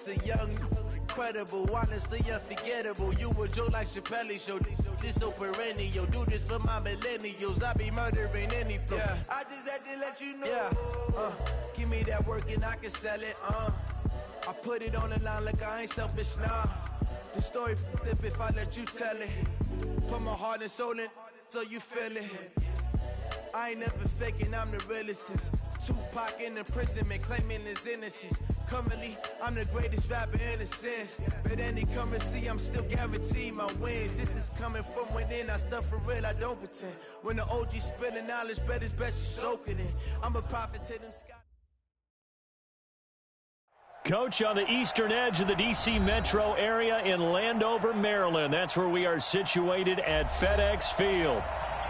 the young, incredible, honestly unforgettable. You a Joe like Chappelle show. This so perennial. Do this for my millennials. I be murdering any flow. Yeah. I just had to let you know. Yeah. Give me that work and I can sell it. I put it on the line like I ain't selfish, nah. The story flip if I let you tell it. Put my heart and soul in so you feel it. I ain't never faking, I'm the realest since Tupac in imprisonment, claiming his innocence. Currently, I'm the greatest rapper in a sense. But any currency, I'm still guaranteed my wins. This is coming from within, I stuff for real, I don't pretend. When the OG spilling knowledge, bet it's best you soak it in. I'm a prophet to them skies. Coach, on the eastern edge of the D.C. metro area in Landover, Maryland. That's where we are situated at FedEx Field.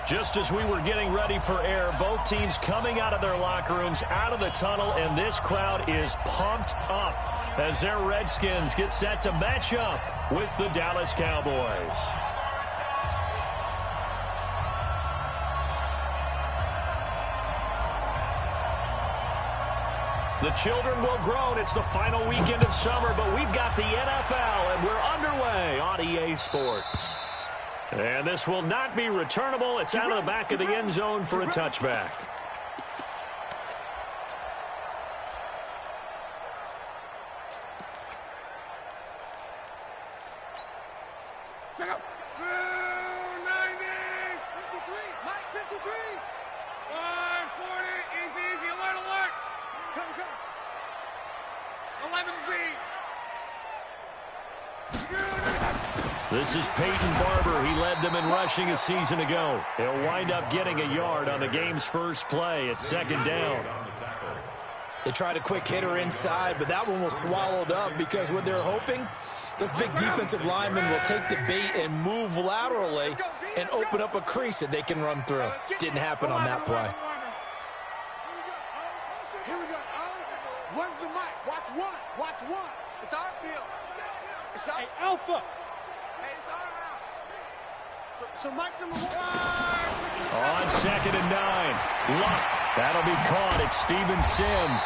Just as we were getting ready for air, both teams coming out of their locker rooms, out of the tunnel, and this crowd is pumped up as their Redskins get set to match up with the Dallas Cowboys. The children will groan. It's the final weekend of summer, but we've got the NFL, and we're underway on EA Sports. And this will not be returnable. It's out of the back of the end zone for a touchback. Check out. 290. 53. Mike, 53. 540. Easy. Alert. Come. 11 feet. This is Peyton Barber. He led them in rushing a season ago. He'll wind up getting a yard on the game's first play. It's second down. They tried a quick hitter inside, but that one was swallowed up because what they're hoping, this big defensive lineman will take the bait and move laterally and open up a crease that they can run through. Didn't happen on that play. Here we go. One's the mic. Watch one. It's our field. It's our alpha. It's our house. So Mike's number 1. On 2nd and 9. Luck. That'll be caught. It's Steven Sims.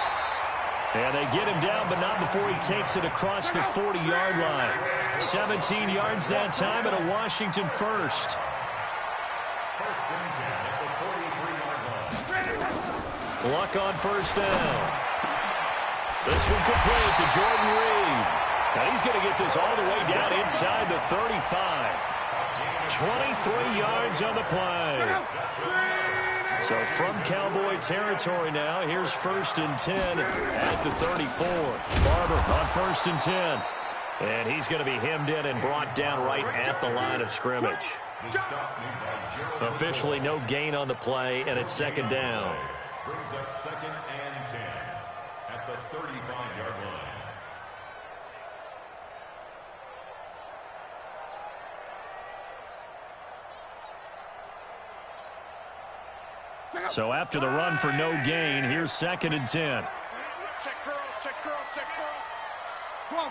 And they get him down, but not before he takes it across the 40-yard line. 17 yards that time at a Washington first. Luck on first down. This one complete to Jordan Reed. Now he's going to get this all the way down inside the 35. 23 yards on the play. So from Cowboy territory now, here's 1st and 10 at the 34. Barber on 1st and 10. And he's going to be hemmed in and brought down right at the line of scrimmage. Officially no gain on the play, and it's 2nd down. Brings up 2nd and 10 at the 35-yard line. So after the run for no gain, here's 2nd and 10. Check curls. Quo.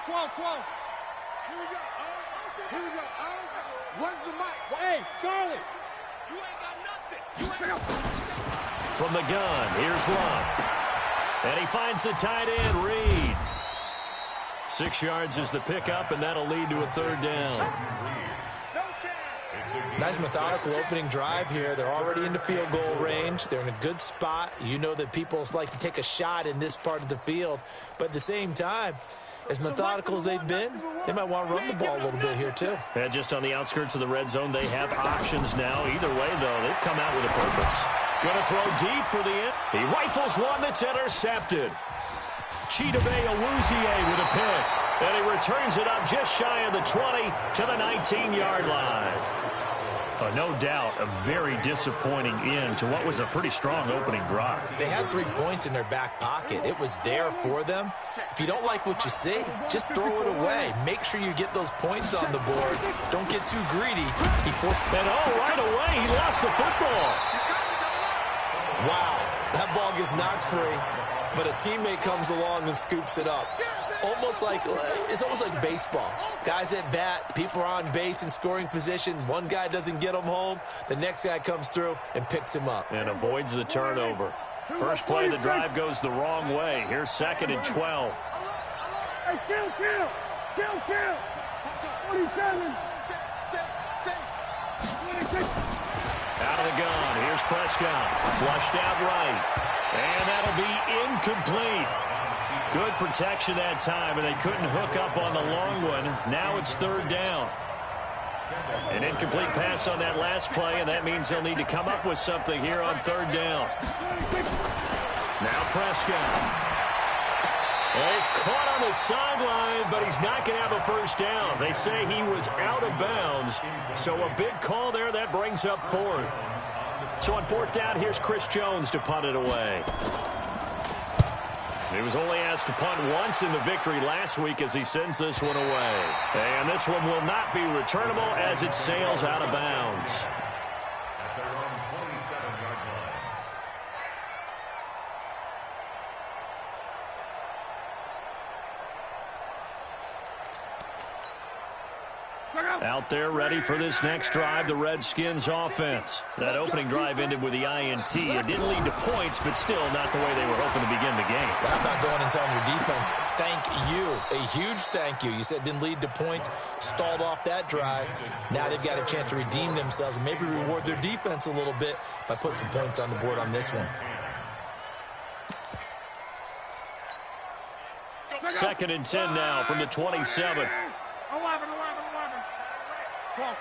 Here we go. One's the mic. Hey, Charlie. You ain't got nothing. From the gun, here's Luck. And he finds the tight end, Reed. 6 yards is the pickup, and that'll lead to a 3rd down. Nice methodical opening drive here. They're already in the field goal range. They're in a good spot. You know that people like to take a shot in this part of the field. But at the same time, as methodical as they've been, they might want to run the ball a little bit here too. And just on the outskirts of the red zone, they have options now. Either way, though, they've come out with a purpose. Going to throw deep for the end. He rifles one that's intercepted. Ceedee Dem Boys with a pick. And he returns it up just shy of the 20 to the 19-yard line. No doubt a very disappointing end to what was a pretty strong opening drive. They had 3 points in their back pocket. It was there for them. If you don't like what you see, just throw it away. Make sure you get those points on the board. Don't get too greedy. And right away, he lost the football. Wow, that ball gets knocked free, but a teammate comes along and scoops it up. It's almost like baseball. Guys at bat, people are on base in scoring position. One guy doesn't get him home. The next guy comes through and picks him up. And avoids the turnover. First play of the drive goes the wrong way. Here's 2nd and 12. Hey, kill. 47. Out of the gun. Here's Prescott. Flushed out right. And that'll be incomplete. Good protection that time, and they couldn't hook up on the long one. Now it's third down. An incomplete pass on that last play, and that means they'll need to come up with something here on third down. Now Prescott. Well, he's caught on the sideline, but he's not going to have a first down. They say he was out of bounds, so a big call there. That brings up fourth. So on fourth down, here's Chris Jones to punt it away. He was only asked to punt once in the victory last week as he sends this one away. And this one will not be returnable as it sails out of bounds. At their own 27-yard line. Out there ready for this next drive, the Redskins offense. That opening drive ended with the INT. It didn't lead to points, but still not the way they were hoping to begin the game. How about going and telling your defense, thank you, a huge thank you. You said didn't lead to points, stalled off that drive. Now they've got a chance to redeem themselves and maybe reward their defense a little bit by putting some points on the board on this one. Second and 10 now from the 27. 11. 12.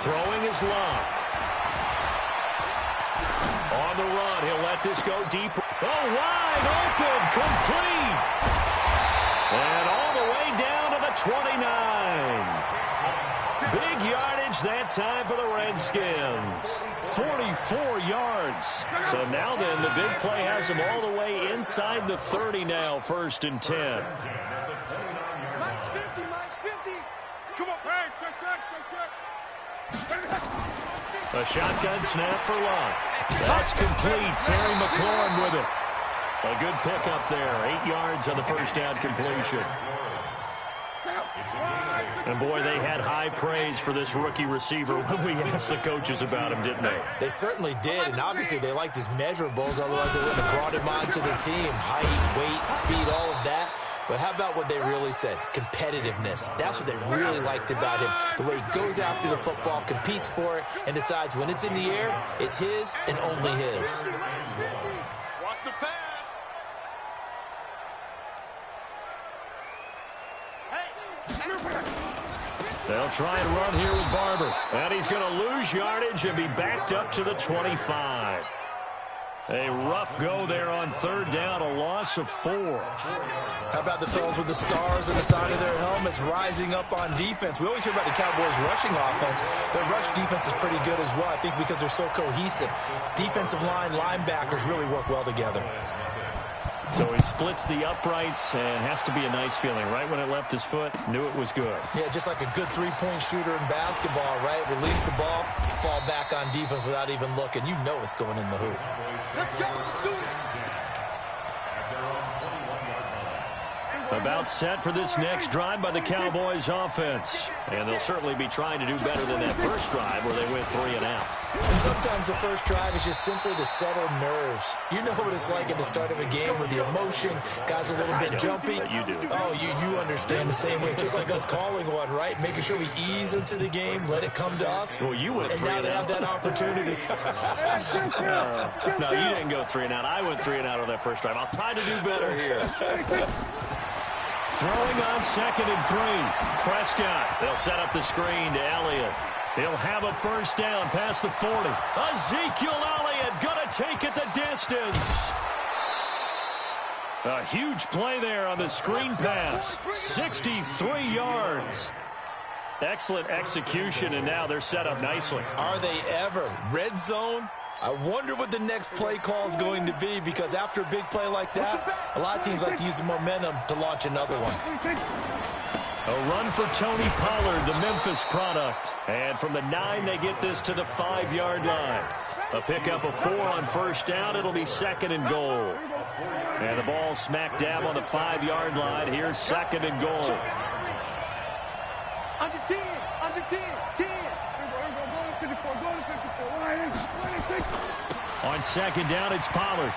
Throwing his long. On the run, he'll let this go deep. Oh, wide open, complete. And all the way down to the 29. Big yardage that time for the Redskins. 44 yards. So now then, the big play has them all the way inside the 30 now, first and 10. Mike's 50. Come on, A shotgun snap for Luck. That's complete. Terry McLaurin with it. A good pickup there. 8 yards on the first down completion. And, boy, they had high praise for this rookie receiver when we asked the coaches about him, didn't they? They certainly did, and obviously they liked his measurables. Otherwise, they wouldn't have brought him onto the team. Height, weight, speed, all of that. But how about what they really said? Competitiveness. That's what they really liked about him. The way he goes after the football, competes for it, and decides when it's in the air, it's his and only his. Watch the pass. They'll try and run here with Barber. And he's going to lose yardage and be backed up to the 25. A rough go there on third down, a loss of 4. How about the fellas with the stars on the side of their helmets rising up on defense? We always hear about the Cowboys' rushing offense. Their rush defense is pretty good as well, I think, because they're so cohesive. Defensive line, linebackers really work well together. So he splits the uprights and has to be a nice feeling. Right when it left his foot, knew it was good. Yeah, just like a good three-point shooter in basketball, right? Release the ball, fall back on defense without even looking. You know it's going in the hoop. Let's go. Let's do it. About set for this next drive by the Cowboys offense. And they'll certainly be trying to do better than that first drive where they went 3 and out. And sometimes the first drive is just simply to settle nerves. You know what it's like at the start of a game with the emotion, guys a little bit jumpy. You do. Oh, you understand the same way. It's just like us calling one, right? Making sure we ease into the game, let it come to us. Well, you went and 3 now and they out. have that opportunity. No, you didn't go 3 and out. I went 3 and out on that first drive. I'll try to do better here. Throwing on second and 3. Prescott. They'll set up the screen to Elliott. He'll have a first down past the 40. Ezekiel Elliott going to take it the distance. A huge play there on the screen pass. 63 yards. Excellent execution, and now they're set up nicely. Are they ever? Red zone? I wonder what the next play call is going to be, because after a big play like that, a lot of teams like to use the momentum to launch another one. A run for Tony Pollard, the Memphis product. And from the 9, they get this to the 5-yard line. A pickup of 4 on first down. It'll be second and goal. And the ball smack dab on the 5-yard line. Here's second and goal. Under 10. 10. On second down, it's Pollard.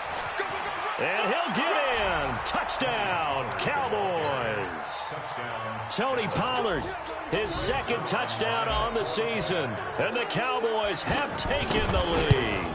And he'll get in. Touchdown, Cowboys. Tony Pollard, his second touchdown on the season. And the Cowboys have taken the lead.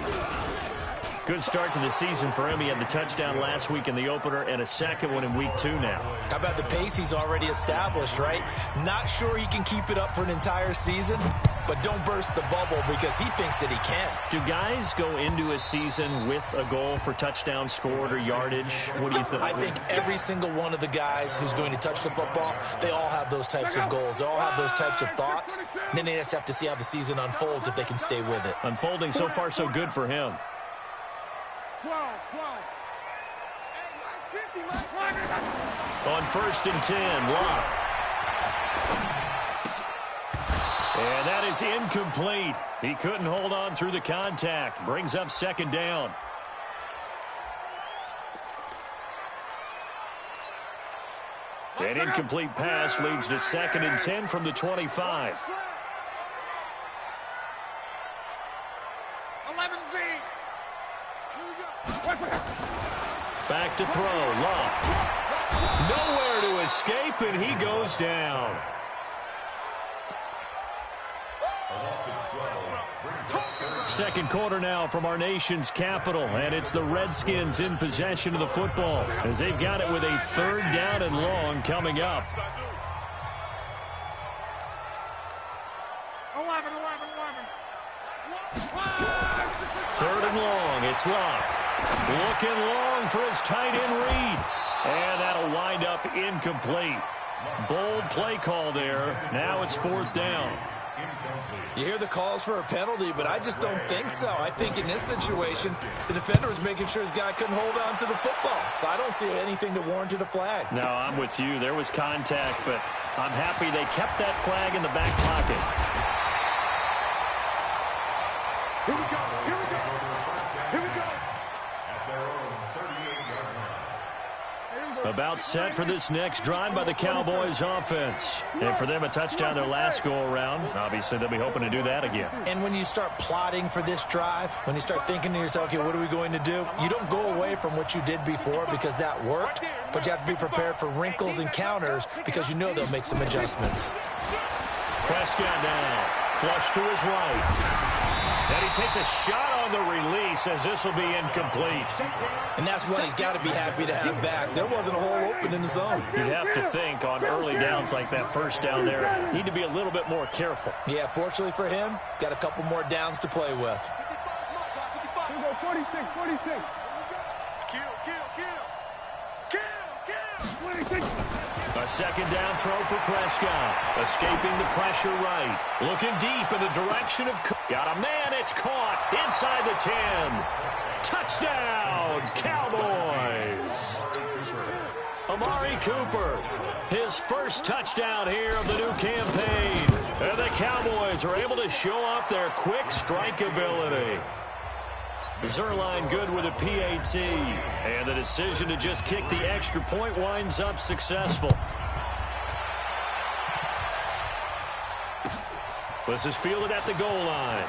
Good start to the season for him. He had the touchdown last week in the opener and a second one in week 2 now. How about the pace he's already established, right? Not sure he can keep it up for an entire season, but don't burst the bubble because he thinks that he can. Do guys go into a season with a goal for touchdown scored or yardage? What do you think? I think every single one of the guys who's going to touch the football, they all have those types of goals. They all have those types of thoughts. And then they just have to see how the season unfolds if they can stay with it. Unfolding so far so good for him. 12. Hey, Mike 50, Mike. On 1st and 10, Locke. And that is incomplete. He couldn't hold on through the contact. Brings up 2nd down. An incomplete pass leads to 2nd and 10 from the 25. 11B. Back to throw, Locke. Nowhere to escape, and he goes down. Second quarter now from our nation's capital, and it's the Redskins in possession of the football as they've got it with a 3rd down and long coming up. 11. 3rd and long, it's Locke. Looking long for his tight end read. And that'll wind up incomplete. Bold play call there. Now it's 4th down. You hear the calls for a penalty, but I just don't think so. I think in this situation, the defender was making sure his guy couldn't hold on to the football. So I don't see anything to warrant a flag. No, I'm with you. There was contact, but I'm happy they kept that flag in the back pocket. Here we go. About set for this next drive by the Cowboys offense. And for them, a touchdown their last go-around. Obviously, they'll be hoping to do that again. And when you start plotting for this drive, when you start thinking to yourself, okay, what are we going to do? You don't go away from what you did before because that worked, but you have to be prepared for wrinkles and counters because you know they'll make some adjustments. Prescott down. Flush to his right. And he takes a shot on the release as this will be incomplete. And that's what he's got to be happy to have back. There wasn't a hole open in the zone. You'd have to think on early downs like that 1st down there, need to be a little bit more careful. Yeah, fortunately for him, got a couple more downs to play with. 46. Kill. 26. A 2nd down throw for Prescott. Escaping the pressure right. Looking deep in the direction of... Got a man. It's caught inside the 10. Touchdown, Cowboys. Amari Cooper, his first touchdown here of the new campaign. And the Cowboys are able to show off their quick strike ability. Zerline good with a PAT. And the decision to just kick the extra point winds up successful. This is fielded at the goal line.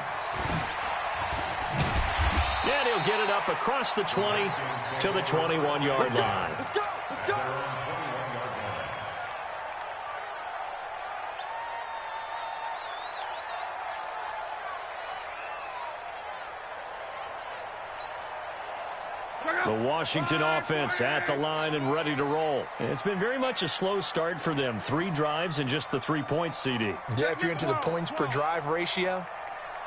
And he'll get it up across the 20 to the 21-yard line. Let's go. The Washington offense at the line and ready to roll. It's been very much a slow start for them. 3 drives and just the 3 points, CD. Yeah, if you're into the points per drive ratio,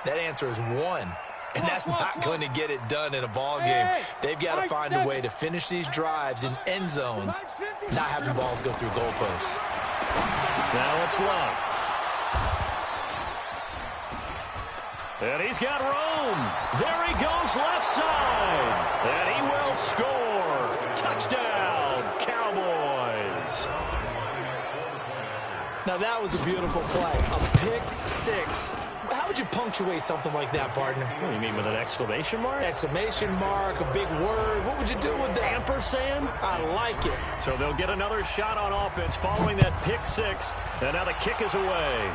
that answer is 1. And that's not going to get it done in a ball game. They've got to find a way to finish these drives in end zones, not having balls go through goalposts. Now it's Locke. And he's got room. There he goes left side. And he will score. Touchdown, Cowboys. Now that was a beautiful play. A pick 6. How would you punctuate something like that, partner? What do you mean, with an exclamation mark? Exclamation mark, a big word. What would you do with that? Ampersand? I like it. So they'll get another shot on offense following that pick 6. And now the kick is away.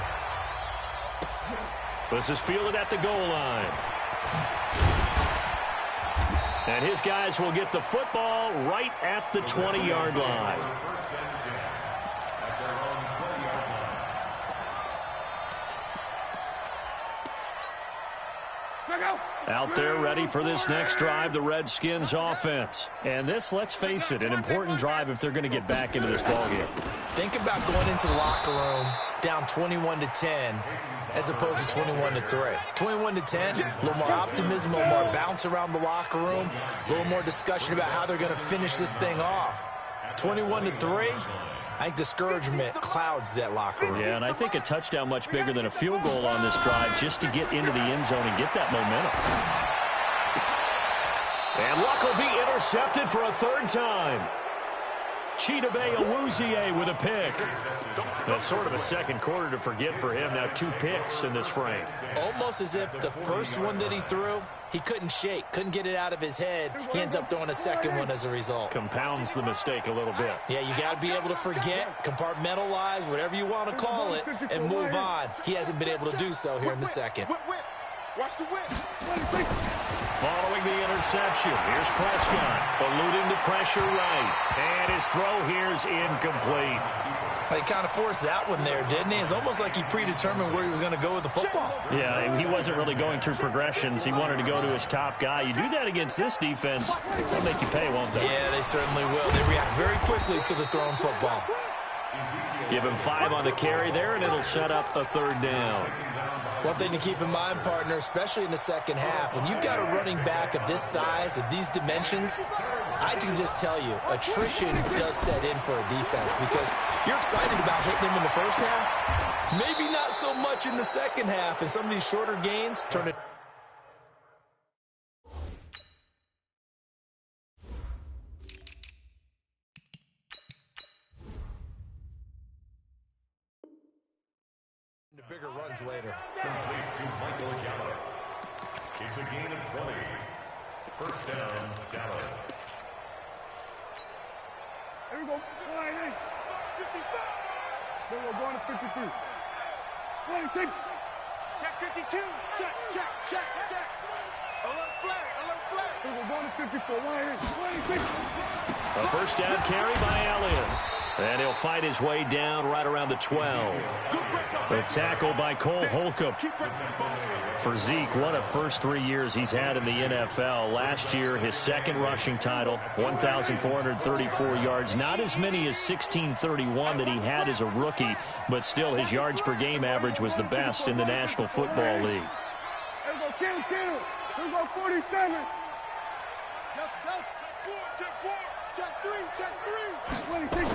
This is fielded at the goal line. And his guys will get the football right at the 20-yard line. Out there ready for this next drive, the Redskins offense. And this, let's face it, an important drive if they're going to get back into this ballgame. Think about going into the locker room down 21-10 as opposed to 21-3. 21-10, a little more optimism, a little more bounce around the locker room, a little more discussion about how they're going to finish this thing off. 21-3, I think discouragement clouds that locker room. Yeah, and I think a touchdown much bigger than a field goal on this drive just to get into the end zone and get that momentum. And Luck will be intercepted for a third time. Ceedee Dem with a pick. That's sort of a second quarter to forget for him. Now 2 picks in this frame. Almost as if the first one that he threw, he couldn't shake, couldn't get it out of his head. He ends up throwing a second one as a result. Compounds the mistake a little bit. Yeah, you got to be able to forget, compartmentalize, whatever you want to call it, and move on. He hasn't been able to do so here in the second. Watch the whip. Following the interception, here's Prescott, eluding the pressure right. And his throw here's incomplete. He kind of forced that one there, didn't he? It's almost like he predetermined where he was going to go with the football. Yeah, he wasn't really going through progressions. He wanted to go to his top guy. You do that against this defense, they'll make you pay, won't they? Yeah, they certainly will. They react very quickly to the thrown football. Give him 5 on the carry there, and it'll set up a third down. One thing to keep in mind, partner, especially in the second half, when you've got a running back of this size, of these dimensions, I can just tell you, attrition does set in for a defense because you're excited about hitting him in the first half. Maybe not so much in the second half, and some of these shorter gains turn it. Bigger runs later. Complete to Michael Gallup. It's a gain of 20. First down, Dallas. Here we go. 55. Then we're going to 53. 26. Check 52. Check. Alert flag. Then we're going to 54. 26. A first down carry by Elliott. And he'll fight his way down right around the 12. The tackle by Cole Holcomb. For Zeke, what a first 3 years he's had in the NFL. Last year, his second rushing title, 1,434 yards. Not as many as 1,631 that he had as a rookie, but still his yards per game average was the best in the National Football League. Here we go, kill. Here we go, 47. Check 3. 26.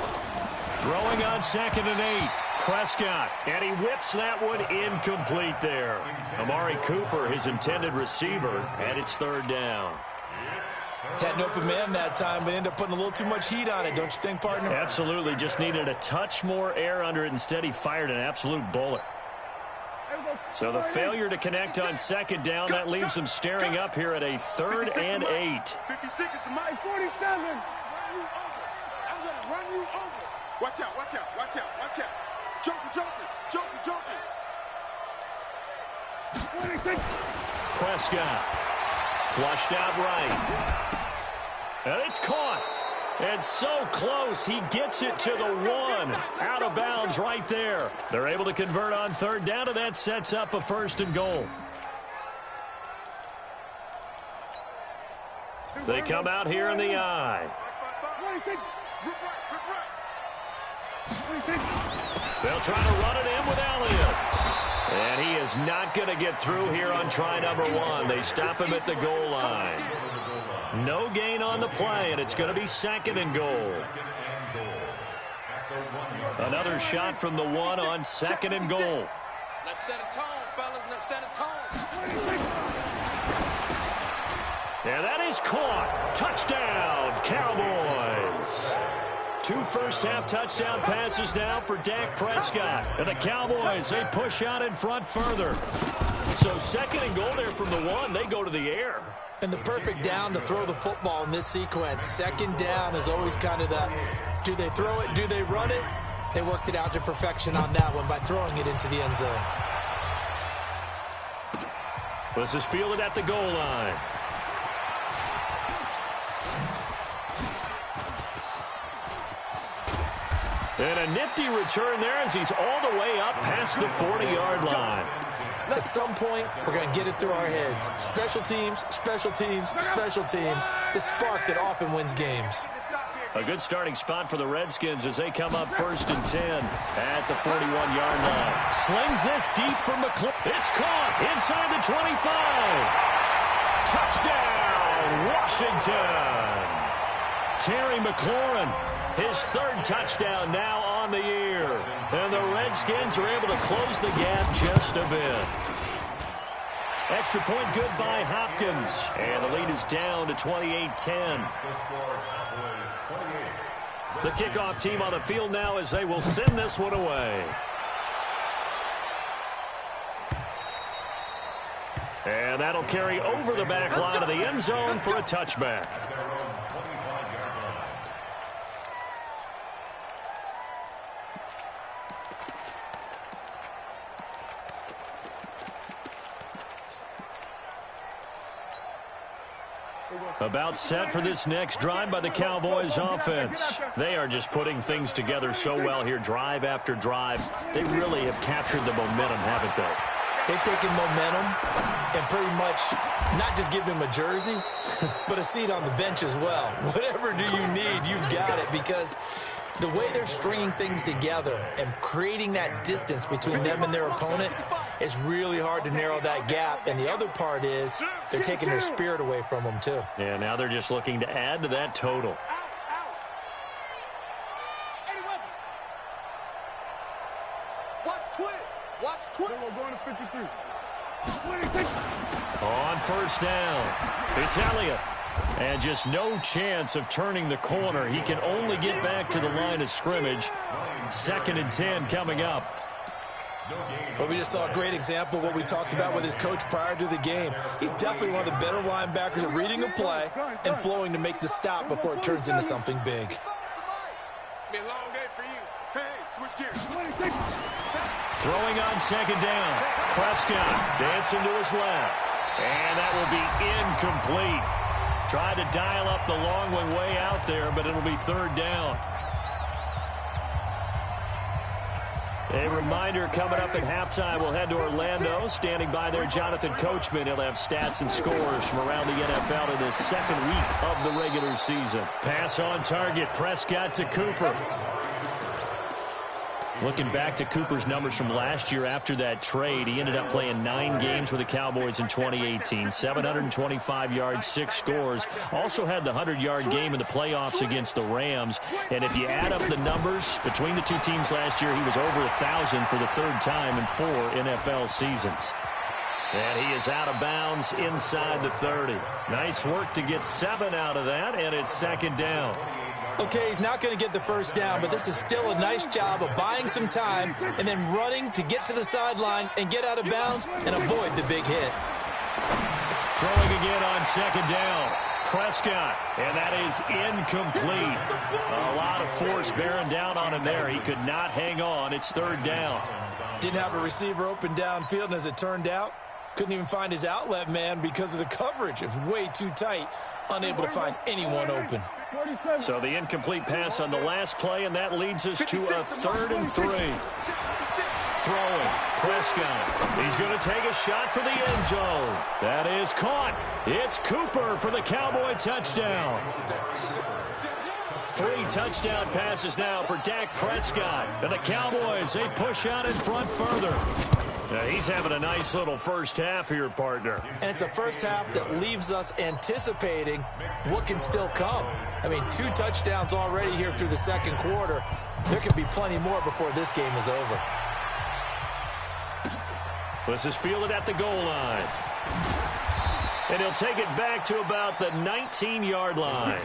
Throwing on 2nd and 8. Prescott, and he whips that one incomplete there. Amari Cooper, his intended receiver, and it's third down. Had an open man that time, but ended up putting a little too much heat on it, don't you think, partner? Absolutely. Just needed a touch more air under it. Instead, he fired an absolute bullet. So the failure to connect on 2nd down, that leaves him staring up here at a 3rd and 8. 56 is the mic. 47. I'm going to run you over. Watch out. Joker. 26. Prescott flushed out right. And it's caught. And so close, he gets it to the 1. Out of bounds right there. They're able to convert on 3rd down, and that sets up a 1st and goal. They come out here in the I. 26. They'll try to run it in with Elliott. And he is not going to get through here on try number 1. They stop him at the goal line. No gain on the play, and it's going to be 2nd and goal. Another shot from the 1 on 2nd and goal. Let's set a tone, fellas. Let's set a tone. And that is caught. Touchdown, Cowboys. 2 first-half touchdown passes now for Dak Prescott. And the Cowboys, they push out in front further. So 2nd and goal there from the 1. They go to the air. And the perfect down to throw the football in this sequence. 2nd down is always kind of the, do they throw it, do they run it? They worked it out to perfection on that one by throwing it into the end zone. This is fielded at the goal line. And a nifty return there as he's all the way up past the 40-yard line. At some point, we're going to get it through our heads. Special teams, special teams, special teams. The spark that often wins games. A good starting spot for the Redskins as they come up 1st and 10 at the 41-yard line. Slings this deep for McLaurin. It's caught inside the 25. Touchdown, Washington. Terry McLaurin, his 3rd touchdown now on the year. And the Redskins are able to close the gap just a bit. Extra point good by Hopkins. And the lead is down to 28-10. The kickoff team on the field now as they will send this one away. And that'll carry over the back line of the end zone for a touchback. About set for this next drive by the Cowboys offense. They are just putting things together so well here, drive after drive. They really have captured the momentum, haven't they? They've taken momentum and pretty much not just give him a jersey, but a seat on the bench as well. Whatever do you need, you've got it, because the way they're stringing things together and creating that distance between them and their opponent, it's really hard to narrow that gap. And the other part is they're taking their spirit away from them, too. Yeah, now they're just looking to add to that total. Watch twist. We're going to 53. On 1st down, it's Elliott. And just no chance of turning the corner. He can only get back to the line of scrimmage. 2nd and 10 coming up. But we just saw a great example of what we talked about with his coach prior to the game. He's definitely one of the better linebackers at reading a play and flowing to make the stop before it turns into something big. It's been a long day for you. Hey, switch gears. Throwing on 2nd down. Prescott dancing to his left. And that will be incomplete. Tried to dial up the long one way out there, but it'll be 3rd down. A reminder coming up at halftime, we'll head to Orlando. Standing by there, Jonathan Coachman. He'll have stats and scores from around the NFL in this 2nd week of the regular season. Pass on target, Prescott to Cooper. Looking back to Cooper's numbers from last year after that trade, he ended up playing 9 games with the Cowboys in 2018. 725 yards, 6 scores. Also had the 100-yard game in the playoffs against the Rams. And if you add up the numbers between the two teams last year, he was over 1,000 for the 3rd time in 4 NFL seasons. And he is out of bounds inside the 30. Nice work to get 7 out of that, and it's 2nd down. Okay, he's not going to get the 1st down, but this is still a nice job of buying some time and then running to get to the sideline and get out of bounds and avoid the big hit. Throwing again on 2nd down. Prescott, and that is incomplete. A lot of force bearing down on him there. He could not hang on. It's 3rd down. Didn't have a receiver open downfield, and as it turned out, couldn't even find his outlet man because of the coverage. It was way too tight. Unable to find anyone open. So the incomplete pass on the last play, and that leads us to a 3rd and 3. Throwing, Prescott. He's going to take a shot for the end zone. That is caught. It's Cooper for the Cowboy touchdown. 3 touchdown passes now for Dak Prescott. And the Cowboys, they push out in front further. He's having a nice little first half here, partner. And it's a first half that leaves us anticipating what can still come. I mean, 2 touchdowns already here through the 2nd quarter. There could be plenty more before this game is over. This is fielded at the goal line. And he'll take it back to about the 19-yard line.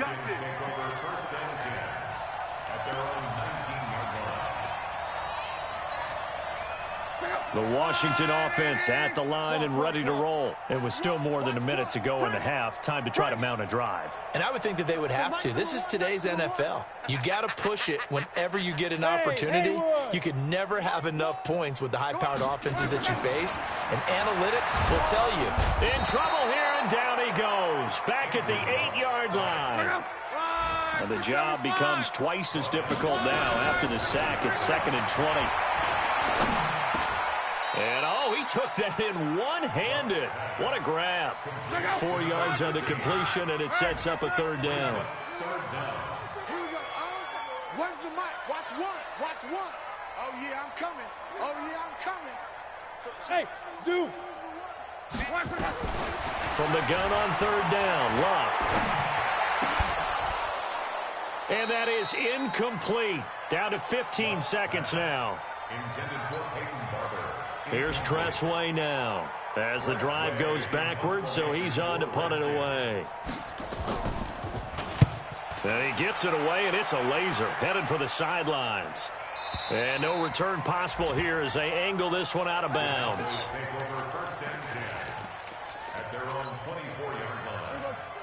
The Washington offense at the line and ready to roll. It was still more than a minute to go in the half. Time to try to mount a drive. And I would think that they would have to. This is today's NFL. You got to push it whenever you get an opportunity. You could never have enough points with the high-powered offenses that you face. And analytics will tell you. In trouble here, and down he goes. Back at the 8-yard line. And the job becomes twice as difficult now after the sack. It's 2nd and 20. And, oh, he took that in one-handed. What a grab. 4 yards on the completion, and it sets up a 3rd down. Here we go. Where's the mic? Watch one. Watch one. Oh, yeah, I'm coming. Oh, yeah, I'm coming. Hey, Zoo. From the gun on 3rd down, Love. And that is incomplete. Down to 15 seconds now. Here's Tressway now as the drive goes backwards, so he's on to punt it away. And he gets it away, and it's a laser headed for the sidelines. And no return possible here as they angle this one out of bounds.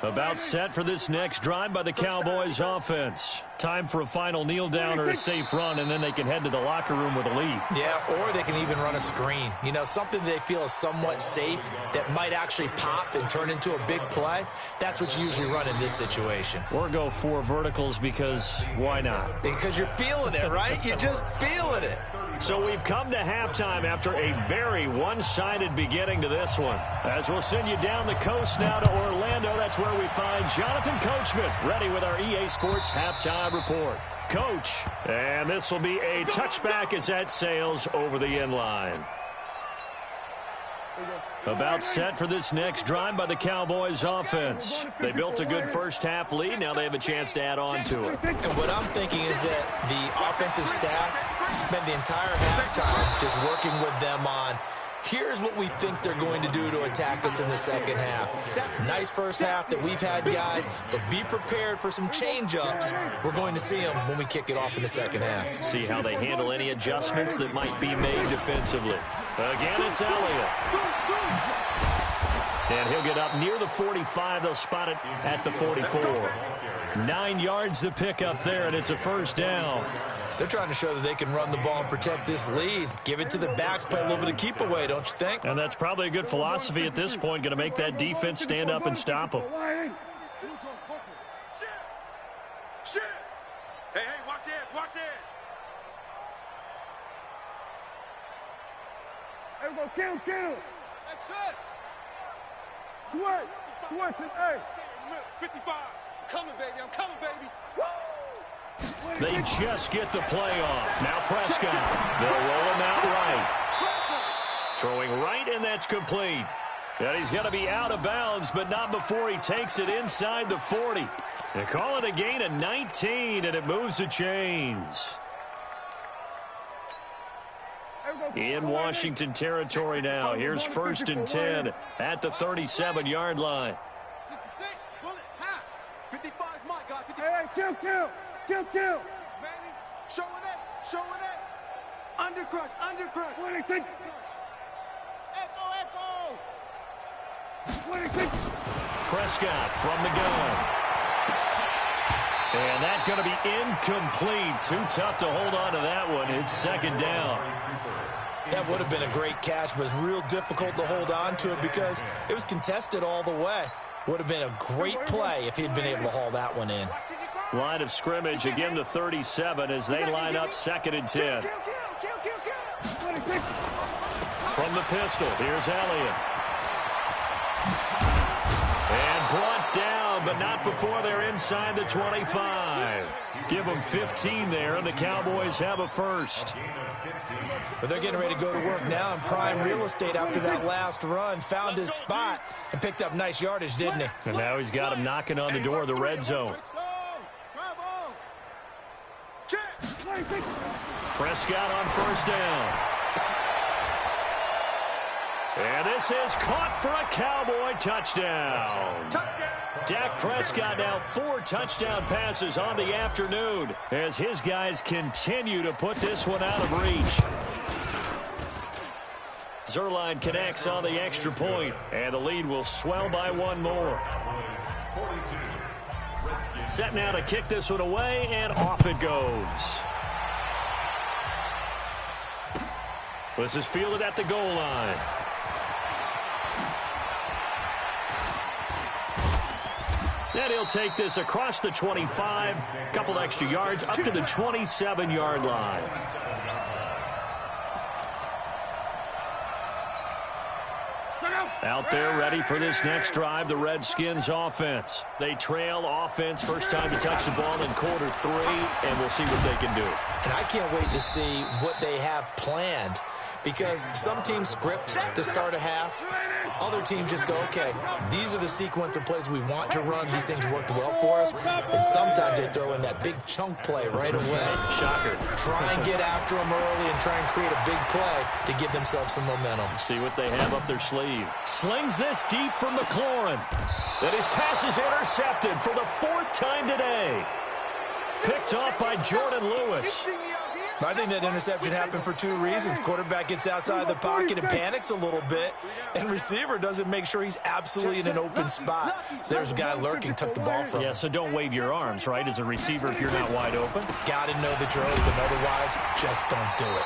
About set for this next drive by the Cowboys offense. Time for a final kneel down or a safe run, and then they can head to the locker room with a lead. Yeah, or they can even run a screen. You know, something they feel is somewhat safe that might actually pop and turn into a big play. That's what you usually run in this situation. Or go 4 verticals because why not? Because you're feeling it, right? You're just feeling it. So we've come to halftime after a very one-sided beginning to this one. As we'll send you down the coast now to Orlando, that's where we find Jonathan Coachman ready with our EA Sports Halftime Report. Coach, and this will be a touchback as that sails over the end line. About set for this next drive by the Cowboys offense. They built a good first-half lead. Now they have a chance to add on to it. And what I'm thinking is that the offensive staff spent the entire halftime just working with them on, here's what we think they're going to do to attack us in the second half. Nice first half that we've had, guys, but be prepared for some change-ups. We're going to see them when we kick it off in the second half. See how they handle any adjustments that might be made defensively. Again, it's Elliott. And he'll get up near the 45. They'll spot it at the 44. 9 yards to pick up there, and it's a 1st down. They're trying to show that they can run the ball and protect this lead. Give it to the backs, play a little bit of keep away, don't you think? And that's probably a good philosophy at this point, going to make that defense stand up and stop them. Shit. Hey, watch this, watch this. Hey, we go, kill. That's it. Switch it, hey. 55. I'm coming, baby. Woo! They just get the play off. Now Prescott. They'll roll him out right. Throwing right, and that's complete. And he's going to be out of bounds, but not before he takes it inside the 40. They call it a gain of 19, and it moves the chains. In Washington territory now. Here's 1st and 10 at the 37-yard line. 66, bullet, half. 55 is my guy. Hey, kill. Baby, showing it. Undercrush. What do you think? Echo. What do you think? Prescott from the gun. And that's going to be incomplete. Too tough to hold on to that one. It's 2nd down. That would have been a great catch, but it's real difficult to hold on to it because it was contested all the way. Would have been a great play if he'd been able to haul that one in. Line of scrimmage, again the 37 as they line up 2nd and 10. From the pistol, here's Elliott. And brought down, but not before they're inside the 25. Give them 15 there, and the Cowboys have a 1st. But they're getting ready to go to work now in prime real estate after that last run. Found his spot and picked up nice yardage, didn't he? And now he's got him knocking on the door of the red zone. Prescott on 1st down. And this is caught for a Cowboy touchdown. Dak Prescott now 4 touchdown passes on the afternoon as his guys continue to put this one out of reach. Zerline connects on the extra point, and the lead will swell by 1 more. Set now to kick this one away, and off it goes. This is fielded at the goal line. And he'll take this across the 25, a couple extra yards, up to the 27-yard line. Out there ready for this next drive, the Redskins offense. They trail offense, first time to touch the ball in quarter 3, and we'll see what they can do. And I can't wait to see what they have planned, because some teams script to start a half. Other teams just go, okay, these are the sequence of plays we want to run. These things worked well for us. And sometimes they throw in that big chunk play right away. Shocker. Try and get after them early and try and create a big play to give themselves some momentum. See what they have up their sleeve. Slings this deep from McLaurin. And his pass is intercepted for the 4th time today. Picked off by Jordan Lewis. I think that interception happened for 2 reasons. Quarterback gets outside the pocket and panics a little bit, and receiver doesn't make sure he's absolutely in an open spot. So there's a guy lurking, took the ball from him. Yeah, so don't wave your arms, right, as a receiver if you're not wide open. Got to know the drills, but otherwise, just don't do it.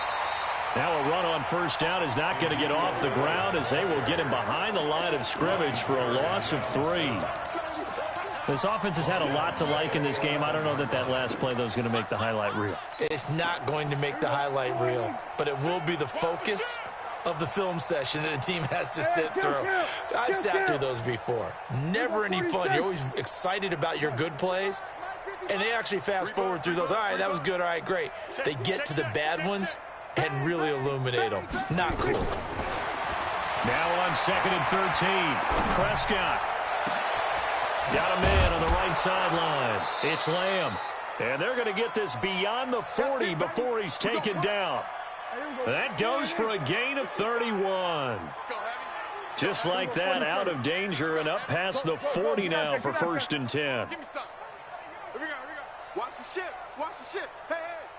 Now a run on first down is not going to get off the ground, as they will get him behind the line of scrimmage for a loss of 3. This offense has had a lot to like in this game. I don't know that last play, though, is going to make the highlight reel. It's not going to make the highlight reel, but it will be the focus of the film session that the team has to sit through. I've sat through those before. Never any fun. You're always excited about your good plays, and they actually fast forward through those. All right, that was good. All right, great. They get to the bad ones and really illuminate them. Not cool. Now on 2nd and 13, Prescott. Got a man on the right sideline. It's Lamb. And they're going to get this beyond the 40 before he's taken down. That goes for a gain of 31. Just like that, out of danger and up past the 40 now for 1st and 10. Give me something. Here we go. Watch the ship. Watch the ship. Hey,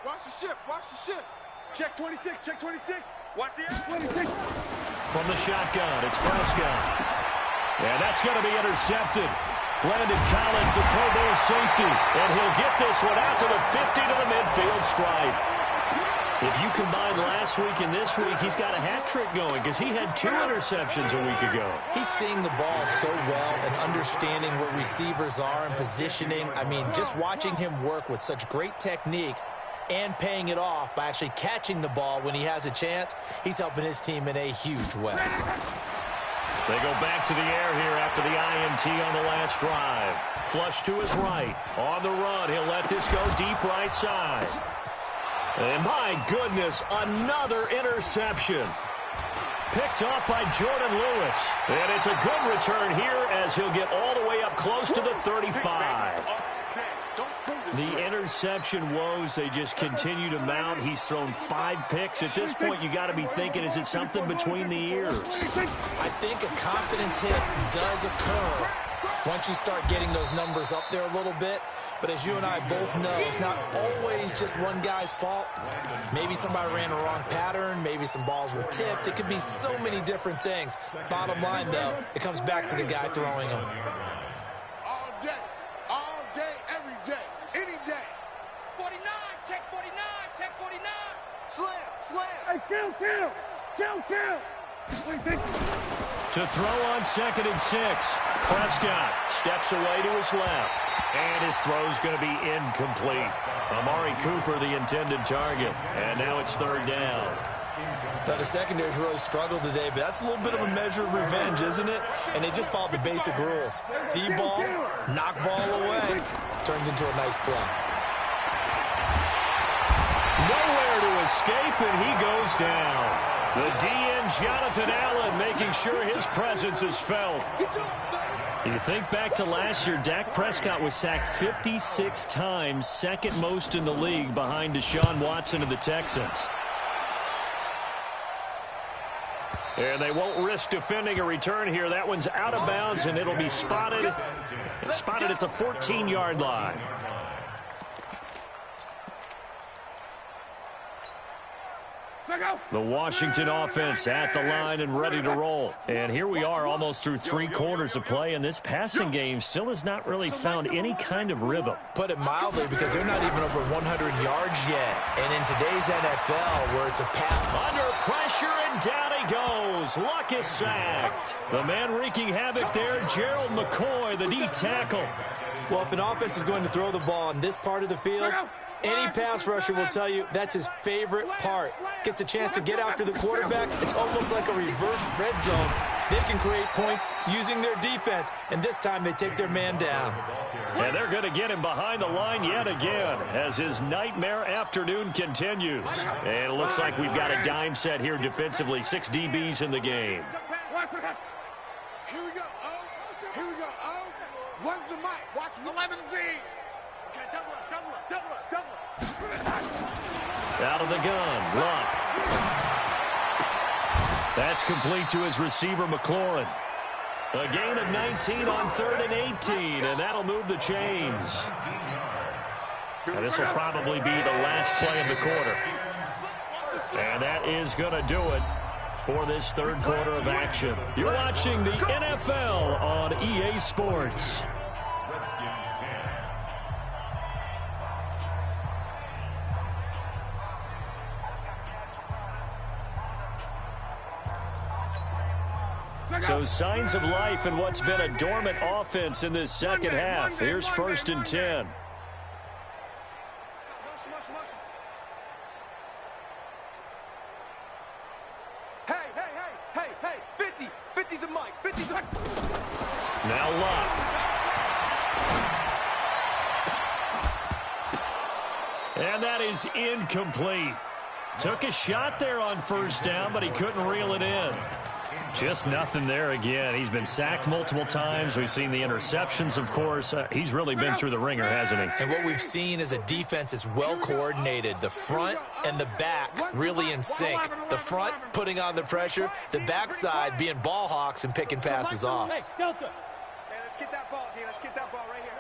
watch the ship. Watch the ship. Check 26. Check 26. Watch the 26. From the shotgun, it's Prescott. And that's going to be intercepted. Landon Collins, the Pro Bowl safety, and he'll get this one out to the 50 to the midfield stripe. If you combine last week and this week, he's got a hat trick going because he had 2 interceptions a week ago. He's seeing the ball so well and understanding where receivers are and positioning. I mean, just watching him work with such great technique and paying it off by actually catching the ball when he has a chance, he's helping his team in a huge way. They go back to the air here after the INT on the last drive. Flush to his right. On the run, he'll let this go deep right side. And my goodness, another interception. Picked off by Jordan Lewis. And it's a good return here as he'll get all the way up close to the 35. The interception woes, they just continue to mount. He's thrown 5 picks. At this point, you got to be thinking, is it something between the ears? I think a confidence hit does occur once you start getting those numbers up there a little bit. But as you and I both know, it's not always just one guy's fault. Maybe somebody ran a wrong pattern. Maybe some balls were tipped. It could be so many different things. Bottom line, though, it comes back to the guy throwing them. All day, every day, any day. 49, check 49, check 49. Slam. Hey, kill. To throw on 2nd and 6. Prescott steps away to his left. And his throw's going to be incomplete. Amari Cooper, the intended target. And now it's 3rd down. Now, the secondary's really struggled today, but that's a little bit of a measure of revenge, isn't it? And they just followed the basic rules. See ball, knock ball away. Turns into a nice play. Nowhere to escape, and he goes down. The DN, Jonathan Allen, making sure his presence is felt. You think back to last year, Dak Prescott was sacked 56 times, 2nd most in the league behind Deshaun Watson of the Texans. And they won't risk defending a return here. That one's out of bounds, and it'll be spotted at the 14-yard line. The Washington offense at the line and ready to roll. And here we are almost through 3 quarters of play, and this passing game still has not really found any kind of rhythm. Put it mildly, because they're not even over 100 yards yet. And in today's NFL, where it's a pass. Under pressure, and down he goes. Luck is sacked. The man wreaking havoc there, Gerald McCoy, the D tackle. Well, if an offense is going to throw the ball on this part of the field, any pass rusher will tell you that's his favorite part. Gets a chance to get after the quarterback. It's almost like a reverse red zone. They can create points using their defense, and this time they take their man down. And they're going to get him behind the line yet again as his nightmare afternoon continues. And it looks like we've got a dime set here defensively. 6 DBs in the game. Here we go. Here we go. One's the mic. Watch 11Z. Okay, double up. Out of the gun. Luck. That's complete to his receiver, McLaurin. A gain of 19 on 3rd and 18, and that'll move the chains. And this will probably be the last play of the quarter. And that is going to do it for this third quarter of action. You're watching the NFL on EA Sports. So signs of life in what's been a dormant offense in this second half. Here's 1st and 10. Hey, 50 the mic, 50 the mic. Now Luck. And that is incomplete. Took a shot there on 1st down, but he couldn't reel it in. Just nothing there again. He's been sacked multiple times. We've seen the interceptions, of course. He's really been through the ringer, hasn't he? And what we've seen is a defense that's well coordinated. The front and the back really in sync. The front putting on the pressure. The backside being ball hawks and picking passes off. Hey, Delta. Hey, let's get that ball here. Let's get that ball right here.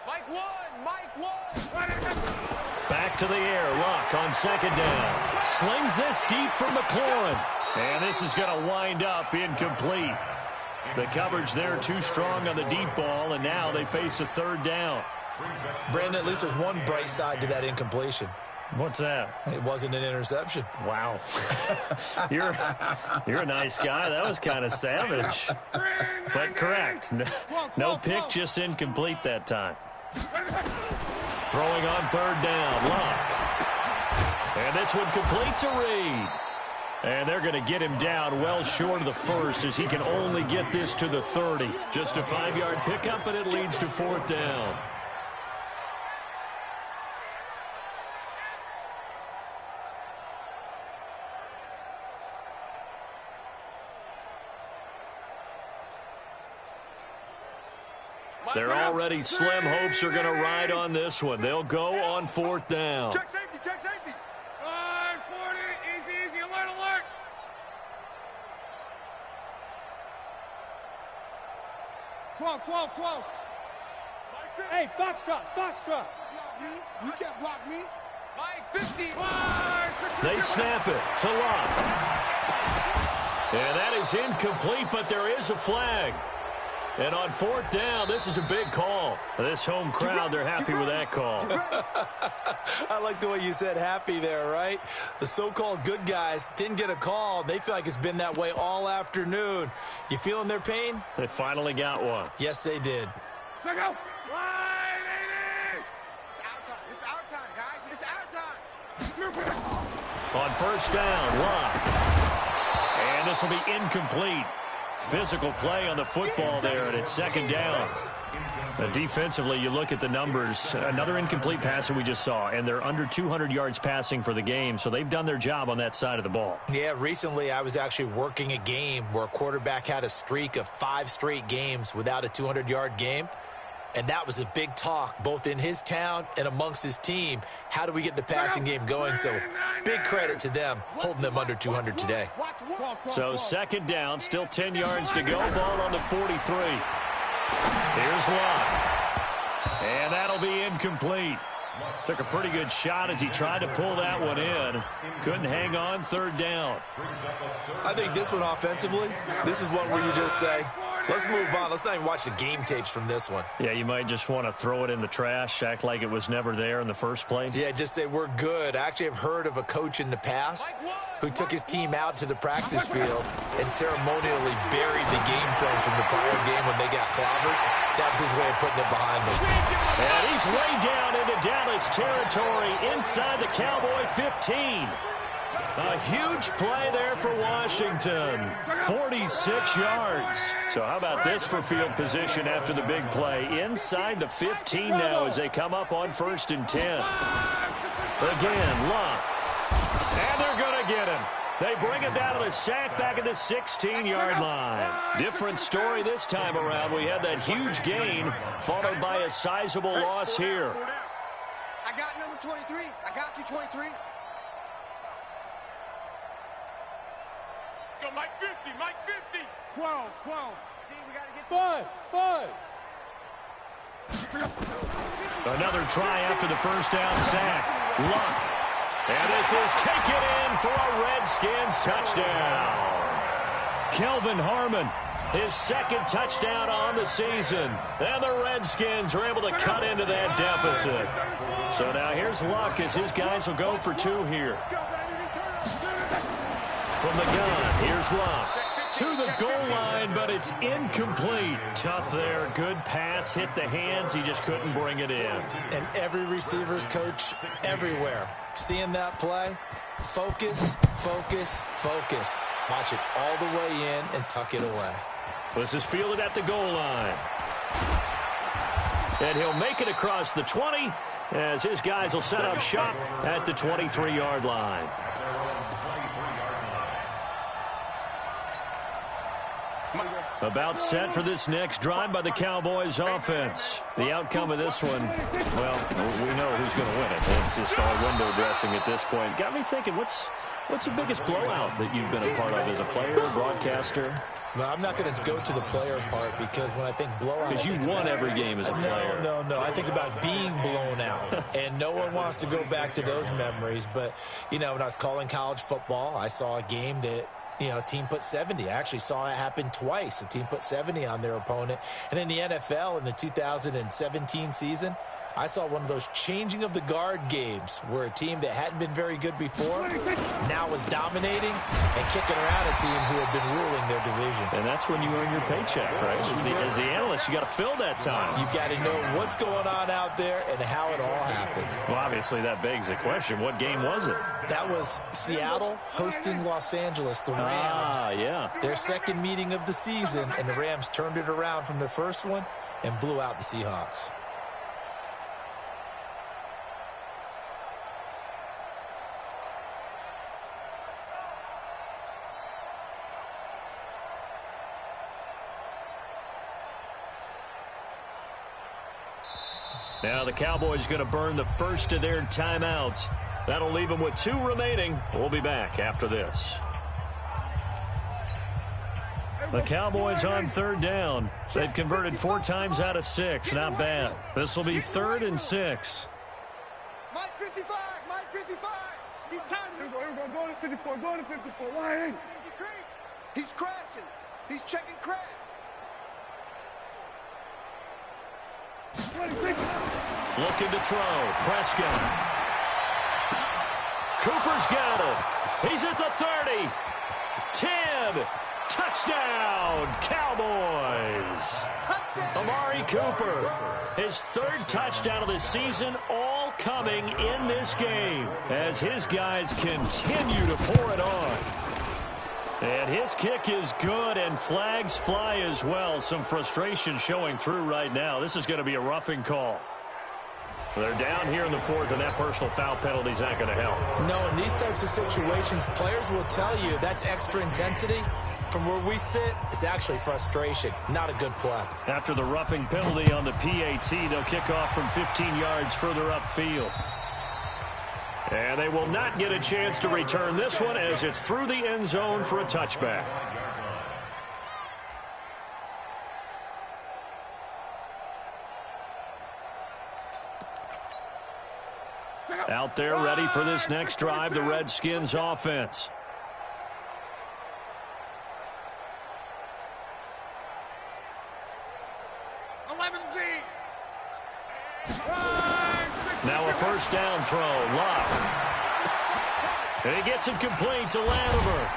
Mike one. Back to the air. Luck on 2nd down. Slings this deep for McLaurin. And this is going to wind up incomplete. The coverage there too strong on the deep ball, and now they face a 3rd down. Brandon, at least there's one bright side to that incompletion. What's that? It wasn't an interception. Wow. You're a nice guy. That was kind of savage. But correct. No pick, just incomplete that time. Throwing on 3rd down. Luck. And this one complete to Reed. And they're going to get him down well short of the 1st as he can only get this to the 30. Just a 5-yard pickup, and it leads to 4th down. Their already slim hopes are going to ride on this one. They'll go on 4th down. Check safety. 40, easy, alert. Twelve. Hey, Foxtrot. Block me. You can't block me. Mike, 50. They snap it to Luck. And that is incomplete, but there is a flag. And on 4th down, this is a big call. This home crowd, they're happy with that call. I like the way you said happy there, right? The so-called good guys didn't get a call. They feel like it's been that way all afternoon. You feeling their pain? They finally got one. Yes, they did. Check out. It's our time, guys. It's our time. On 1st down, Luck. And this will be incomplete. Physical play on the football there, and it's 2nd down. Defensively, you look at the numbers. Another incomplete passer we just saw, and they're under 200 yards passing for the game, so they've done their job on that side of the ball. Yeah, recently I was actually working a game where a quarterback had a streak of 5 straight games without a 200-yard game. And that was a big talk, both in his town and amongst his team. How do we get the passing game going? So big credit to them, holding them under 200 today. So 2nd down, still 10 yards to go. Ball on the 43. Here's Luck. And that'll be incomplete. Took a pretty good shot as he tried to pull that one in. Couldn't hang on. 3rd down. I think this one offensively, this is one where you just say, let's move on. Let's not even watch the game tapes from this one. Yeah, you might just want to throw it in the trash, act like it was never there in the first place. Yeah, just say we're good. I actually have heard of a coach in the past who took his team out to the practice field and ceremonially buried the game film from the prior game when they got clobbered. That was his way of putting it behind him. And he's way down into Dallas territory inside the Cowboy 15. A huge play there for Washington. 46 yards. So how about this for field position after the big play? Inside the 15 now as they come up on 1st and 10. Again, Luck. And they're going to get him. They bring him down to the sack back at the 16-yard line. Different story this time around. We had that huge gain followed by a sizable loss here. I got number 23. I got you, 23. Let's go, Mike 50, Mike 50. 12. See, we got to get Another try after the first down sack. Luck. And this is taken in for a Redskins touchdown. Kelvin Harmon, his 2nd touchdown on the season. And the Redskins are able to cut into that deficit. So now here's Luck as his guys will go for 2 here. From the gun, here's Luck. To the goal line, but it's incomplete. Tough there. Good pass. Hit the hands. He just couldn't bring it in. And every receiver's coach everywhere. Seeing that play, focus, focus, focus. Watch it all the way in and tuck it away. This is fielded at the goal line. And he'll make it across the 20 as his guys will set up shop at the 23-yard line. About set for this next drive by the Cowboys offense. The outcome of this one, well, we know who's going to win it. It's just all window dressing at this point. Got me thinking, what's the biggest blowout that you've been a part of as a player, broadcaster? Well, I'm not going to go to the player part because when I think blowout... Because you won every game as a player. No. I think about being blown out. And no one wants to go back to those memories. But, when I was calling college football, I saw a game that... a team put 70. I actually saw it happen twice. A team put 70 on their opponent. And in the NFL, in the 2017 season, I saw one of those changing of the guard games where a team that hadn't been very good before now was dominating and kicking around a team who had been ruling their division. And that's when you earn your paycheck, right? As the analyst, you got to fill that time. You've got to know what's going on out there and how it all happened. Well, obviously, that begs the question, what game was it? That was Seattle hosting Los Angeles, the Rams. Yeah. Their 2nd meeting of the season, and the Rams turned it around from their first one and blew out the Seahawks. Now the Cowboys going to burn the first of their timeouts. That'll leave them with 2 remaining. We'll be back after this. The Cowboys on 3rd down. They've converted 4 times out of 6. Not bad. This will be 3rd and 6. Mike 55, Mike 55. He's tired. Here we go. Go to 54. Go to 54. Why? He's crashing. He's checking crash. Looking to throw. Prescott. Cooper's got him. He's at the 30. 10. Touchdown, Cowboys. Amari Cooper, his 3rd touchdown of the season, all coming in this game as his guys continue to pour it on. And his kick is good, and flags fly as well. Some frustration showing through right now. This is going to be a roughing call. They're down here in the 4th, and that personal foul penalty is not going to help. No, in these types of situations, players will tell you that's extra intensity. From where we sit, it's actually frustration. Not a good play. After the roughing penalty on the PAT, they'll kick off from 15 yards further upfield. And they will not get a chance to return this one as it's through the end zone for a touchback. Out there ready for this next drive, the Redskins offense. Now a first down throw. Luck. And he gets it complete to Latimer.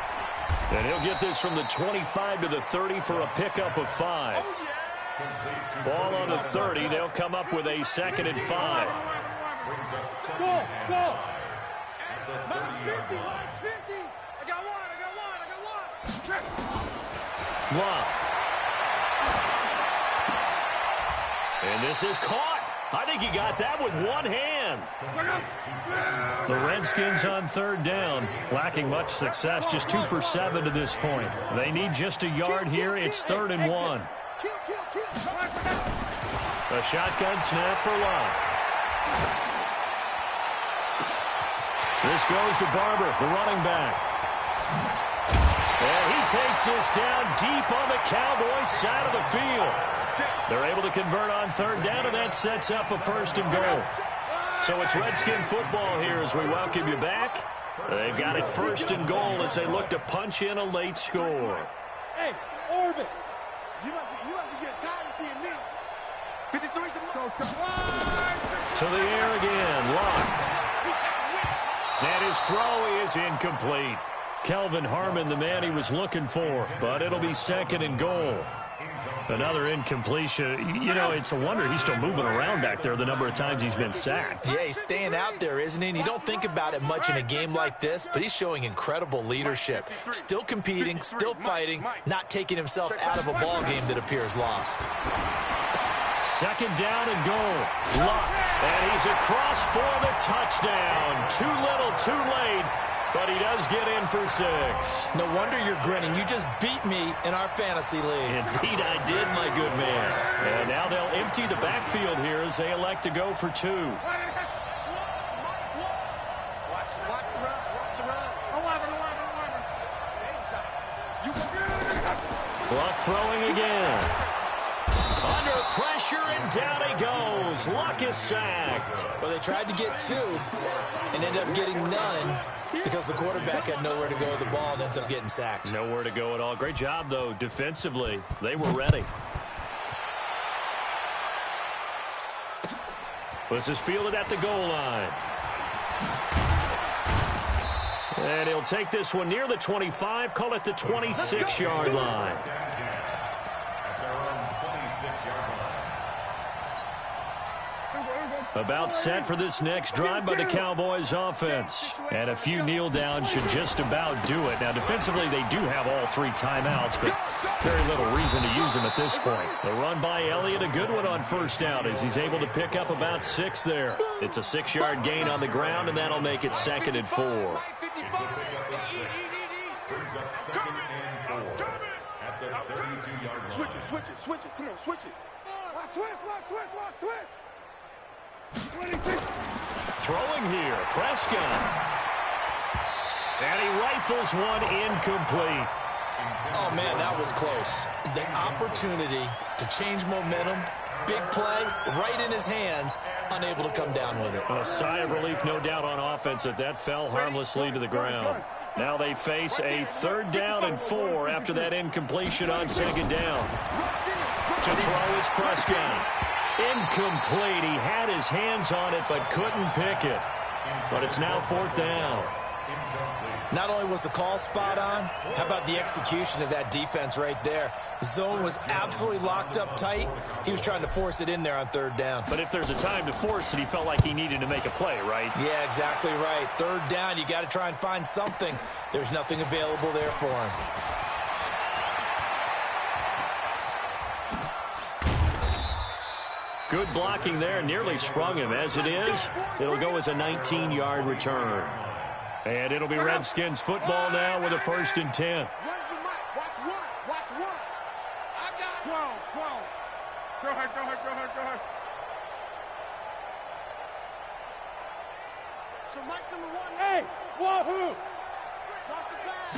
And he'll get this from the 25 to the 30 for a pickup of 5. Ball on the 30. They'll come up with a 2nd and 5. Go, go. Max 50, Max 50. I got one. Long. And this is caught. I think he got that with one hand. The Redskins on 3rd down, lacking much success, just 2 for 7 to this point. They need just a yard here. It's 3rd and 1. A shotgun snap for Love. This goes to Barber, the running back. And he takes this down deep on the Cowboys' side of the field. They're able to convert on 3rd down, and that sets up a 1st and goal. So it's Redskin football here as we welcome you back. They've got it 1st and goal as they look to punch in a late score. Hey, Orbit. You must be getting tired of seeing me. 53 To the air again, Locke. And his throw is incomplete. Kelvin Harmon, the man he was looking for, but it'll be 2nd and goal. Another incompletion. You know, it's a wonder he's still moving around back there the number of times he's been sacked. Yeah, he's staying out there, isn't he? And you don't think about it much in a game like this, but he's showing incredible leadership. Still competing, still fighting, not taking himself out of a ball game that appears lost. 2nd down and goal. Luck. And he's across for the touchdown. Too little, too late. But he does get in for 6. No wonder you're grinning. You just beat me in our fantasy league. Indeed I did, my good man. And now they'll empty the backfield here as they elect to go for 2. Watch the run. Luck throwing again. Under pressure, and down he goes. Luck is sacked. Well, they tried to get 2 and ended up getting none because the quarterback had nowhere to go with the ball and ends up getting sacked. Nowhere to go at all. Great job, though, defensively. They were ready. This is fielded at the goal line. And he'll take this one near the 25, call it the 26-yard line. About set for this next drive by the Cowboys offense. And a few kneel downs should just about do it. Now, defensively, they do have all 3 timeouts, but very little reason to use them at this point. The run by Elliott, a good one on 1st down as he's able to pick up about 6 there. It's a 6-yard gain on the ground, and that'll make it 2nd and 4. Brings up 2nd and 4 at the 32-yard line. Switch it. Come on, switch it. Switch. Throwing here, Prescott. And he rifles one incomplete. Oh, man, that was close. The opportunity to change momentum, big play, right in his hands, unable to come down with it. A sigh of relief, no doubt, on offense that fell harmlessly to the ground. Now they face a 3rd down and 4 after that incompletion on 2nd down. To throw is Prescott. Incomplete. He had his hands on it but couldn't pick it. But it's now 4th down. Not only was the call spot on, how about the execution of that defense right there? The zone was absolutely locked up tight. He was trying to force it in there on 3rd down. But if there's a time to force it, he felt like he needed to make a play, right? Yeah, exactly right. 3rd down, you got to try and find something. There's nothing available there for him. Good blocking there, nearly sprung him. As it is, it'll go as a 19-yard return. And it'll be Redskins football now with a 1st and 10. Watch one. I got 12. Go ahead. So Mike's number 1. Hey, wahoo! Cross the pass.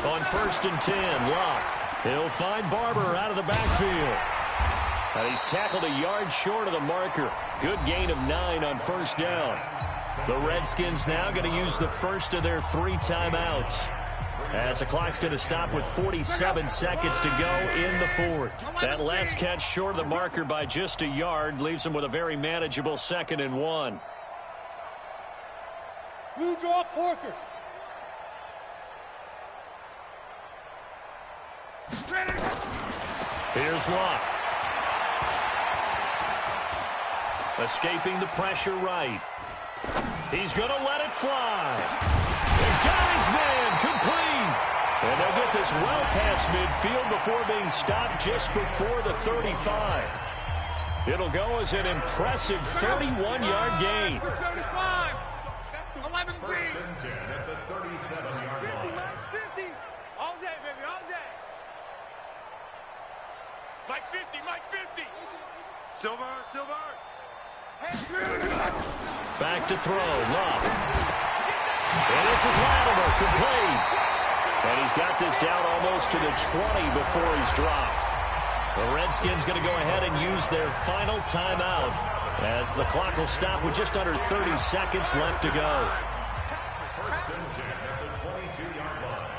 On 1st and 10, Locke. He'll find Barber out of the backfield. And he's tackled a yard short of the marker. Good gain of 9 on 1st down. The Redskins now going to use the first of their 3 timeouts. As the clock's going to stop with 47 seconds to go in the 4th. That last catch short of the marker by just a yard leaves them with a very manageable 2nd and 1. Blue draw Corkers. Here's Luck. Escaping the pressure right. He's going to let it fly. And got his man complete. And they'll get this well past midfield before being stopped just before the 35. It'll go as an impressive 31-yard gain. 11 First and 10 at the 37-yard line. Max 50. All day, baby, all day. Mike 50, Mike 50. Silver. Back to throw. Love. And this is Latimer, complete. And he's got this down almost to the 20 before he's dropped. The Redskins going to go ahead and use their final timeout as the clock will stop with just under 30 seconds left to go. First and 10 at the 22-yard line.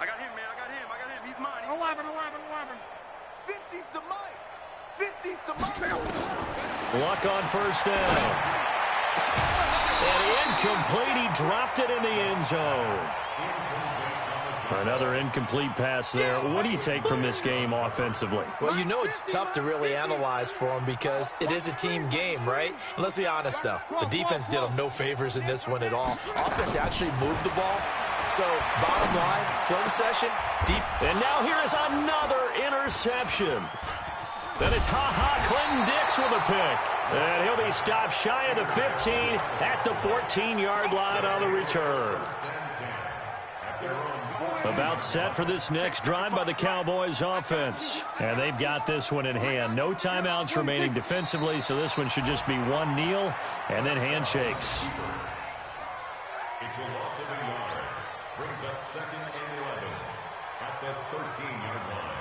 I got him, man. I got him. He's mine. 11. 50's the mic. 50's the mic. Luck on first down. And incomplete. He dropped it in the end zone. Another incomplete pass there. What do you take from this game offensively? Well, you know it's tough to really analyze for them because it is a team game, right? And let's be honest, though. The defense did them no favors in this one at all. Offense actually moved the ball. So, bottom line, film session, deep. And now here is another interception. Then it's Clinton Dix with a pick. And he'll be stopped shy of the 15 at the 14-yard line on the return. About set for this next drive by the Cowboys offense. And they've got this one in hand. No timeouts remaining defensively, so this one should just be one kneel and then handshakes. It's a loss of a yard. Brings up second and 11 at the 13-yard line.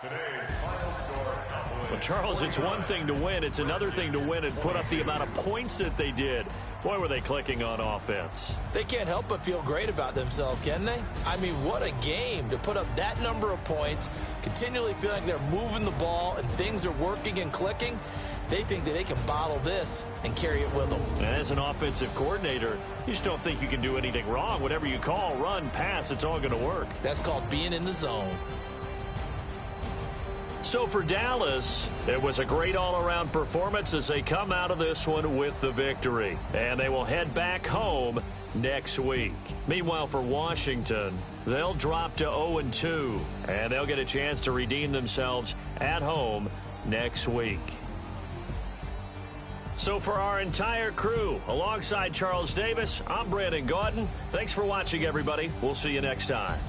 Today's final score, Cowboys. Well, Charles, it's one thing to win. It's another thing to win and put up the amount of points that they did. Boy, were they clicking on offense. They can't help but feel great about themselves, can they? I mean, what a game to put up that number of points, continually feeling like they're moving the ball and things are working and clicking. They think that they can bottle this and carry it with them. And as an offensive coordinator, you just don't think you can do anything wrong. Whatever you call, run, pass, it's all going to work. That's called being in the zone. So for Dallas, it was a great all-around performance as they come out of this one with the victory. And they will head back home next week. Meanwhile, for Washington, they'll drop to 0-2, and they'll get a chance to redeem themselves at home next week. So for our entire crew, alongside Charles Davis, I'm Brandon Gaudin. Thanks for watching, everybody. We'll see you next time.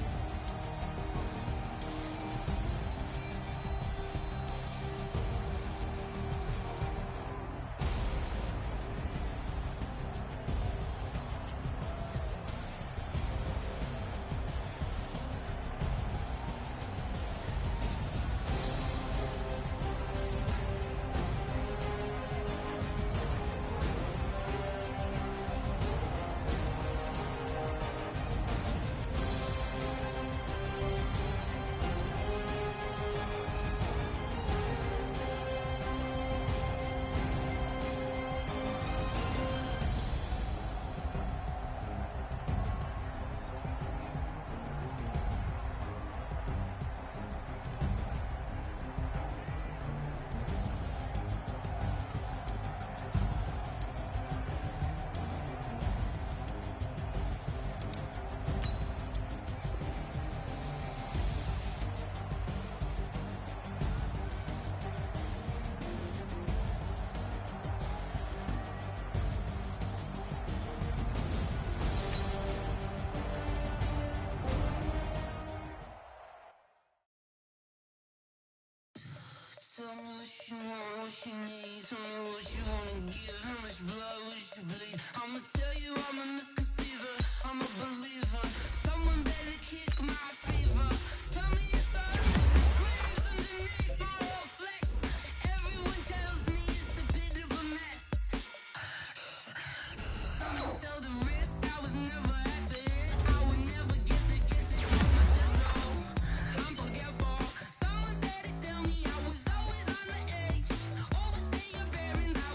Tell me what you want, what you need. Tell me what you wanna give. How much blood would you bleed? I'ma tell you I'm a misconceiver. I'm a believer. Someone better kick my fever. Tell me it's alright. Graves underneath my whole flesh. Everyone tells me it's a bit of a mess. Someone tell the risk I was never at the end. I would never get the shit that I'm just wrong. I'm forgetful. Someone better tell me I was always on the edge. Overstay your bearings. I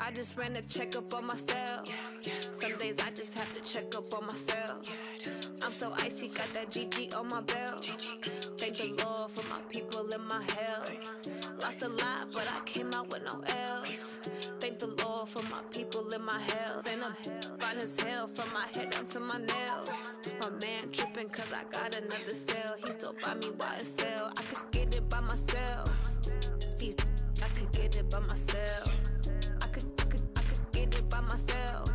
I just ran a checkup on myself. Some days I just have to check up on myself. I'm so icy, got that GG on my belt. Thank the Lord for my people in my health. Lost a lot, but I came out with no L's. Thank the Lord for my people in my health. And I'm fine as hell from my head down to my nails. My man tripping cause I got another cell. He still buy me YSL. I could get it by myself. These I could get it by myself. I could get it by myself.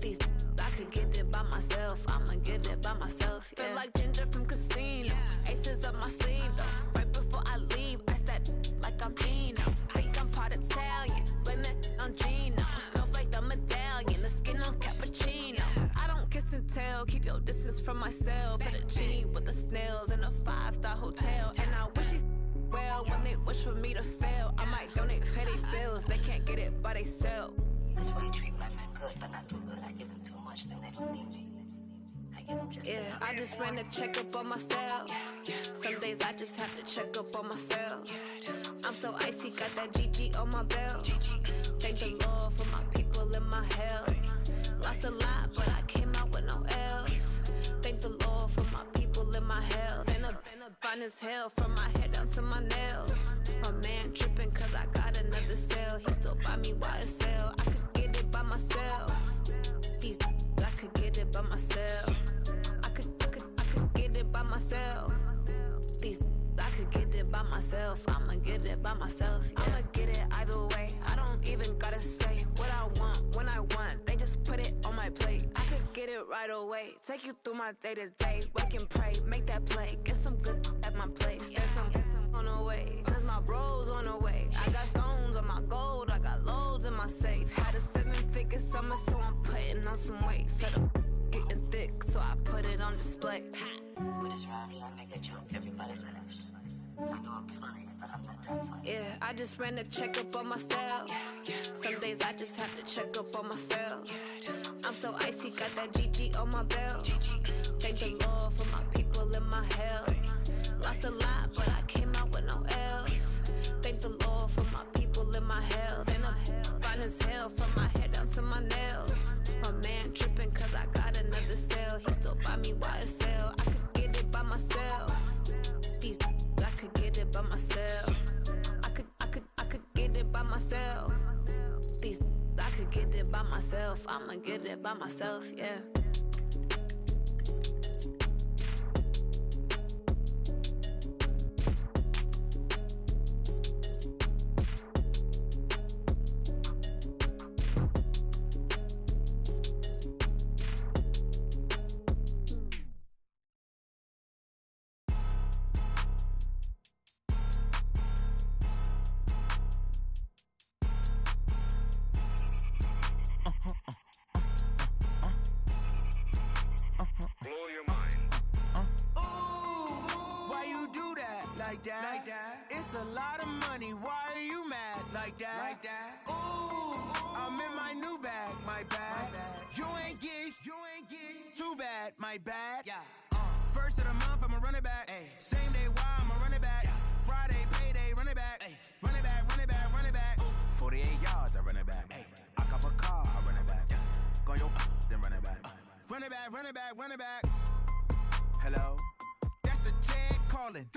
These I could get it by myself. I'ma get it by myself. Yeah. Feel like Ginger from Casino. Aces up my sleeve though. Right before I leave, I said like I'm Dino. Think I'm part Italian. Blame it on Gino. Snowflake the medallion. The skin on cappuccino. I don't kiss and tell. Keep your distance from myself. At a genie with the snails in a 5-star hotel. And I wish he's well when they wish for me to fail. I might donate petty bills. They can't get it by they sell. That's why you treat my men good, but not too good. I give them too much, then they don't need me. I give them just enough. I just ran a checkup on myself. Some days I just have to check up on myself. I'm so icy, got that GG on my belt. Thank the Lord for my people in my health. Lost a lot, but I came out with no L's. Thank the Lord for my people in my health. And I'm fine as hell from my head down to my nails. My man tripping cause I got another cell. He still buy me YSL. I could get it by myself. These I could get it by myself. I could get it by myself. These I could get it by myself. I'ma get it by myself. Yeah. I'ma get it either way. I don't even gotta say what I want when I want. They just put it on my plate. I could get it right away. Take you through my day to day. Wake and pray, make that play. Get some good at my place. There's some on the way, cause my bros on the way. I got stones on my gold. I got loads in my safe. Had a 7-figure summer, so I'm putting on some weight. Set up getting thick, so I put it on display. With this round here, I make a joke. Everybody laughs. I know I'm funny, but I'm not that funny. Yeah, I just ran a checkup on myself. Some days I just have to check up on myself. I'm so icy, got that GG on my belt. Thank the Lord for my people in my health. Lost a lot, but I came out with no L's. Thank the Lord for my people in my health. And I'm fine as hell from my head down to my nails. My man tripping cause I got another cell. He still buy me YSL. I could get it by myself. These I could get it by myself. I could get it by myself. These I could get it by myself. I'ma get it by myself, yeah. Like that. It's a lot of money. Why are you mad like that? Ooh, I'm in my new bag, my bad. You ain't getting too bad, my bad. Yeah. First of the month, I'ma run it back. Ay. Same day, why I'ma run it back. Yeah. Friday, payday, run it back. Ay. Run it back, run it back, run it back. 48 yards, I run it back. Ay. I cop a car, I run it back. Yeah. Go your then run it back. Run it back, run it back, run it back. Hello? That's the check calling.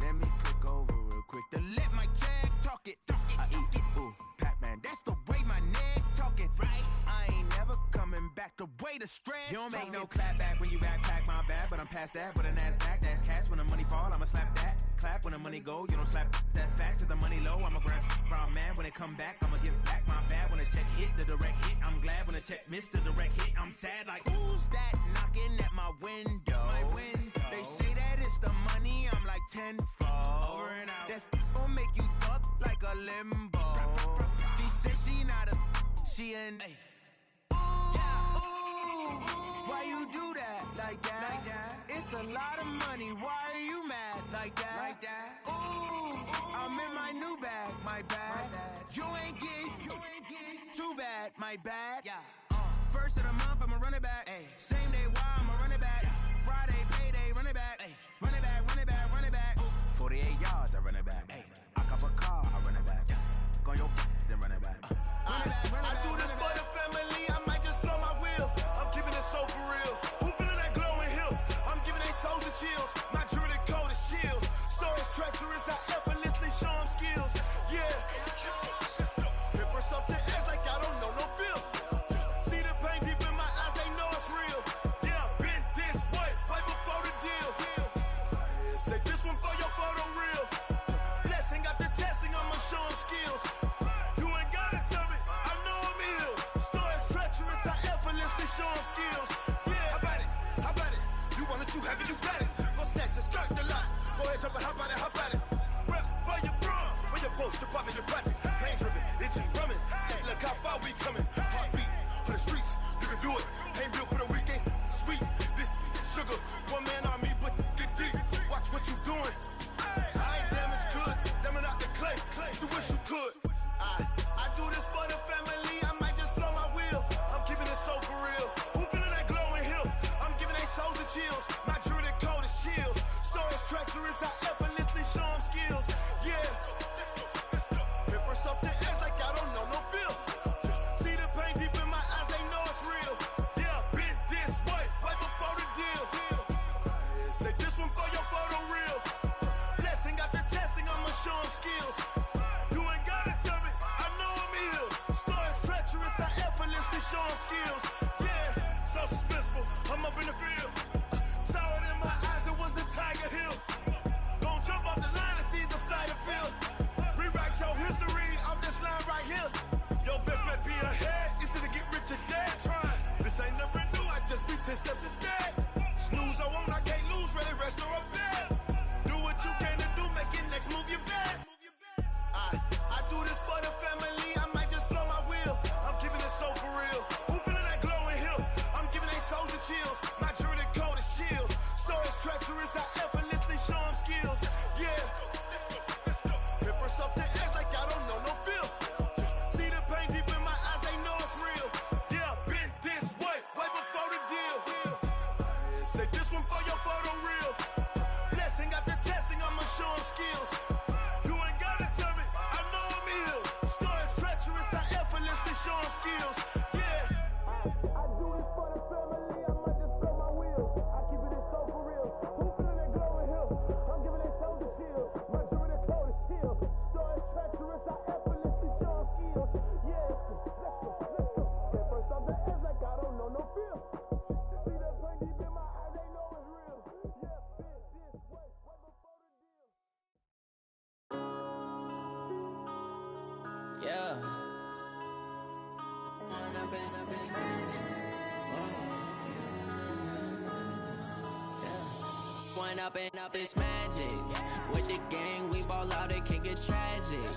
Let me click over real quick to let my check talk it. I eat it, ooh, Pac-Man. That's the way my neck talking. Right? I ain't never coming back the way the stress. You don't make no clap back when you backpack, my bad. But I'm past that with a NASDAQ. That's cash when the money fall, I'ma slap that. Clap when the money go, you don't slap. That's facts. If the money low, I'ma grab brown man. When it come back, I'ma give back my bad. When the check hit, the direct hit. I'm glad when the check missed the direct hit. I'm sad like, who's that knocking at my window? My window. They say that it's the money, I'm like tenfold. Over and out. That's gon' make you up like a limbo. She said she not a, she an. Why you do that like that? It's a lot of money. Why are you mad like that? Ooh, I'm in my new bag, my bad. You ain't getting too bad, my bad. Yeah. First of the month, I'ma run it back. Ay. Same day, why I'ma run it back. Friday, payday, run it back. Ay. Run it back, run it back, run it back. 48 yards, I run it back. Ay. I cop a car, I run it back. Go your then run it back. Run it back, run it post, department in projects. Pain driven, itching, drumming. Look how far we coming. Heartbeat for the streets, you can do it. Ain't built for the weekend. Sweet, this sugar. One man army, but get deep. Watch what you doing. I ain't damaged goods, damn it out the clay. You wish you could. I do this for the family. I might just blow my wheel. I'm keeping it so for real. Who feeling that glowing hill? I'm giving they souls the chills. My jewelry code is chill. Stories treacherous, I effortlessly show them skills. Yeah. Paper stuff the edge like I don't know no feel. See the pain deep in my eyes, they know it's real. Yeah, been this way, right before the deal. Say this one for your photo real. Blessing after testing, I'ma show them skills. You ain't gotta tell me, I know I'm ill. Stories treacherous, I effortlessly show them skills. Yeah, so suspenseful, I'm up in the field. Saw it in my eyes, it was the Tiger Hill. Gon' jump off the line and see the flight of field. Rewrite your history off this line right here. Your best bet be ahead, easy to get rich or dead trying. This ain't never new, I just be 10 steps instead. Snooze I won't, I can't lose, ready, rest or a bed. Do what you can to do, make your next move your best. I do this for the family, I might just blow my wheel. I'm keeping it so for real. Who feeling that glowing hill? I'm giving they souls the chills. My jewelry code is chill. Stories treacherous, I effortlessly show them skills. Yeah. Paper stuff the edge like I don't know no feel. See the pain deep in my eyes, they know it's real. Yeah, been this way, way before the deal. Say this one for your photo real. Blessing after testing, I'ma show them skills. You ain't gotta tell me, I know I'm ill. Stories treacherous, I effortlessly show them skills. Yeah. I do this for the family, I might just blow my wheel. I keep it so for real. Who feeling that glowing hill? I'm giving they souls the chills. My jewelry code is chill. Stories treacherous, I effortlessly show them skills. Yeah. Let's go. Get first off the edge like I don't know no feel. See that pain deep in my eyes, they know it's real. Yeah, been this way, way before the deal. Yeah. One up and up is magic. With the gang, we ball out, it can get tragic.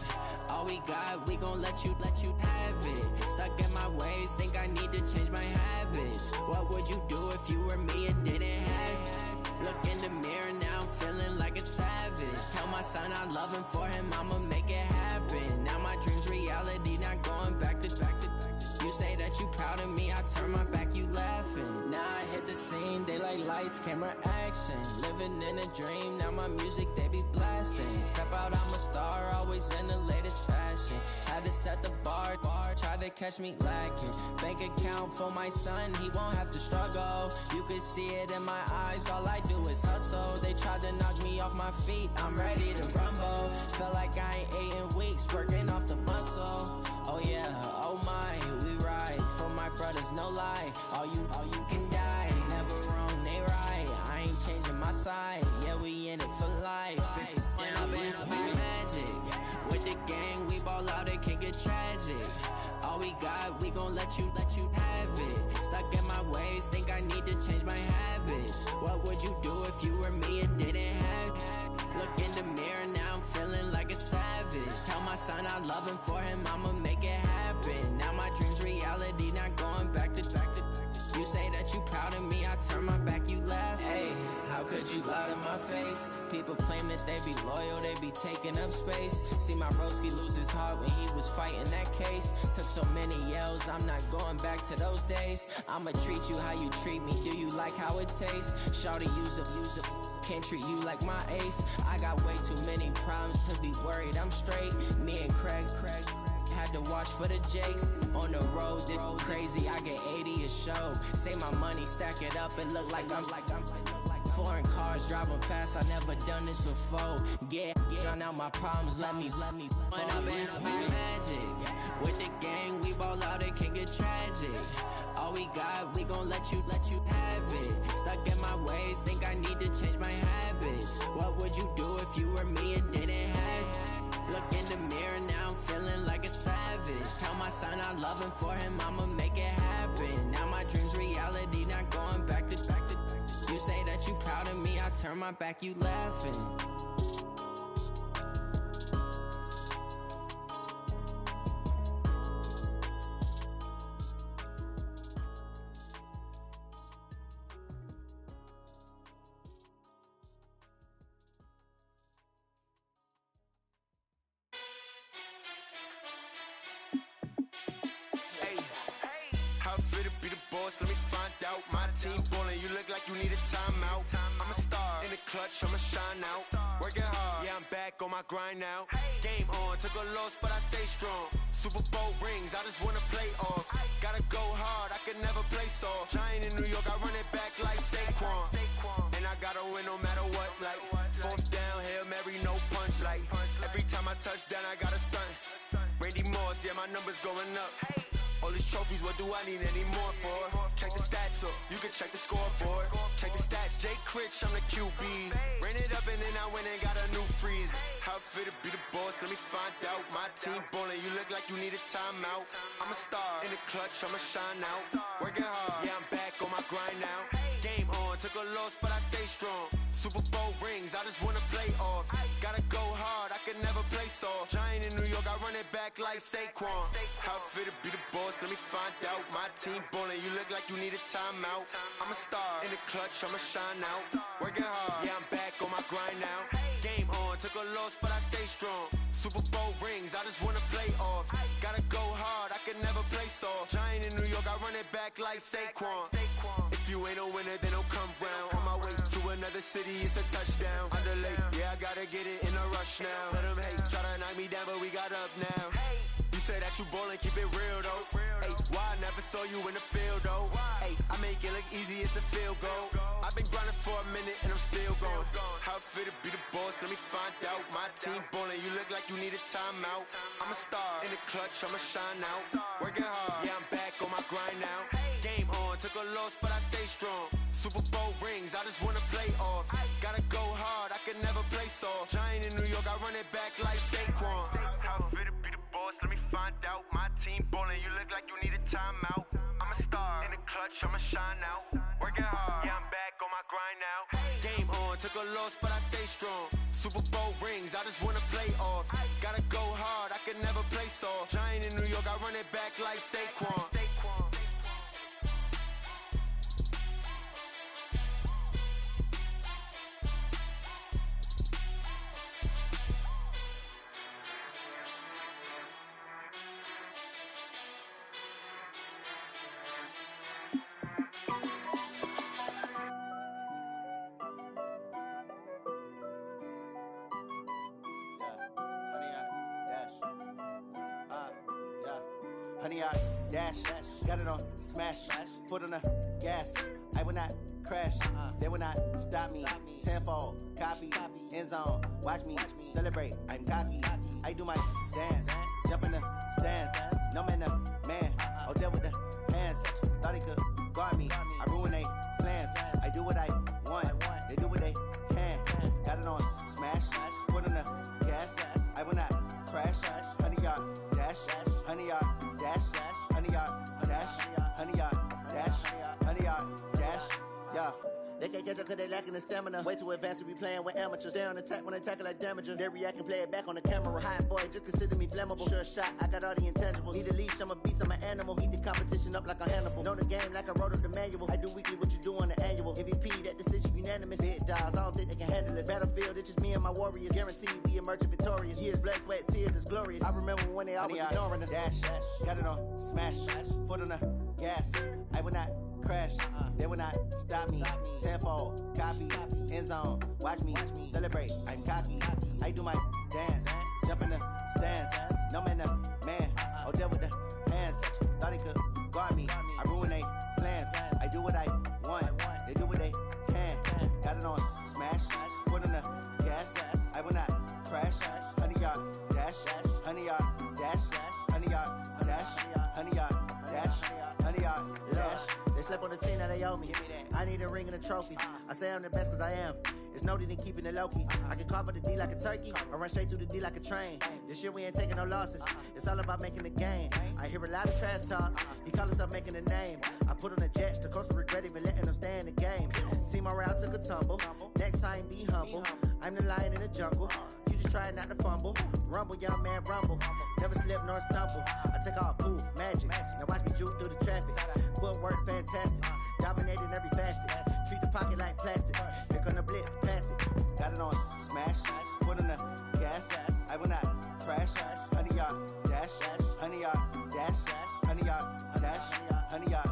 All we got, we gon' let you have it. Stuck in my ways, think I need to change my habits. What would you do if you were me and didn't have it? Look in the mirror now, I'm feeling like a savage. Tell my son I love him, for him I'ma make it happen. Now my dream's reality, not going back to. You say that you proud of me, I turn my back, you laughing. Now I hit the scene, they like lights, camera, action. Living in a dream, now my music, they be blasting. Step out, I'm a star, always in the latest fashion. Had to set the bar, try to catch me lacking. Bank account for my son, he won't have to struggle. You could see it in my eyes, all I do is hustle. They tried to knock me off my feet, I'm ready to rumble. Felt like I ain't ate in weeks, working off the muscle. Oh yeah, oh my, we ride for my brothers, no lie. All you can die, never wrong, they right. I ain't changing my side, yeah, we in it for life. When up in it's magic. With the gang, we ball out, it can get tragic. All we got, we gon' let you have it. Stuck in my ways, think I need to change my habits. What would you do if you were me and didn't have it? Look in the mirror, now I'm feeling like a savage. Tell my son I love him, for him I'ma make it happen. Now my dream's reality, not going back to. You say that you proud of me, I turn my back, you laugh. Hey, how could you lie to my face? People claim that they be loyal, they be taking up space. See my broski lose his heart when he was fighting that case. Took so many yells, I'm not going back to those days. I'ma treat you how you treat me, do you like how it tastes? Shawty, use up, can't treat you like my ace. I got way too many problems to be worried, I'm straight. Me and Craig had to watch for the Jakes. On the road, this crazy, I get 80 a show. Say my money, stack it up, it look like I'm foreign cars, driving fast, I never done this before. Yeah, drown out my problems, let me When up in it's magic. With the gang, we ball out, it can get tragic. All we got, we gon' let you have it. Stuck in my ways, think I need to change my habits. What would you do if you were me and didn't have it? Look in the mirror, now I'm feeling like a savage. Tell my son I love him, for him I'ma make it happen. Now my dream's reality, not going back to. You say that you proud of me, I turn my back, you laughing. fit to be the boss? Let me find out. My team ballin', you look like you need a timeout. I'm a star in the clutch, I'ma shine out. Working hard, yeah, I'm back on my grind now. Game on, took a loss, but I stay strong. Super Bowl rings, I just wanna play off. Gotta go hard, I can never play soft. Giant in New York, I run it back like Saquon. And I gotta win no matter what, like fourth down, Hail Mary, no punch. Like every time I touch down, I gotta stunt. Randy Moss, yeah, my numbers going up. All these trophies, what do I need any more for? Check the stats up, you can check the scoreboard. Check the stats, Jake Critch, I'm the QB. Ran it up and then I went and got a new freeze. How fit to be the boss, let me find out. My team ballin', you look like you need a timeout. I'm a star in the clutch, I'ma shine out. Working hard, yeah, I'm back on my grind now. Game on, took a loss, but I stay strong. Super Bowl rings, I just wanna play off. Gotta go hard, I can never play soft. Giant in New York, I run it back like Saquon. How fit to be the boss, let me find out. My team ballin', you look like you need a timeout. I'm a star in the clutch, I'ma shine out. Working hard, yeah, I'm back on my grind now. Game on, took a loss, but I stay strong. Super Bowl rings, I just wanna play off. Gotta go hard, I can never play soft. Giant in New York, I run it back like Saquon. If you ain't a winner, then don't come round. On my way to another city, it's a touchdown. Underlay, yeah, I gotta get it in a rush now. Let them hate, try to knock me down, but we got up now. You say that you ballin', keep it real though. Hey, why I never saw you in the field though? Hey, I make it look easy, it's a field goal. I've been grinding for a minute and I'm still going. How fit to be the boss, let me find out. My team ballin', you look like you need a timeout. I'm a star in the clutch, I'ma shine out. Working hard, yeah, I'm back on my grind now. Game on, took a loss, but I stay strong. Super Bowl rings, I just wanna play off. Gotta go hard, I can never play soft. Giant in New York, I run it back like Saquon. How fit to be the boss, let me find out. My team ballin', you look like you need a timeout. I'm a star in the clutch, I'ma shine out. Working hard, yeah, I'm back on my grind now. Game on, took a loss, but I stay strong. Super Bowl rings, I just wanna play off. Gotta go hard, I can never play soft. Giant in New York, I run it back like Saquon. Honey, I dash, got it on smash, foot on the gas. I will not crash, they will not stop me. Tenfold, copy, end zone, watch me celebrate. I'm cocky, I do my dance, jump in the stands. No man, the man, oh there with the hands. Thought he could guard me, I ruin they plans. I do what I want, they do what they can. Got it on smash, foot on the gas. I will not crash, honey, y'all dash, honey, y'all dash, honey, y'all dash, honey, y'all dash, honey, y'all dash, yeah. They can't catch up cause they lacking the stamina. Way too advanced to be playing with amateurs. Stay on attack when they tackle like damager. They react and play it back on the camera. Hot boy, just consider me flammable. Sure shot, I got all the intangibles. Need a leash, I'm a beast, I'm an animal. Eat the competition up like a Hannibal. Know the game like I wrote up the manual. I do weekly what you do on the annual. MVP, that decision unanimous. Big dogs, I don't think they can handle this. Battlefield, it's just me and my warriors. Guaranteed we emerge victorious. Years, blood, sweat, tears, is glorious. I remember when they always ignoring us. Dash, got it on smash, foot on the gas. I will not crash, they will not stop me. Tenfold, copy, end zone, watch me celebrate. I'm cocky, I do my dance, jump in the stands. No man, the man, oh there with the hands. Thought he could guard me, I ruin they plans. I do what I want, they do what they can. Got it on smash, foot on the gas. I will not crash, honey, y'all dash, honey, y'all dash, honey, y'all dash, honey, y'all dash, honey, y'all dash. They slept on the team that they owe me. I need a ring and a trophy. I say I'm the best cause I am. It's no need in keeping it low-key. I can carve up the D like a turkey or run straight through the D like a train. This year we ain't taking no losses. It's all about making the game. I hear a lot of trash talk. He call himself making a name. I put on the Jets. The coach will regret even letting them stay in the game. Team morale took a tumble. Next time be humble. I'm the lion in the jungle. You just trying not to fumble. Rumble, young man, rumble. Never slip nor stumble. I take off, poof, magic. Now watch me juke through the traffic. Footwork fantastic. Dominating every facet. Treat the pocket like plastic. Here come the blitz, pass it. Got it on smash. Foot on the gas. I will not crash. Honey, y'all dash. Honey, y'all dash. Honey, y'all dash. Honey, y'all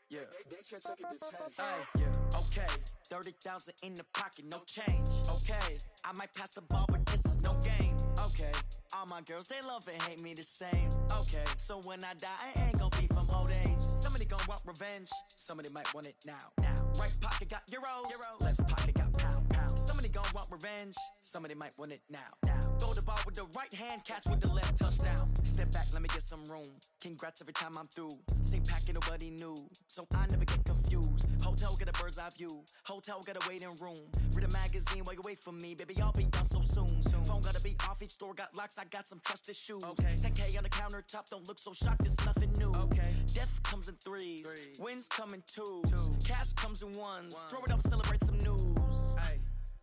Yeah. Okay, 30,000 in the pocket, no change. Okay, I might pass the ball, but this is no game. Okay, all my girls, they love and hate me the same. Okay, so when I die, I ain't gon' be from old age. Somebody gon' want revenge, somebody might want it now. Right pocket got euros, left pocket got pound. Somebody gon' want revenge, somebody might want it now. Throw the ball with the right hand, catch with the left, touchdown. Step back, let me get some room. Congrats every time I'm through. Same packet, nobody knew, so I never get confused. Hotel get a bird's eye view, hotel got a waiting room. Read a magazine while you wait for me, baby, I'll be done so soon. Phone gotta be off, each store got locks, I got some trusted shoes. 10K on the countertop, don't look so shocked, it's nothing new. Death comes in threes, wins come in twos, cash comes in ones. Throw it up, celebrate some news.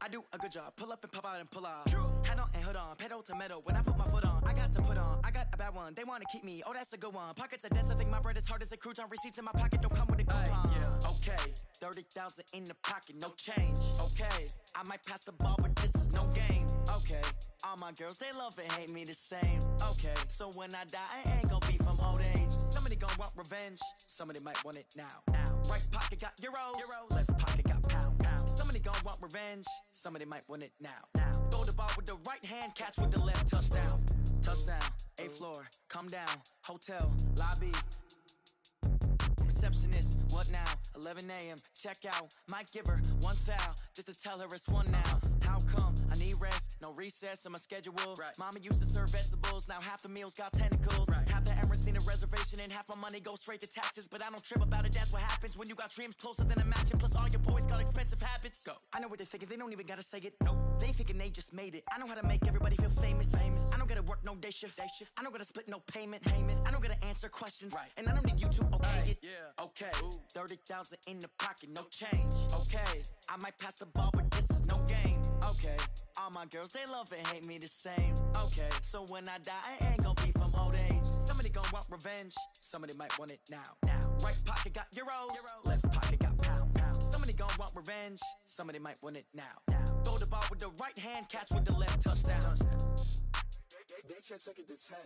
I do a good job, pull up and pop out and pull out. Head on and hood on, pedal to metal. When I put my foot on, I got to put on. I got a bad one, they wanna keep me, oh that's a good one. Pockets are dense, I think my bread is hard as a crouton. Receipts in my pocket don't come with a coupon. Okay, 30,000 in the pocket, no change. Okay, I might pass the ball, but this is no game. Okay, all my girls, they love and hate me the same. Okay, so when I die, I ain't gon' be from old age. Somebody gon' want revenge, somebody might want it now. Right pocket got euros, left pocket got pound. Somebody gon' want revenge, somebody might want it now. Throw the ball with the right hand, catch with the left, touchdown. Touchdown, 8th floor, come down, hotel, lobby. Receptionist, what now? 11 a.m., check out. Might give her one foul, just to tell her it's one now. How come? I need rest, no recess on my schedule. Mama used to serve vegetables, now half the meals got tentacles. Half the errands need a reservation and half my money goes straight to taxes. But I don't trip about it, that's what happens when you got dreams closer than a mansion. Plus all your boys got expensive habits. Go. I know what they're thinking, they don't even gotta say it. Nope. They thinking they just made it. I know how to make everybody feel famous. I don't gotta work no day shift. I don't gotta split no payment. I don't gotta answer questions. And I don't need you to okay it. Okay, 30,000 in the pocket, no change. Okay, I might pass the ball, but this is no game. Okay, all my girls, they love and hate me the same. Okay, so when I die, I ain't gon' be from old age. Somebody gon' want revenge, somebody might want it now. Right pocket got euros, left pocket got pound. Somebody gon' want revenge, somebody might want it now. Throw the ball with the right hand, catch with the left, touchdown. They can't take it to 10.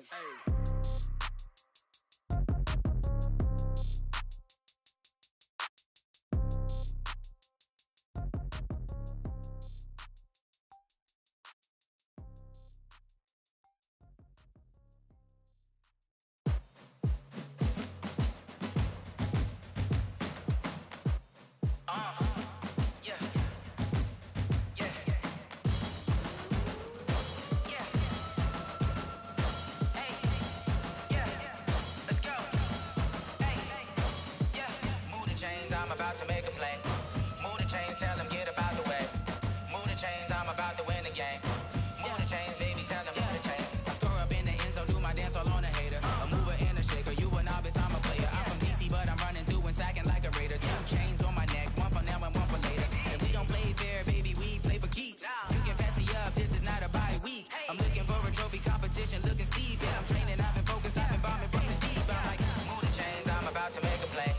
I'm about to make a play. Move the chains, tell them get up out the way. Move the chains, I'm about to win the game. Move the chains, baby, tell them move the chains. I score up in the end zone, do my dance all on a hater. A mover and a shaker, you a novice, I'm a player. I'm from DC, but I'm running through and sacking like a raider. 2 chains on my neck, one for now and one for later. And we don't play fair, baby, we play for keeps. You can pass me up, this is not a bye week. I'm looking for a trophy competition, looking steep. Yeah, I'm training, I've been focused, I've been bombing from the deep. I'm like, move the chains, I'm about to make a play.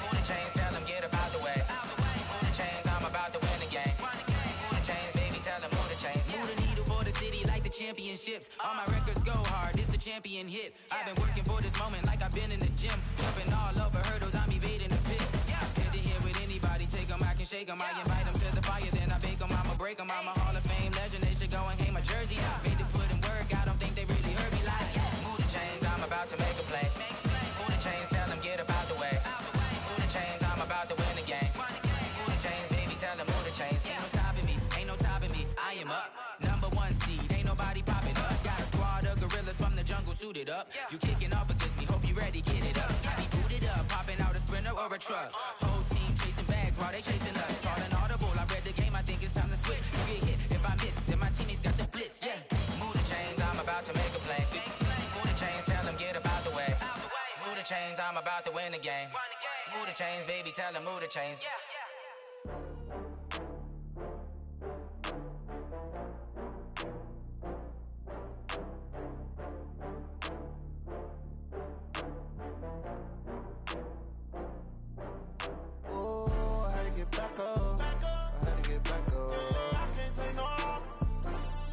Move the chains, tell them get up out the way. Move the chains, I'm about to win the game. Move the chains, baby, tell them move the chains. Move the needle for the city like the championships. All my records go hard, this a champion hit. I've been working for this moment like I've been in the gym. Jumping all over hurdles, I'm evading the pit. Head to head with anybody, take them, I can shake them. I invite them to the fire, then I bake them, I'ma break them. I'm a Hall of Fame legend, they should go and hang my jersey. Made to put in work, I don't think they really heard me like. Move the chains, I'm about to make a play. Move the chains, tell them get up out the way. Move the chains, I'm about to win the game. Move the chains, baby, tell them move the chains. Ain't no stopping me, ain't no topping me. I am up, number 1 seed, ain't nobody popping up. Got a squad of gorillas from the jungle suited up. You kicking off against me, hope you ready, get it up. I be booted up, popping out a Sprinter or a truck. Whole team chasing bags while they chasing us. Calling audible, I read the game, I think it's time to switch. You get hit if I miss, then my teammates got the blitz, yeah. Move the chains, I'm about to make a play. Move the chains, tell them get up out the way. Move the chains, I'm about to win the game. Move the chains, baby, tell them move the chains. Back up. I had to get back up. I can't take no loss.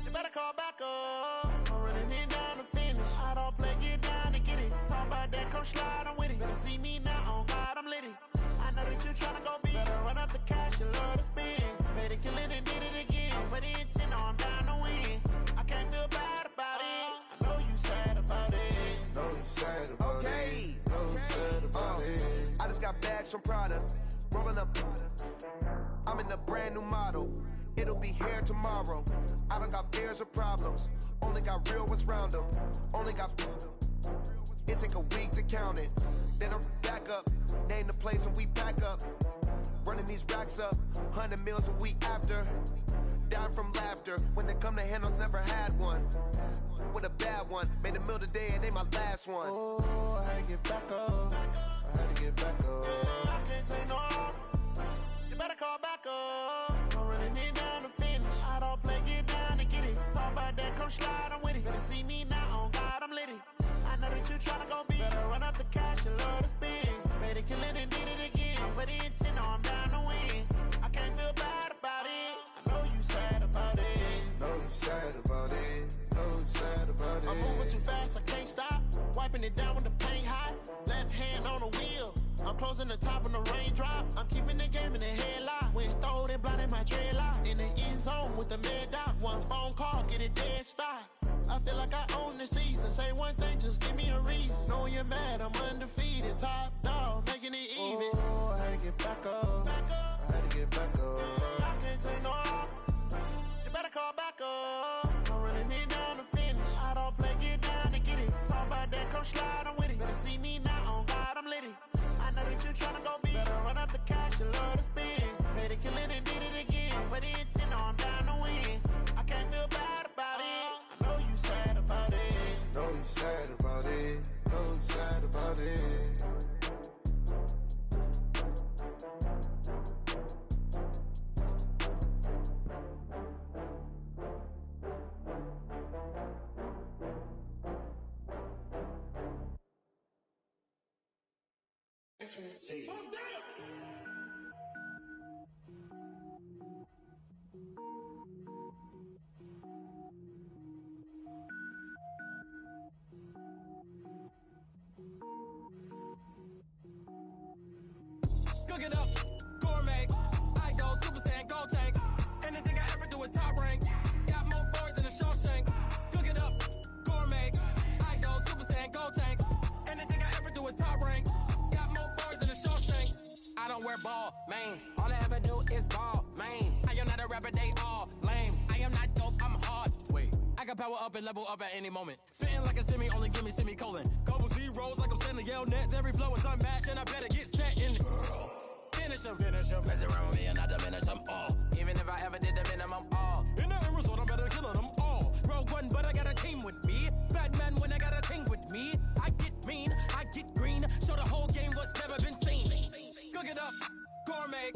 You better call back up. I'm running it down to finish. I don't play, get down to get it. Talk about that. come slide, I'm with it. Better see me now, on God, I'm litty. I know that you tryna go big. Better run up the cash, you love to spend. Better kill it and did it again. I'm with the intent, no, I'm down to win. I can't feel bad about it. I know you sad about it. Know you sad about it. Know you sad about it. I just got bags from Prada. Rolling up. I'm in a brand new model. It'll be here tomorrow. I don't got fears or problems. Only got real ones round them. Only got. It take a week to count it. Then I'm back up. Name the place and we back up. Running these racks up. 100 meals a week after. Down from laughter. When they come to handles, never had one. With a bad one. Made a meal today and they my last one. Oh, I had to get back up. I had to get back up. I can't take no off. You better call back up. I'm running it down to finish. I don't play, get down and get it. Talk about that, come slide, I'm with it. Better see me now, on God, I'm litty. I know that you tryna go big. Better run up the cash, you love to spend. Better kill it and did it again. I'm with the intent, no, I'm down to win. I can't feel bad about it. I know you sad about it. Know you sad about it. Know you sad about it. I'm moving too fast, I can't stop. Wiping it down with the paint hot. Left hand on the wheel. I'm closing the top when the raindrop. I'm keeping the game in the headlock. When throwed and blinded my dreadlock. In the end zone with the mad dot. One phone call, get it dead stop. I feel like I own the season. Say one thing, just give me a reason. Knowing you're mad, I'm undefeated. Top dog, making it even. Oh, I had to get back up. I had to get back up. I can't take no off. You better call back up. I'm running it down to finish. I don't play, get down to get it. Talk about that, come slide, I'm with it. Better see me now, on God, I'm litty. I know that you tryna go big. Better run up the cash, you love to spend. Better kill it and did it again. But the intent, no, I'm down to win. I can't feel bad about it. I know you sad about it. Know you sad about it. Know you sad about it. Cook it up, gourmet. I go Super Saiyan, gold tank. Anything I ever do is top rank. Got more boys in the Shawshank. Cook it up, gourmet. I go Super Saiyan, gold tank. Anything I ever do is top rank. Got more boys in the Shawshank. I don't wear ball mains. All I ever do is ball main. I am not a rapper, they all lame. I am not dope, I'm hard. Wait, I can power up and level up at any moment. Spitting like a semi, only give me semicolon. Couple zeros like I'm sending yell nets. Every flow is unmatched and I better get set in. Finish them. Mess around with me and I diminish them all. Even if I ever did the minimum all. In the end result, I'm better killing them all. Rogue one, but I got a team with me. Batman when I got a team with me. I get mean, I get green. Show the whole game what's never been seen. Cook it up, gourmet.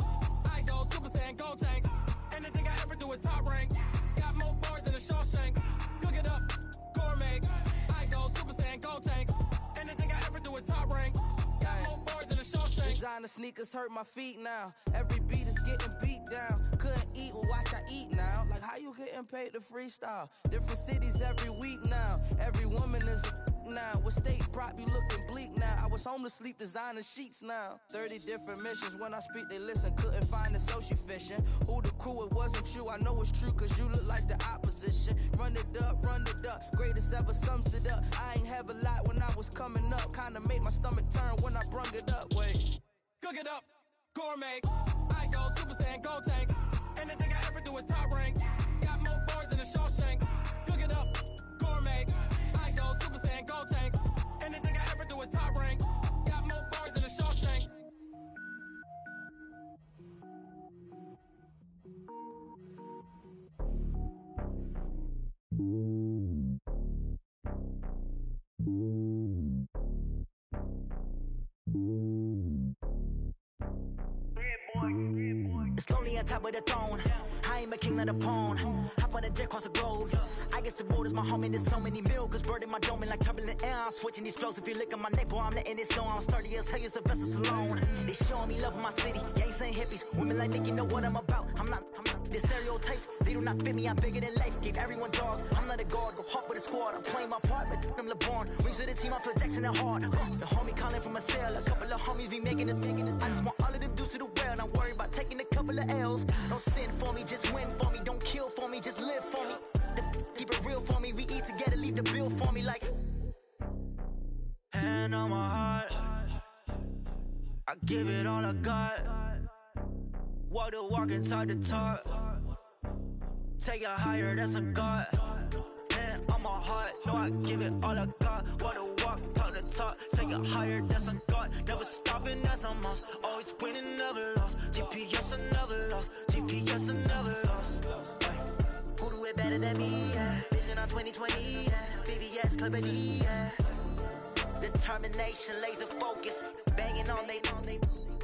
I go Super Saiyan, gold tank. Anything I ever do is top rank. Got more boys in the Shawshank. Cook it up, gourmet. I go Super Saiyan, gold tank. Anything I ever do is top rank. Got more boys in the Shawshank. Designer sneakers hurt my feet now. Every beat is getting beat down. Couldn't eat, well watch I eat now. Like how you getting paid to freestyle? Different cities every week now. Every woman is a now. With state prop you looking bleak now. I was home to sleep designer sheets now. 30 different missions. When I speak they listen. Couldn't find it so she fishing. Who the crew, it wasn't you. I know it's true cause you look like the opposition. Run it up. Greatest ever sums it up. I ain't have a lot when I was coming up. Kinda made my stomach turn when I brung it up. Wait. Cook it up, gourmet. I go Super Saiyan, gold tank. Anything I ever do is top rank. Got more boys in the Shawshank. Cook it up, gourmet. I go Super Saiyan, gold tank. Anything I ever do is top rank. Got more boys in the Shawshank. It's lonely on top of the throne. I ain't a king, not a pawn. Hop on a jet across the globe. I guess the road is my home and there's so many milkers birding my dome like turbulent air. I'm switching these flows. If you look at my neck, boy, I'm letting it snow. I'm sturdy as hell, it's a vessel alone. They showing me love in my city. Gangs ain't hippies. Women like Nick, you know what I'm about. I'm not The stereotypes, they do not fit me. I'm bigger than life. Gave everyone dogs. I'm not a guard. Go hard with a squad. I'm playing my part like them LeBron. Rings to the team. I feel Jackson and hard. The homie calling from a cell. A couple of homies be making it. I just want all of them dudes to do well. Not worry about taking a couple of L's. Don't sin for me, just win for me. Don't kill for me, just live for me. Keep it real for me. We eat together, leave the bill for me like. Hand on my heart, I give it all I got. Walk the walk and talk the talk. Take it higher, that's a God. Hand on my heart, no, I give it all I got. Walk the walk, talk the talk. Take it higher, that's a God. Never stopping, that's a must. Always winning, never lost. GPS, I never lost. GPS, I never lost. Who do it better than me? Yeah. Vision on 2020. Yeah. VVS, Clippity. Yeah. Determination, laser focus. Banging on they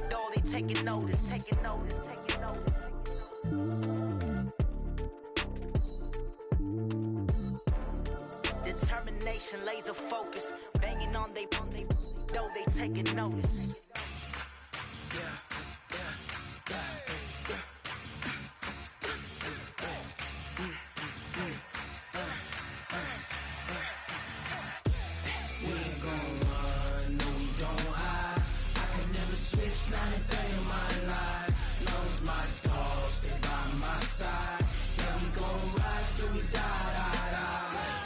though they taking notice. Taking notice. Taking notice. Determination, laser focus. Banging on they though they taking notice. Not a day in my life. Knows my dogs, they by my side. Yeah, we gon' ride till we die.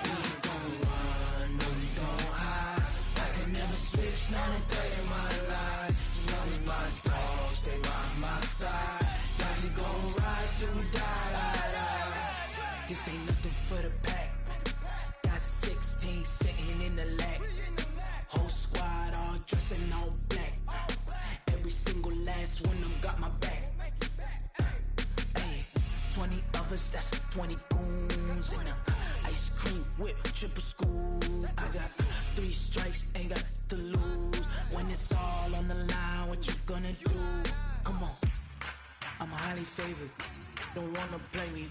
We ain't gon' run, no, we don't hide. I can never switch, not a day in my life. Knows my dogs, they by my side. Yeah, we gon' ride till we die. This ain't nothing for the pack. Got 16 sitting in the lap. Whole squad all dressing all black. Every single last one of them got my back. Hey, 20 of us, that's 20 goons. And ice cream whip, triple school. I got 3 strikes, ain't got to lose. When it's all on the line, what you gonna do? Come on, I'm highly favored. Don't wanna play me,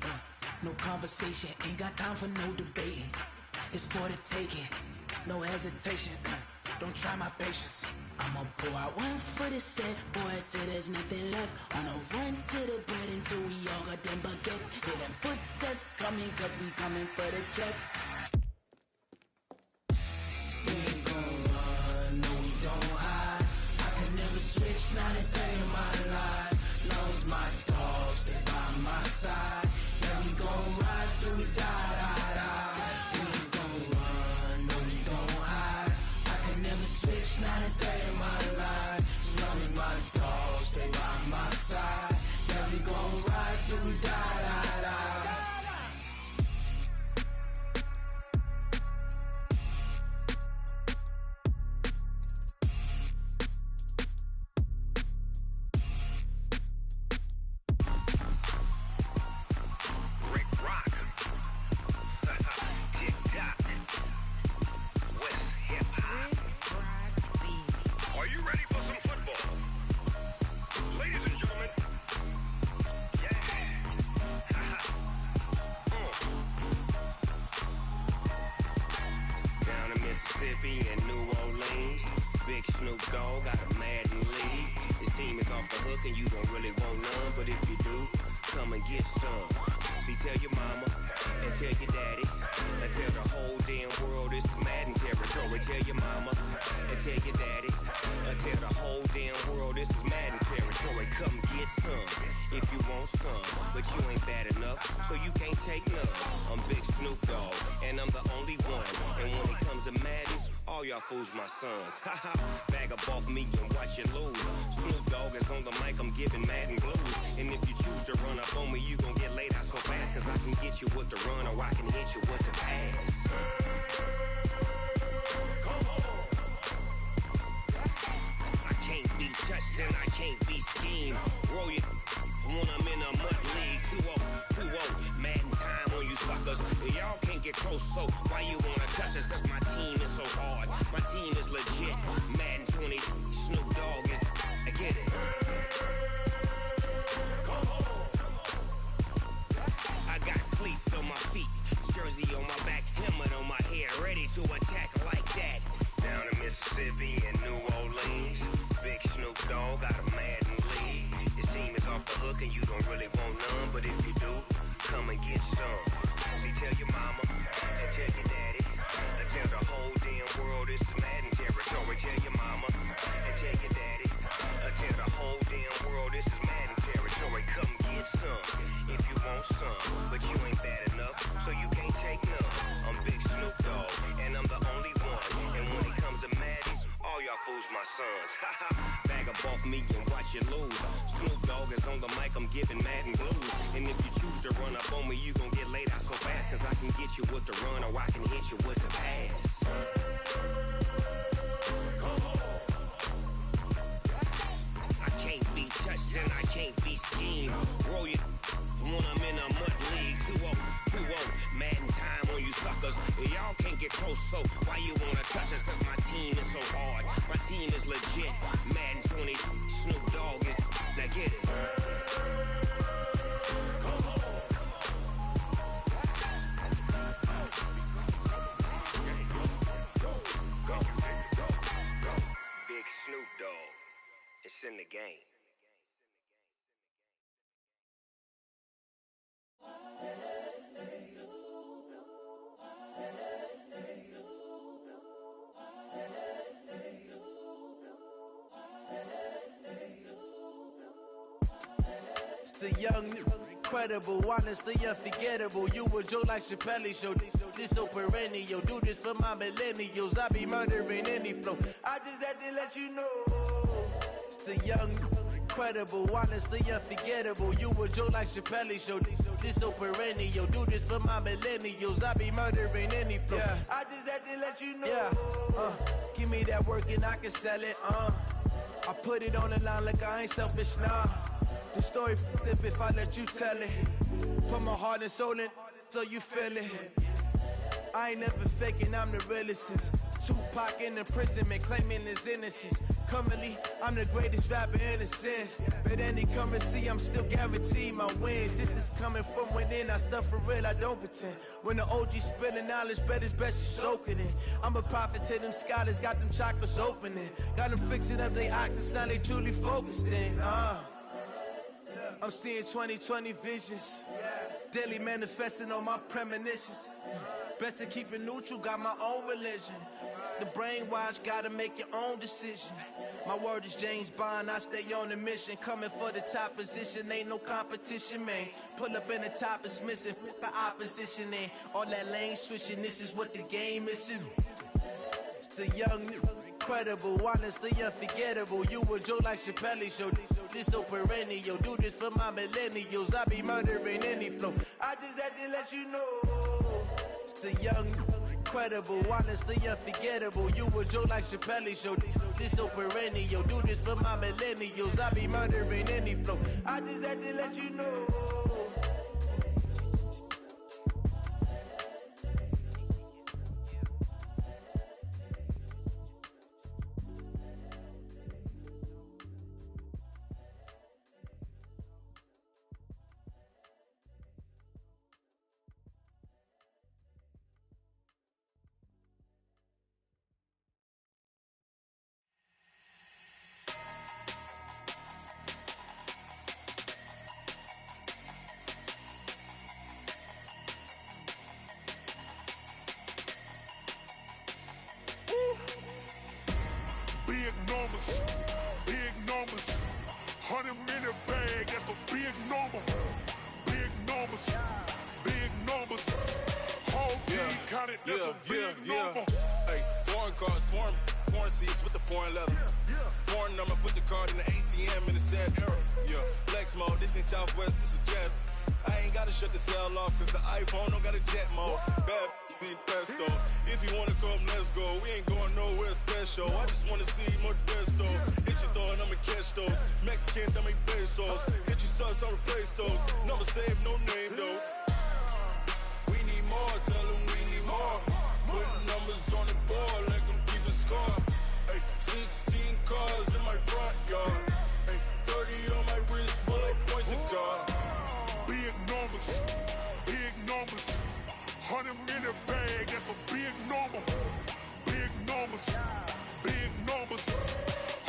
no conversation. Ain't got time for no debating. It's for the taking, no hesitation. Don't try my patience. I'ma pour out one for the set, boy, till there's nothing left. On a run to the bread until we all got them baguettes. Hear them footsteps coming, cause we coming for the check. We ain't gon' run, no, we don't hide. I can never switch, not a day in my life. Knows my dogs, they by my side. Yeah, we gon' ride till we die. We ain't gon' run, no, we don't hide. I can never switch, not a day in my life. As long as my dogs, they by my side. Yeah, we gon' ride till we die. And New Orleans, Big Snoop Dogg got a Madden league. This team is off the hook and you don't really want none, but if you do, come and get some. See, tell your mama and tell your daddy and tell the whole damn world this is Madden territory. Tell your mama and tell your daddy and tell the whole damn world this is Madden territory. Come get some if you want some, but you ain't bad enough, so you can't take none. I'm Big Snoop Dogg and I'm the only one, and when it comes to Madden, all y'all fools my sons. Haha, bag up off me and watch you lose. Snoop Dogg is on the mic, I'm giving Madden blues. And if you choose to run up on me, you gon' get laid out so fast, cause I can get you with the run or I can hit you with the pass. I can't be touched and I can't be schemed. Roll you when I'm in a mud league. 2-0, Madden time on you suckers. Y'all can't get close, so why you wanna touch us? Cause my team is so hard. My team is legit. Madden 20, Snoop Dogg is. I get it. I got cleats on my feet, jersey on my back, helmet on my head, ready to attack like that. Down in Mississippi and New Orleans, Big Snoop Dogg got a Madden league. His team is all off the hook and you don't really want none, but if you do, come and get some. See, tell your mama and tell your daddy and tell the whole damn world it's Madden territory. Tell your mama and tell your daddy and tell the whole damn world this is Madden territory. Come get some if you want some, but you ain't bad enough, so you can't take none. I'm Big Snoop Dogg, and I'm the only one. And when it comes to Madden, all y'all fools my sons. Bag up off me and watch you lose. Snoop Dogg is on the mic, I'm giving Madden blues. And if you choose to run up on me, you gon' get laid out so fast. Cause I can get you with the run or I can hit you with the pass. I can't be touched and I can't be schemed. Roll you when I'm in a mud league. 2-0, 2-0, Madden time on you suckers. Y'all can't get close, so why you wanna touch us? Cause my team is so hard, my team is legit. Madden 20, Snoop Dogg is, now get it. Big Snoop Dogg, it's in the game. It's the young, incredible, honestly unforgettable. You a Joe like Chappelle show. This so perennial. Do this for my millennials. I be murdering any flow. I just had to let you know. It's the young, incredible, honestly unforgettable. You a Joe like Chappelle show. This so perennial. Do this for my millennials. I be murdering any flow. Yeah. I just had to let you know. Yeah. Give me that work and I can sell it. I put it on the line like I ain't selfish, nah. The story flip if I let you tell it. Put my heart and soul in so you feel it. I ain't never faking, I'm the realest since Tupac in imprisonment, claiming his innocence. Currently, I'm the greatest rapper in a sense. But any currency, I'm still guaranteed my wins. This is coming from within, I stuff for real, I don't pretend. When the OG spilling knowledge, bet it's best you soak it in. I'm a prophet to them scholars, got them chakras opening. Got them fixing up they octaves, now they truly focused in. I'm seeing 2020 visions. Daily manifesting on my premonitions. Best to keep it neutral, got my own religion. The brainwash, gotta make your own decision. My word is James Bond, I stay on the mission. Coming for the top position, ain't no competition, man. Pull up in the top, it's missing, the opposition ain't. All that lane switching, this is what the game is in. It's the young, incredible, honestly unforgettable. You a Joe like Chappelle show. This so perennial. Do this for my millennials. I be murdering any flow. I just had to let you know. It's the young, incredible, honestly unforgettable. You a Joe like Chappelle show. This so perennial. Do this for my millennials. I be murdering any flow. I just had to let you know. Big numbers, 100-minute bag, that's a big number. Big numbers, whole team counted, that's a big number. Hey, foreign cars, foreign seats with the foreign leather. Foreign number, put the card in the ATM in the sad era. Yeah, flex mode, this ain't Southwest, this is Jet. I ain't gotta shut the cell off, cause the iPhone don't got a jet mode. Bad need pesto. If you wanna come, let's go. We ain't going nowhere special. I just wanna see more desto. Hit your throw and I'ma catch those. Mexican, that make pesos. Hit your sauce, I'll replace those. Number save, no name though. We need more, tell them we need more. Putting numbers on the board, let them keep a score. Hey, 16 cars in my front yard. Hey, 30 on my wrist, bullet points of God. Big numbers, 100-minute bag, that's a big number. Big numbers,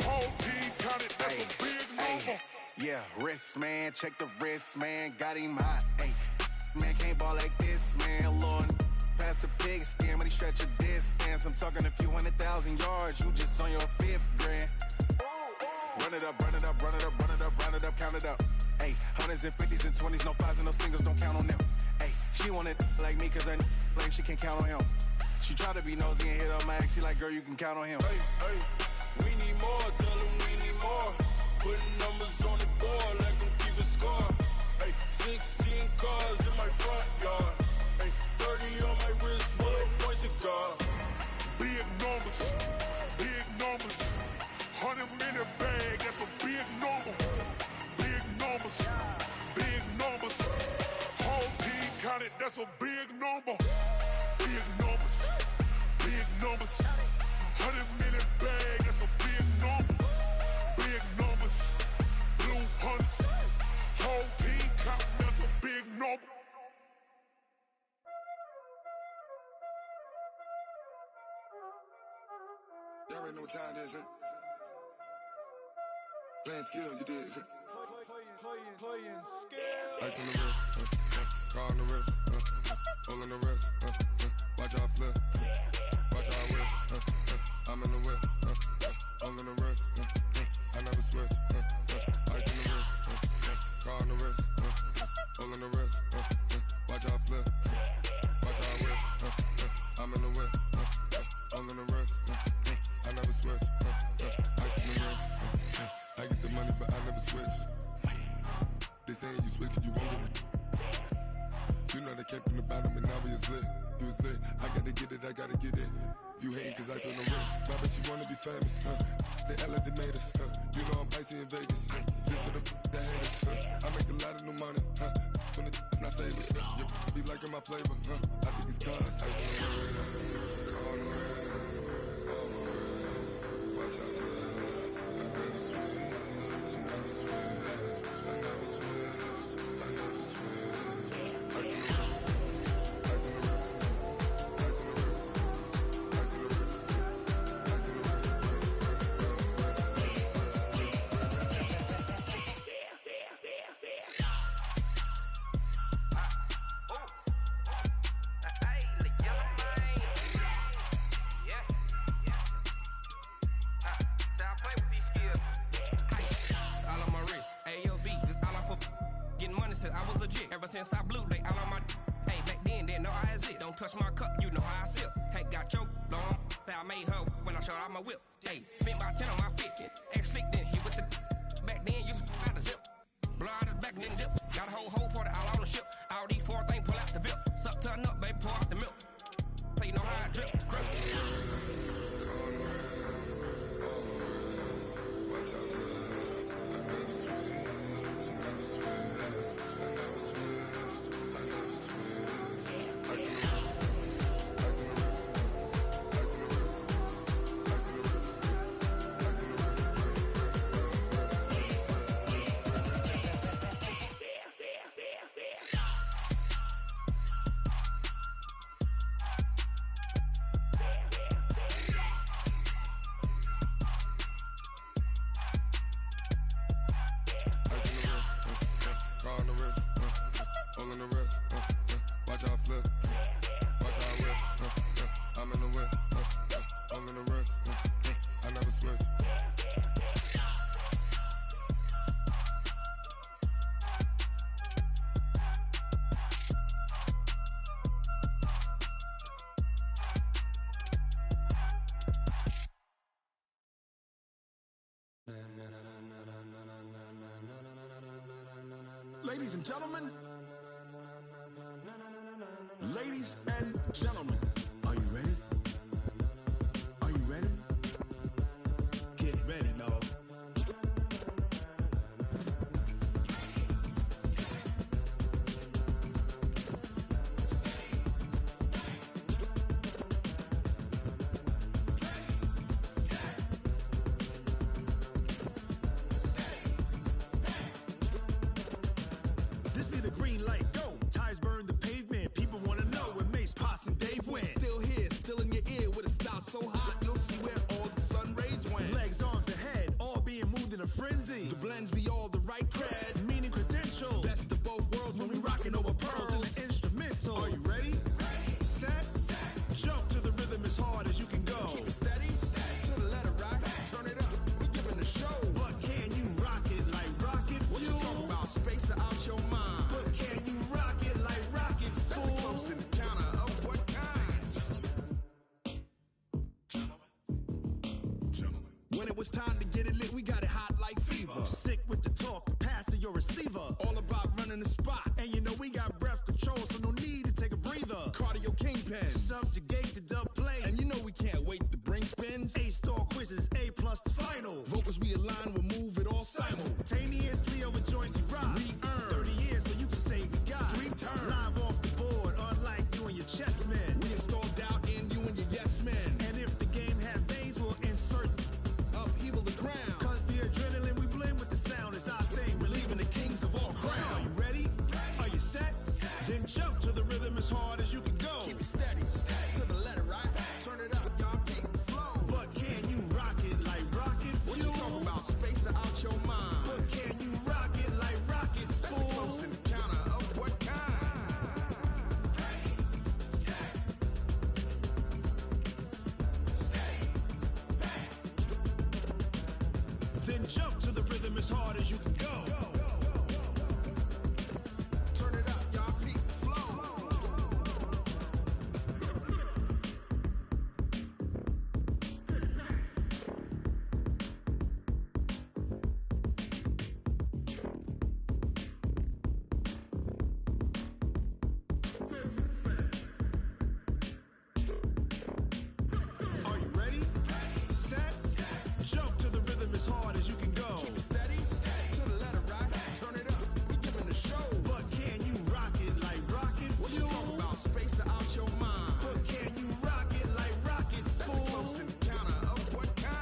whole team counted, that's a big number. Yeah, wrist, man, check the wrist, man, got him hot. Hey, man, can't ball like this, man. Lord, past the big skin when he stretch a distance. I'm talking a few 100,000 yards, you just on your 5th grand. Run it up, run it up, run it up, run it up, run it up, count it up. Hey, hundreds and 50s and 20s, no 5s and no singles, don't count on them. Hey, she want it like me, cause her lame, she can't count on him. She try to be nosy and hit up my ex, she like, girl, you can count on him. Hey, hey, we need more, tell them we need more. Putting numbers on the board, like them keep a score. Hey, 16 cars in my front yard. Hey, 30 on my wrist, bullet point to guard. Big numbers, big numbers. 100-minute bag, that's a big number. Big numbers, big numbers. Whole team counted, that's a big number. Big numbers, big numbers. 100-minute bag, that's a big number. Big numbers, blue hunts. Whole team count, that's a big number. Y'all already know what time it is, huh? Playing skills, you did. Playing skills. Ice on the wrist, car on the wrist, hole in the wrist, watch out flip, watch out whip, I'm in the whip, hole in the wrist, I never switch, ice on the wrist, car on the wrist, hole in the wrist, watch out flip, watch out whip, I'm in the whip, hole in the wrist, I never switch, ice on the wrist, I get the money but I never switch. They saying you switch cause you won't get it. You know they came from the bottom and now we is lit. You was lit, I gotta get it, I gotta get it. You hating cause ice on the wrist. I bet you wanna be famous, They act like they made us, You know I'm icy in Vegas, This for the that hate us, I make a lot of new money, When it's not savers, You be liking my flavor, I think it's cause ice on the wrist, on the wrist, on the wrist. Watch out for this, I never switch, I never switch. I never switch, I never switch. Ice in the wrist, ice in the wrist, ice in the wrist, ice in the wrist, ice in the wrist, I was legit. Ever since I blew, they all on my hey, back then, didn't know I exist. Don't touch my cup, you know how I sip. Hey, got your long, say I made her when I showed out my whip. Hey, spent about 10 on my fit. Ex-slick, then he with the back then, used to out the zip. Blow out his back and then dip. Got a whole party all on the ship. All these 4 things, pull out the VIP. Suck to a nut, baby, pour out the milk. So you know how I drip. Grip. Ladies and gentlemen, ladies and gentlemen, are you ready? Are you ready? Get ready, dog. This be the green light, go. Tires burn the pavement. People wanna know where Mace, Poss, and Dave went. Still here, still in your ear with a style so hot, you'll see where all the sun rays went. Legs, arms, and head, all being moved in a frenzy. The blends be all the right cred, meaning credentials. Best of both worlds when we rockin' over pearls in the instrumental. Are you ready? Set. Jump to the rhythm as hard as you can go. Keep it steady. To the letter, right? Turn it up. We giving the show. But can you rock it like rocket fuel? What you talking about? Space out your mind. But can you rock it like rockets, fool? That's a close encounter of what kind? When it was time to get it lit, we got it hot like fever. Sick with the talk, pass to your receiver. All about running the spot. And you know we got breath control, so no need to take a breather. Cardio kingpin, subjugate the dub play. And you know we can't wait to bring spins. A-star quizzes, A+ the final. Vocals we align, we'll move it all simultaneously over joints we rock. We earn 30 years, so you can say we got 3 turns. Live off the board, unlike you and your chess men. We install doubt in you and your yes men. And if the game had veins, we'll insert upheaval the ground. Cause the adrenaline we blend with the sound is our thing. We're leaving the kings of all crowns. So are you ready? Are you set? Then jump to the rhythm as hard as you can go. Keep it steady. To the letter, right? Turn it up, y'all keep the flow. But can you rock it like rocket fuel? What you talking about? Space out your mind. But can you rock it like rockets, fool? That's a close encounter of what kind? Then jump to the rhythm as hard as you can go. Turn it up, y'all keep the flow. Are you ready? Set. Jump to the rhythm as hard as you can go. Keep it steady. To the letter, right? Turn it up. We giving the show. But can you rock it like rocket fuel? What you talking about? Space out your mind. But can you rock it like rockets, fool? That's a close encounter of what kind?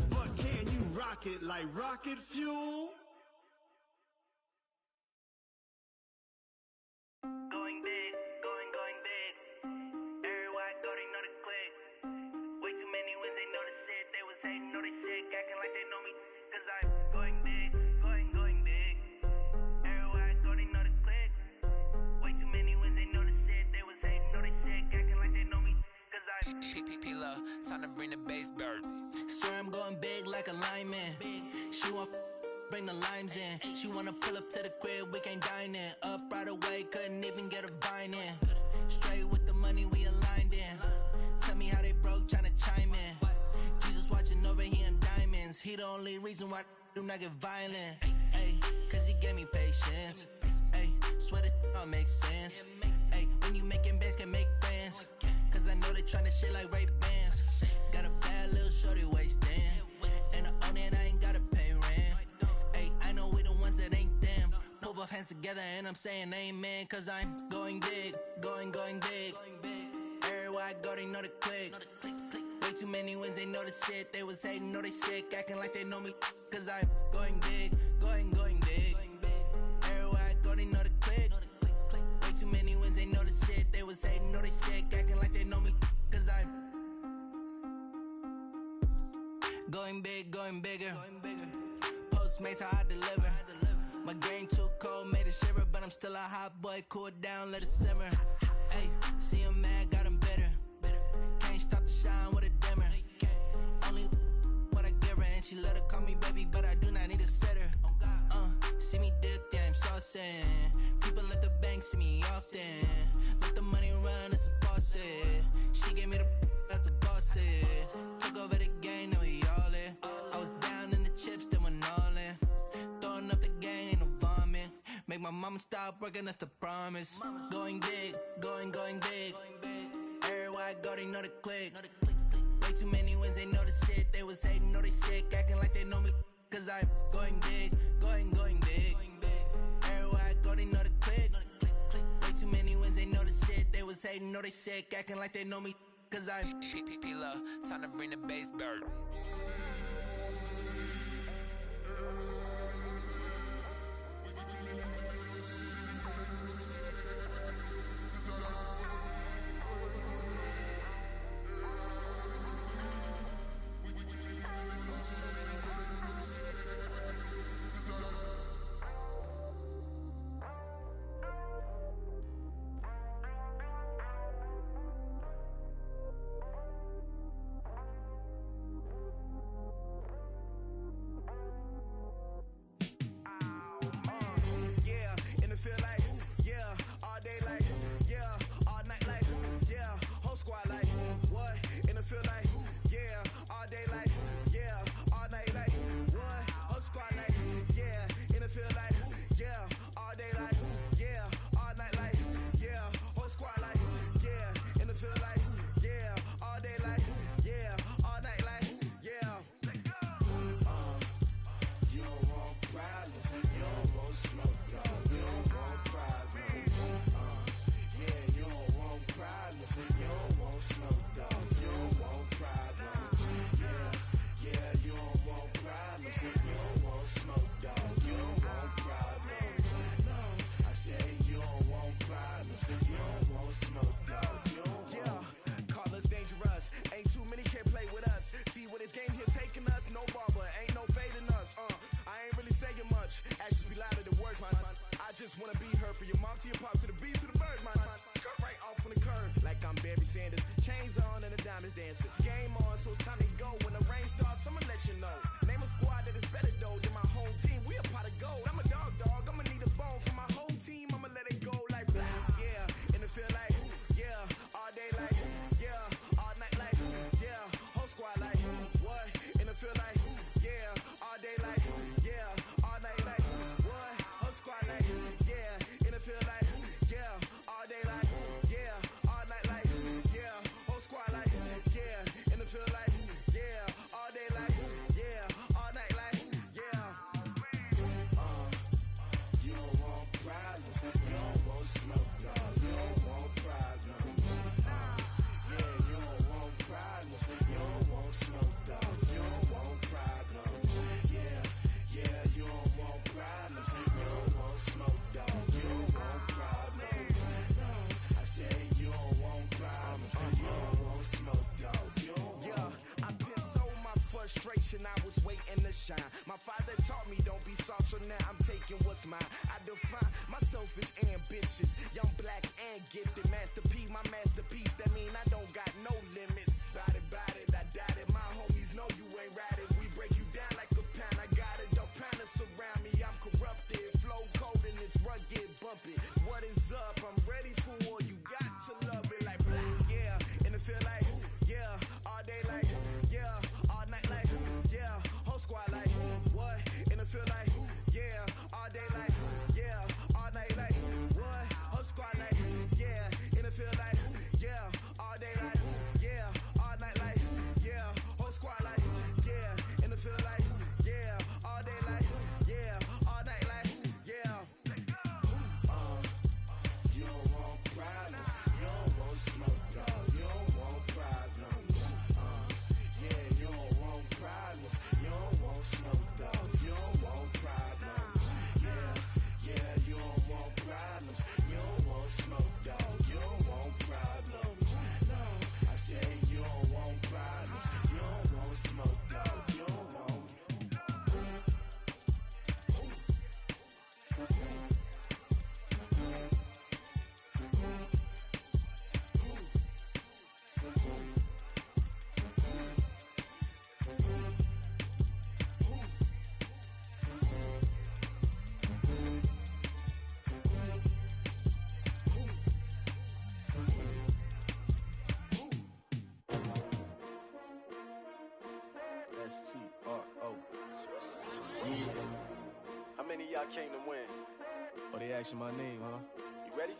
But can you rock it like rocket fuel? Going big, going big. Everywhere I go, they know the click. Way too many wins, they know the shit. They was hating, know they sick, acting like they know me. Cause I'm going big, going big. Everywhere I go, they know the click. Way too many wins, they know the shit. They was hating, know they sick, acting like they know me. Cause I'm P-P-P-Lo, time to bring the bass bird. Swear I'm going big like a lineman. She want bring the limes in. She wanna pull up to the crib, we can't dine in. Up right away, couldn't even get a vine in. Straight with the money we aligned in. Tell me how they broke, tryna chime in. Jesus watching over here in diamonds. He the only reason why I do not get violent. Ay, cause he gave me patience. Ay, swear that all makes sense. Ay, when you making bands, can make friends. Cause I know they tryna shit like Ray-Bans. Got a bad little shorty wasting. And I own it, I ain't gotta pay rent. Ay, I know we the ones that ain't them. Pull both hands together and I'm saying amen. Cause I'm going big, going big. Everywhere I go, they know the click. Way too many wins, they know the shit. They was hating, know they sick, acting like they know me. Cause I'm going big, going big. Everywhere I go, they know the click. Way too many wins, they know the shit. They was hating, know they sick, acting like they know me. Cause I'm going big, going bigger. Postmates, how I deliver. My game too cold, made it shiver, but I'm still a hot boy. Cool it down, let it simmer. Hey, see him mad, got him bitter. Can't stop the shine with a dimmer. Only what I give her, and she let her call me baby, but I do not need a sitter. See me dip, yeah, I'm saucing. People at the bank see me often. Let the money run, it's a faucet. She gave me the that's a boss it. Took over the game, now we all in. I was down in the chips, then went all in. Throwing up the gang, ain't no vomit. Make my mama stop working, that's the promise. Going big, going big. Everywhere I go, they know the click. Way too many wins, they know the shit. They was hating, know they sick, acting like they know me. Cause I'm going big, going big. Everywhere I go, they know the click. Way too many wins, they know the shit. They was hating, know they sick, acting like they know me. Cause I'm P-P-P-Lo, time to bring the bass bird. Barry Sanders. Chains on and the diamonds dancing. Game on, so it's time to go. When the rain starts, I'ma let you know. Name a squad that is better though than my home team. We a pot of gold. I'm a dog. I'ma need a bone for my whole team. I'ma let it go like blah. Yeah, and it feel like yeah, all day like yeah, all night like yeah, whole squad like what? And it feel like yeah, all day like yeah, all night like what? Whole squad like yeah, and it feel like yeah, all day like yeah, all night like yeah, whole squad like yeah, and it feel like yeah, all day like yeah, all night like yeah. You don't want problems, you don't want smoke, no, you don't want problems. Yeah, you don't want problems, you don't want smoke, dog, you don't want problems. Yeah, you don't want problems, you don't want smoke, dog, you don't want problems. No, I said you don't want problems, you don't want smoke, dog, you don't want. Yeah, I've been so my frustration, I was waiting to shine. My father taught me don't be soft, so now I'm taking what's mine. I define myself as ambitious, young, black, and gifted. Master P, my masterpiece, that mean I don't got no limits. Bout it, I doubt it. My homies know you ain't ratted. We break you down like a pound. I got a dope pound to surround me. I'm corrupted, flow cold and it's rugged, bumpy. What is up? I'm ready for war. You got to love it like blah. Yeah, and it feel like yeah, all day like yeah, all night like yeah, whole squad like what? And it feel like yeah, all day like yeah, all night like what? Whole squad like yeah, and it feel like yeah, all day like yeah, all night like yeah, whole squad like yeah, and it feel like yeah, all day like yeah, all night like yeah. You don't want problems, you don't want smoke, no, you don't want problems. Yeah, you don't want problems, you don't want smoke, dog, you don't want problems. Yeah, you don't want problems, you don't want smoke, dog, you don't want problems. No, I say you don't want problems, you don't want smoke, dog, you don't want. S-T-R-O. Yeah. How many of y'all came to win? Oh, they asking my name, huh? You ready?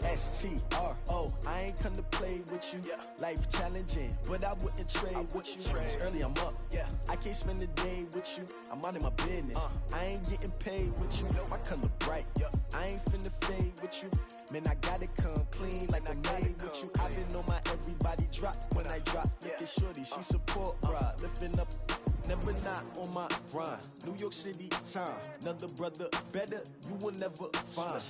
S-T-R-O. I ain't come to play with you. Yeah. Life challenging, but I wouldn't trade with you. It's early, I'm up. Yeah. I can't spend the day with you. I'm minding my business. I ain't getting paid with you. My color bright. I ain't finna fade with you. Man, I gotta come clean like I made with you. I've been on my everybody drop when I drop. Look at shorty, she support, bruh. Lifting up, never not on my grind. New York City time. Another brother better, you will never find.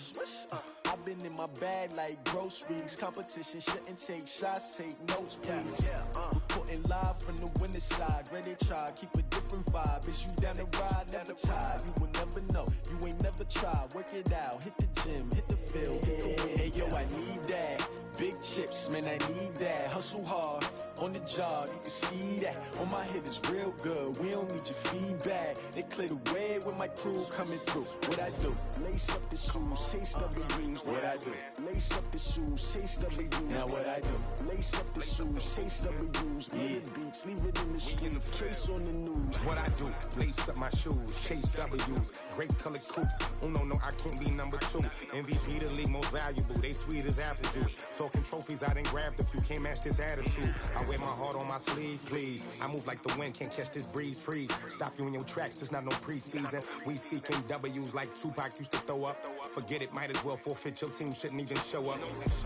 I've been in my bag like groceries. Competition shouldn't take shots, take notes, please. Reporting live from the winning side. Ready to try, keep a different vibe. Is you down the ride, never tired. You will never know, you ain't never tried. Work it out, hit the gym, hit the field, hit the win. Hey yo, I need that. Big chips, man, I need that. Hustle hard, on the job, you can see that. On my head is real good, we don't need your feedback. They clear the way with my crew coming through. What I do? Lace up the shoes, chase W's. What I do? Lace up the shoes, chase W's. Now what I do? Lace up the shoes, chase W's. Yeah, beats, leave it in the street, case on the news. What I do? Lace up my shoes, chase W's. Great colored coops. Oh no, I can't be number 2. MVP the league most valuable. They sweet as apple juice. Talking trophies, I done grabbed a few. Can't match this attitude. I wear my heart on my sleeve, please. I move like the wind, can't catch this breeze. Freeze. Stop you in your tracks. There's not no preseason. We seeking W's like Tupac used to throw up. Forget it, might as well forfeit. Your team shouldn't even show up.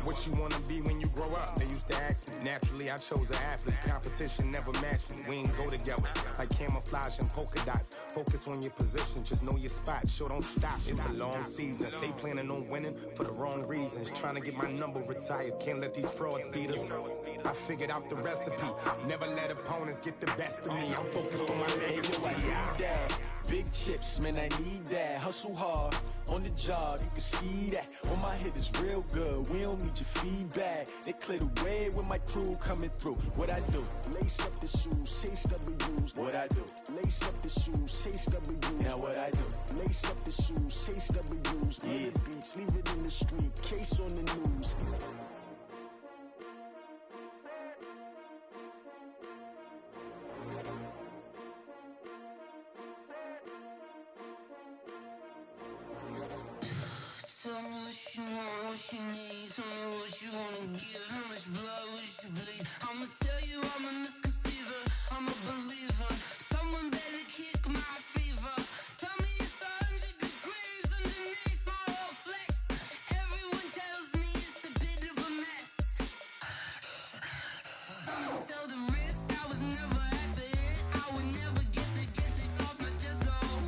What you wanna be when you grow up? They used to ask me. Naturally, I chose an athlete. Competition never matched me. We ain't go together like camouflage and polka dots. Focus on your position, just know your spot. Sure, don't stop. It's a long season. They planning on winning for the wrong reasons. Trying to get my number retired. Can't let these frauds beat us. I figured out the recipe. Never let opponents get the best of me. I'm focused on my legacy. Hey, yo, I need that. Big chips, man, I need that. Hustle hard on the job, you can see that. On my head is real good, we don't need your feedback. They clear the way with my crew coming through. What I do? Lace up the shoes, chase W's. What I do? Lace up the shoes, chase W's. Now what I do? Lace up the shoes, chase W's. Yeah. The beats, leave it in the street, case on the news. Tell me what you want, what you need. Tell me what you wanna give. How much blood would you bleed? I'ma tell you I'm a misconceiver. I'm a believer. Someone better kick my fever. Tell me it's 100 degrees underneath my whole flesh. Everyone tells me it's a bit of a mess. I'ma tell the risk I was never at the hit. I would never get it off my chest. Oh,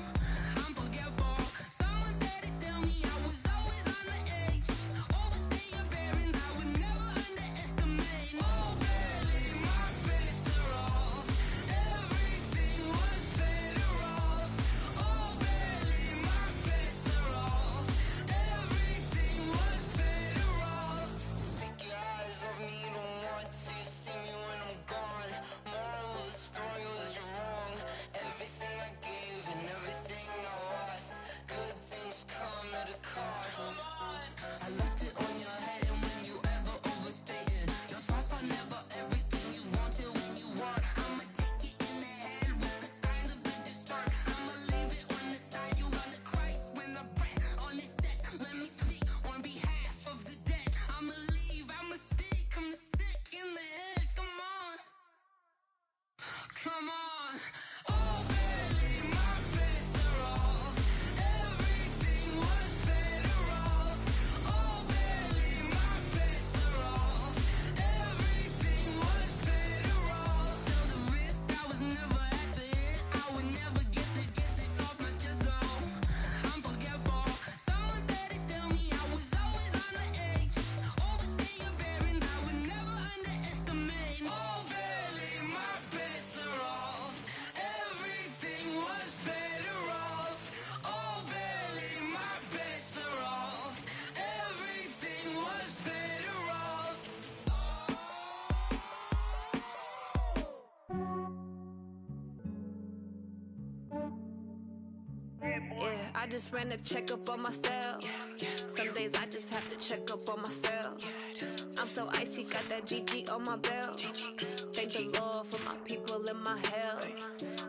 I'm forgetful. Someone better tell me I was always on the edge. Overstay your bearings, I would never underestimate. Oh, barely, my bets are off. Everything was better off. Oh, barely, my bets are off. Everything was better off. Take your eyes off me, you don't want to see me when I'm gone. Moral of the story was you're wrong. Everything I gave and everything I lost. Good things come at a cost. I left it on your head, and when you ever overstated, your thoughts are never everything you wanted when you want. I'ma take it in the head with the signs of the distort. I'ma leave it on the side. You on the Christ when I breath on this set. Let me speak on behalf of the dead. I'ma leave, I'ma speak. I'm the sick in the head. Come on, come on. Oh, barely, my bets are off. Everything was better off. Oh, barely, my bets are off. Everything was better off. Tell the risk I was never at the hit. I would never get it off my chest. Oh, I'm forgetful. Someone better tell me I was always on the edge. Overstay your bearings, I would never underestimate. Oh, barely, my bets are off. Everything was better off. Oh, barely, my bets are off. Everything was better off. Yeah, I just ran a checkup on myself. Some days I just have to check up on myself. I'm so icy, got that GG on my belt. Thank the Lord for my people in my health.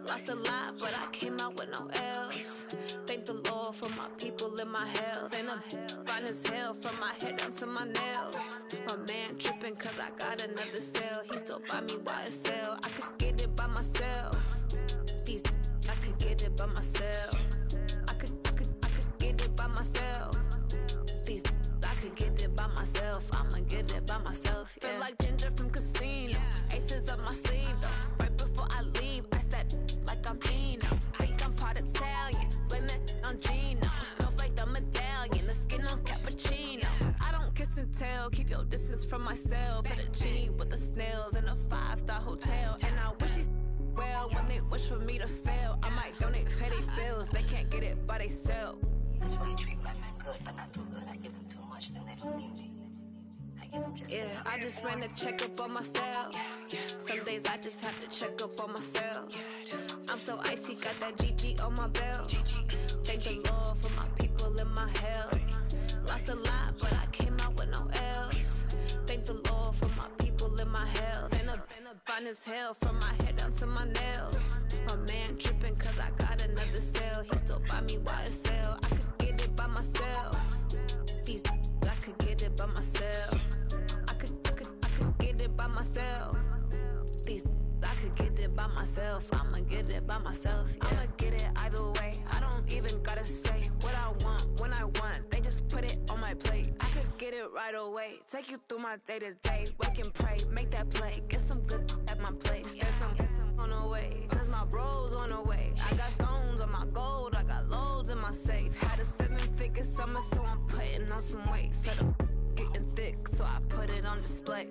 Lost a lot, but I came out with no L's. Thank the Lord for my people in my health. And I'm fine as hell from my head down to my nails. My man tripping cause I got another cell. He still buy me YSL. I could get it by myself. These I could get it by myself. I could get it by myself. These I could get it by myself. I'ma get it by myself. Yeah. Feel like Ginger from Casino. Aces up my sleeve though. Right before I leave, I step like I'm Eno. Think I'm part Italian. Blame it on Gino. Snowflake the medallion. The skin on cappuccino. I don't kiss and tell. Keep your distance from myself. Put a genie with the snails in a 5-star hotel. And I wish he's well when they wish for me to fail. I might donate petty bills. They can't get it by themselves. That's why you treat women good, but not too good. I give them too much, then they don't need me. I give them just Yeah, I just ran a checkup on myself. Some days I just have to check up on myself. I'm so icy, got that GG on my belt. Thank the Lord for my people in my health. Lost a lot, but I came out with no L's. Thank the Lord for my people in my health. And I'm fine as hell from my head down to my nails. My man tripping cause I got another cell. He still buy me YSL. I could get it by myself. These I could get it by myself. I could get it by myself. These I could get it by myself. I'ma get it by myself. Yeah. I'ma get it either way. I don't even gotta say what I want when I want. They just put it on my plate. I could get it right away. Take you through my day to day. Wake and pray, make that play. Get some good at my place. There's some on the way. Cause my bros on the way. I got stones on my gold. I got loads in my safe. Had a 7-figure summer, so I'm putting on some weight. Set up getting thick, so I put it on display.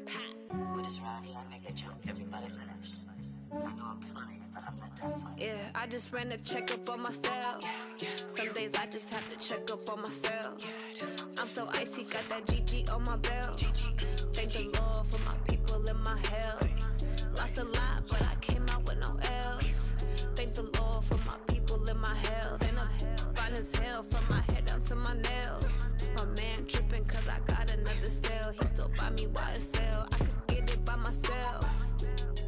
With this round, I make a jump. Everybody laughs. I know I'm funny, but I'm not that funny. Yeah, I just ran a checkup on myself. Some days I just have to check up on myself. I'm so icy, got that GG on my belt. Thank the Lord for my people in my health. Lost a lot, but I came out with no else. Thank the Lord for my people in my health. And I'm fine as hell from my head down to my nails. My man tripping cause I got another cell. He still buy me YSL. I could get it by myself.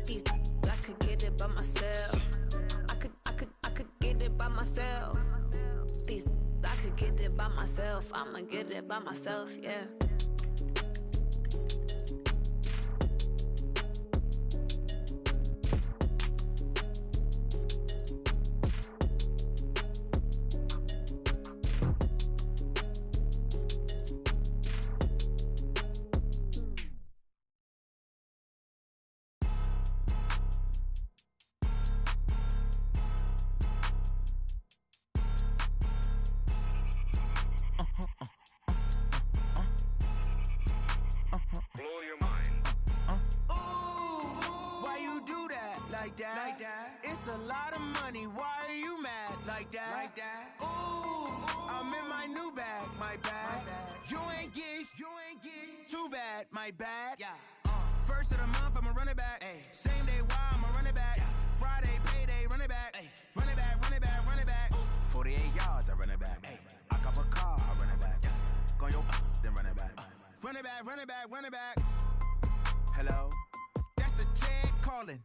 These I could get it by myself. I could get it by myself. These I could get it by myself. I'ma get it by myself, yeah. Like that. It's a lot of money. Why are you mad like that? Ooh, I'm in my new bag, my bad. You ain't get too bad, my bad. Yeah. First of the month, I'ma run it back. Ay. Same day, why I'ma run it back. Friday, payday, run it back. Ay. Run it back, run it back, run it back. 48 yards, I run it back. Ay. I cop a car, I run it back. Go your then run it back. Run it back, run it back, run it back. Hello, that's the check calling.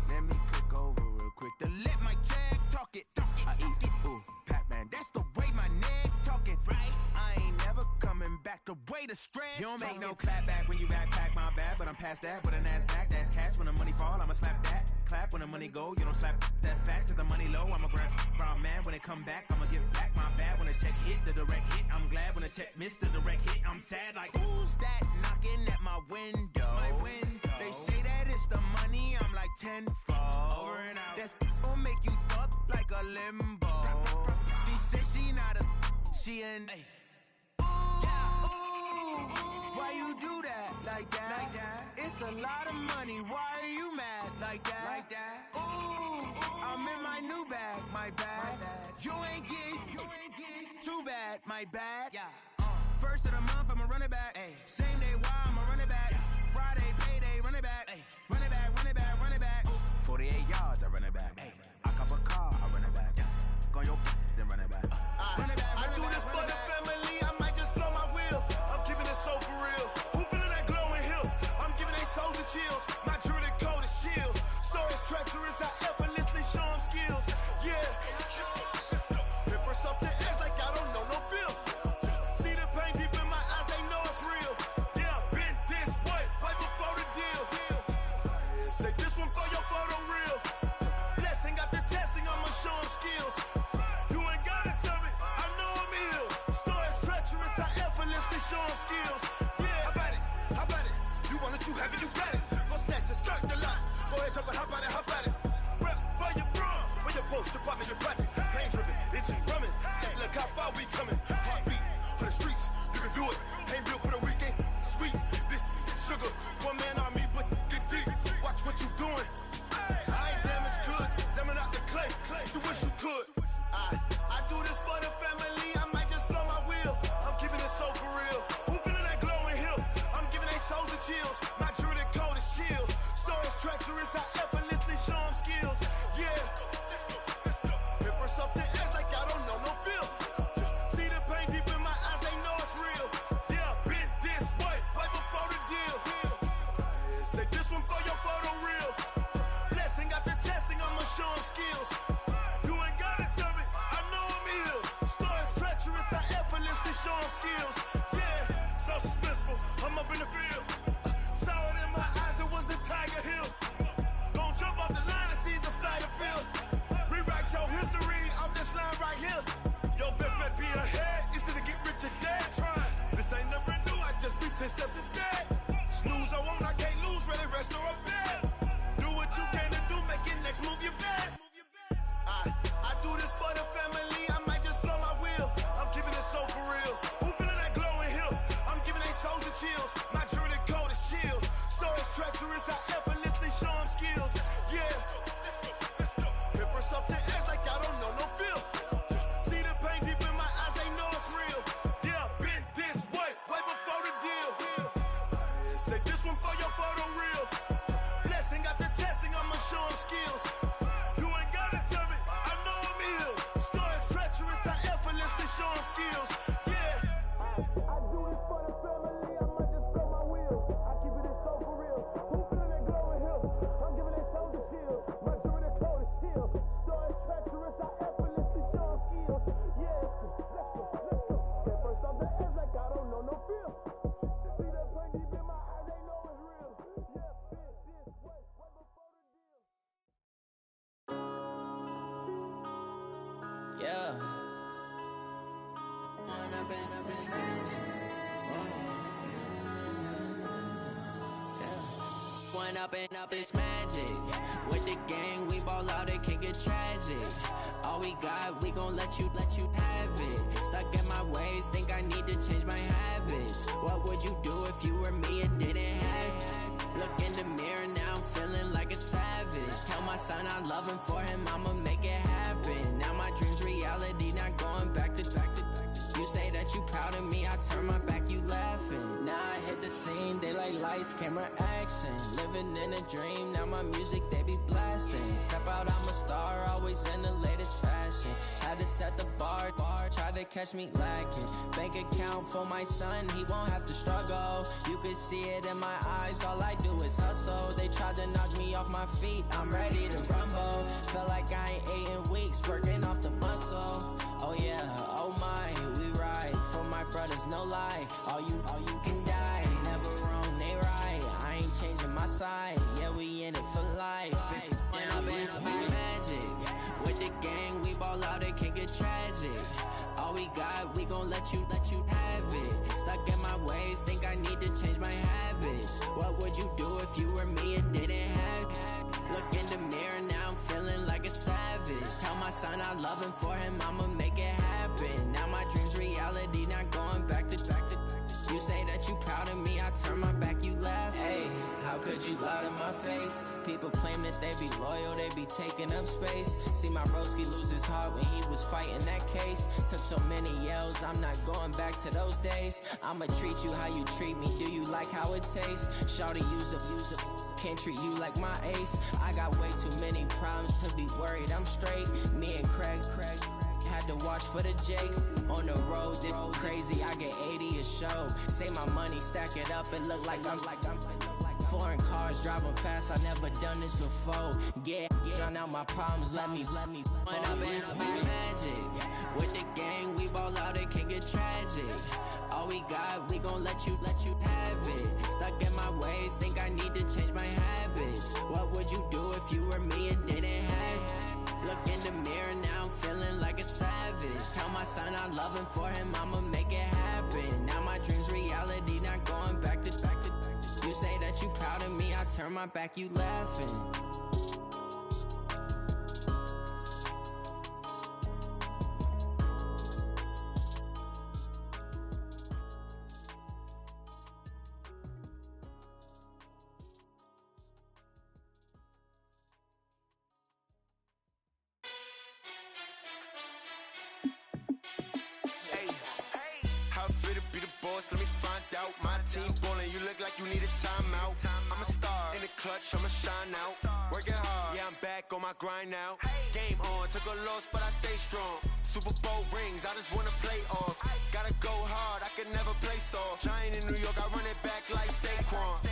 Let me click over real quick to let my check talk it. I eat it, ooh, Pac-Man. That's the way my neck talking. Right, I ain't never coming back. The way the stress. You don't make no clap back when you backpack, my bad. But I'm past that. But a NASDAQ, that's cash. When the money fall, I'ma slap that. Clap when the money go, you don't slap. That's facts. If the money low, I'ma grab. Brown man, when it come back, I'ma give back. My bad when the check hit, the direct hit. I'm glad when the check missed the direct hit. I'm sad like, who's that knocking at my window? My window. They say that it's the money, I'm like tenfold. Over and out. That's gon' make you up like a limbo. She said she not a, she an. Ooh, why you do that like that? It's a lot of money. Why are you mad like that? Ooh, I'm in my new bag, my bad. You ain't get too bad, my bad. Yeah. First of the month, I'ma run it back. Ay. Same day, why I'ma run it back. Friday, payday, run it back. Ay. Run it back, run it back, run it back. 48 yards, I run it back. Ay. I cop a car, I run it back. Go your then run it back. Run it back, run I it do back, this run for it the back. family, I might just blow my wheel. I'm keeping it so for real. Who feeling that glowing hill? I'm giving they soldier chills. My jewelry code is chill. Stories treacherous, I effortlessly show them skills. Yeah. Paper stuff the edge like I don't know no feel. See the pain deep in my eyes, they know it's real. Yeah, been this way, right before the deal. Say this one for your photo reel. Blessing after testing, I'ma show them skills. You ain't gotta tell me, I know I'm ill. Stories treacherous, I effortlessly show them skills. Yeah, how about it? You want it, you have it, you got it. Go snatch it, skirt the lot. Go ahead, jump it, how about it? Rep for your bro, for your post, your pop, your projects. Pain driven, itching, drumming. Look how far we coming. Heartbeat on the streets, you can do it. Ain't built for the weekend. Sweet, this sugar, one man army, but get deep. Watch what you doing. I ain't damaged goods, damn out the clay. You wish you could. I do this for the family. I might just blow my wheel. I'm keeping it so for real. Who feeling that glowing hill? I'm giving they souls the chills. My jewelry code is chill. Stories treacherous, I effortlessly show them skills. Yeah. Paper stuff the edge like I don't know no feel. See the pain deep in my eyes, they know it's real. Yeah, been this way, right before the deal. Say this one for your photo reel. Blessing after testing, I'ma show them skills. You ain't gotta tell me, I know I'm ill. Stories treacherous, I effortlessly show them skills. Yeah, so suspenseful, I'm up in the field. Saw it in my eyes, it was the Tiger Hill. Gon' jump off the line and see the flight of field. Rewrite your history off this line right here. Your best bet be ahead, easy to get rich or dead. Trying, this ain't never new, I just be 10 steps instead. Snooze I won't, I can't lose, ready, rest or up bed. Do what you can to do, make it next move your best. I do this for the family, I might just blow my wheel. I'm keeping it so for real. Who feeling that glowing hill? I'm giving they soldier chills. My jewelry code is chill. Stories treacherous, I effortlessly show them skills. Yeah. your photo real. Blessing after testing, I'ma show him skills. You ain't gotta tell me, I know I'm ill. Stories treacherous, I effortlessly show him skills. Yeah. I do this for the family, I might just blow my wheel. I keep it so for real. Who feeling that glowing hill? I'm giving their souls the chills. My jewelry the coldest chill. Stories treacherous, I effortlessly show him skills. Yeah, let's go. Get first off the edge like I don't know no feel. See that pain deep in my eyes, they know it's real. Yeah, this way, right before the deal. Yeah. When I've been up this magic. When up this magic. With the gang, we ball out, it can get tragic. All we got, we gon' let you have it. Stuck in my ways, think I need to change my habits. What would you do if you were me and didn't have it? Look in the mirror, now I'm feeling like a savage. Tell my son I love him, for him I'ma make it happen. Now my dream's reality, not going back to. You say that you proud of me, I turn my back, you laughing. Now I hit the scene, they like lights, camera, action. Living in a dream, now my music, they be blasting. Step out, I'm a star, always in the latest fashion. Had to set the bar, try to catch me lacking. Bank account for my son, he won't have to struggle. You can see it in my eyes, all I do is hustle. They tried to knock me off my feet, I'm ready to rumble. Feel like I ain't ate in weeks, working off the muscle. Oh yeah, oh my, we ride for my brothers, no lie. All you can die, never wrong, they right. I ain't changing my side, yeah, we in it for life. When I've been up, it's magic. With the gang, we ball out, it can get tragic. All we got, we gon' let you have it. Stuck in my ways, think I need to change my habits. What would you do if you were me and didn't have it? Look in the mirror, now I'm feeling like a savage. Tell my son I love him, for him I'ma make it happen. Now my dream's reality, not going back to. You say that you proud of me, I turn my back, you laugh. Hey, how could you lie to my face? People claim that they be loyal, they be taking up space. See my broski lose his heart when he was fighting that case. Took so many yells, I'm not going back to those days. I'ma treat you how you treat me, do you like how it tastes? Shawty, use a can't treat you like my ace. I got way too many problems to be worried, I'm straight. Me and Craig had to watch for the Jakes. On the road, this crazy, I get 80 a show. Say my money, stack it up, it look like I'm foreign cars, driving fast, I never done this before. Get drown out my problems, let me When I've been up, it's magic. With the gang, we ball out, it can get tragic. All we got, we gon' let you have it. Stuck in my ways, think I need to change my habits. What would you do if you were me and didn't have it? Look in the mirror, now I'm feeling like a savage. Tell my son I love him, for him I'ma make it happen. Now my dream's reality, not going back to. You say that you proud of me, I turn my back, you laughing. How fit to be the boss? Let me find out. My team ballin', you look like you need a timeout. I'm a star in the clutch, I'ma shine out. Working hard, yeah, I'm back on my grind now. Game on, took a loss, but I stay strong. Super Bowl rings, I just wanna play off. Gotta go hard, I can never play soft. Giant in New York, I run it back like Saquon.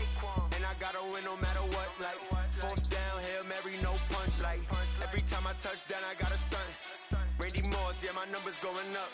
And I gotta win no matter what, like fourth down, Hail Mary, no punch. Like every time I touch down, I gotta stunt. Randy Moss, yeah, my numbers going up.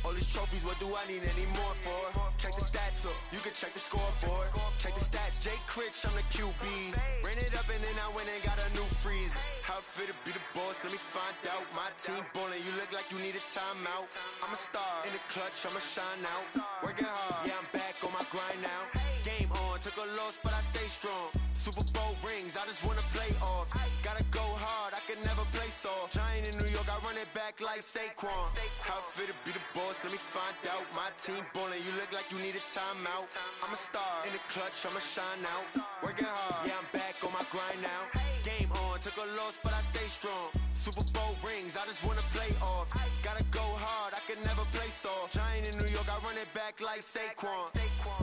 All these trophies, what do I need any more for? Check the stats up, you can check the scoreboard. Check the stats, Jay Critch, I'm the QB. Ran it up and then I went and got a new freeze. How fit to be the boss, let me find out. My team ballin', you look like you need a timeout. I'm a star in the clutch, I'ma shine out. Working hard, yeah, I'm back on my grind now. Game on, took a loss, but I stay strong. Super Bowl rings, I just wanna play off. Gotta go hard, I can never play soft. Giant in New York, I run it back like Saquon. How fit to be the boss, let me find out. My team ballin', you look like you need a timeout. I'm a star in the clutch, I'ma shine out. Working hard, yeah, I'm back on my grind now. Game on, took a loss, but I stay strong. Super Bowl rings, I just wanna play off. Gotta go hard, I can never play soft. Giant in New York, I run it back like Saquon.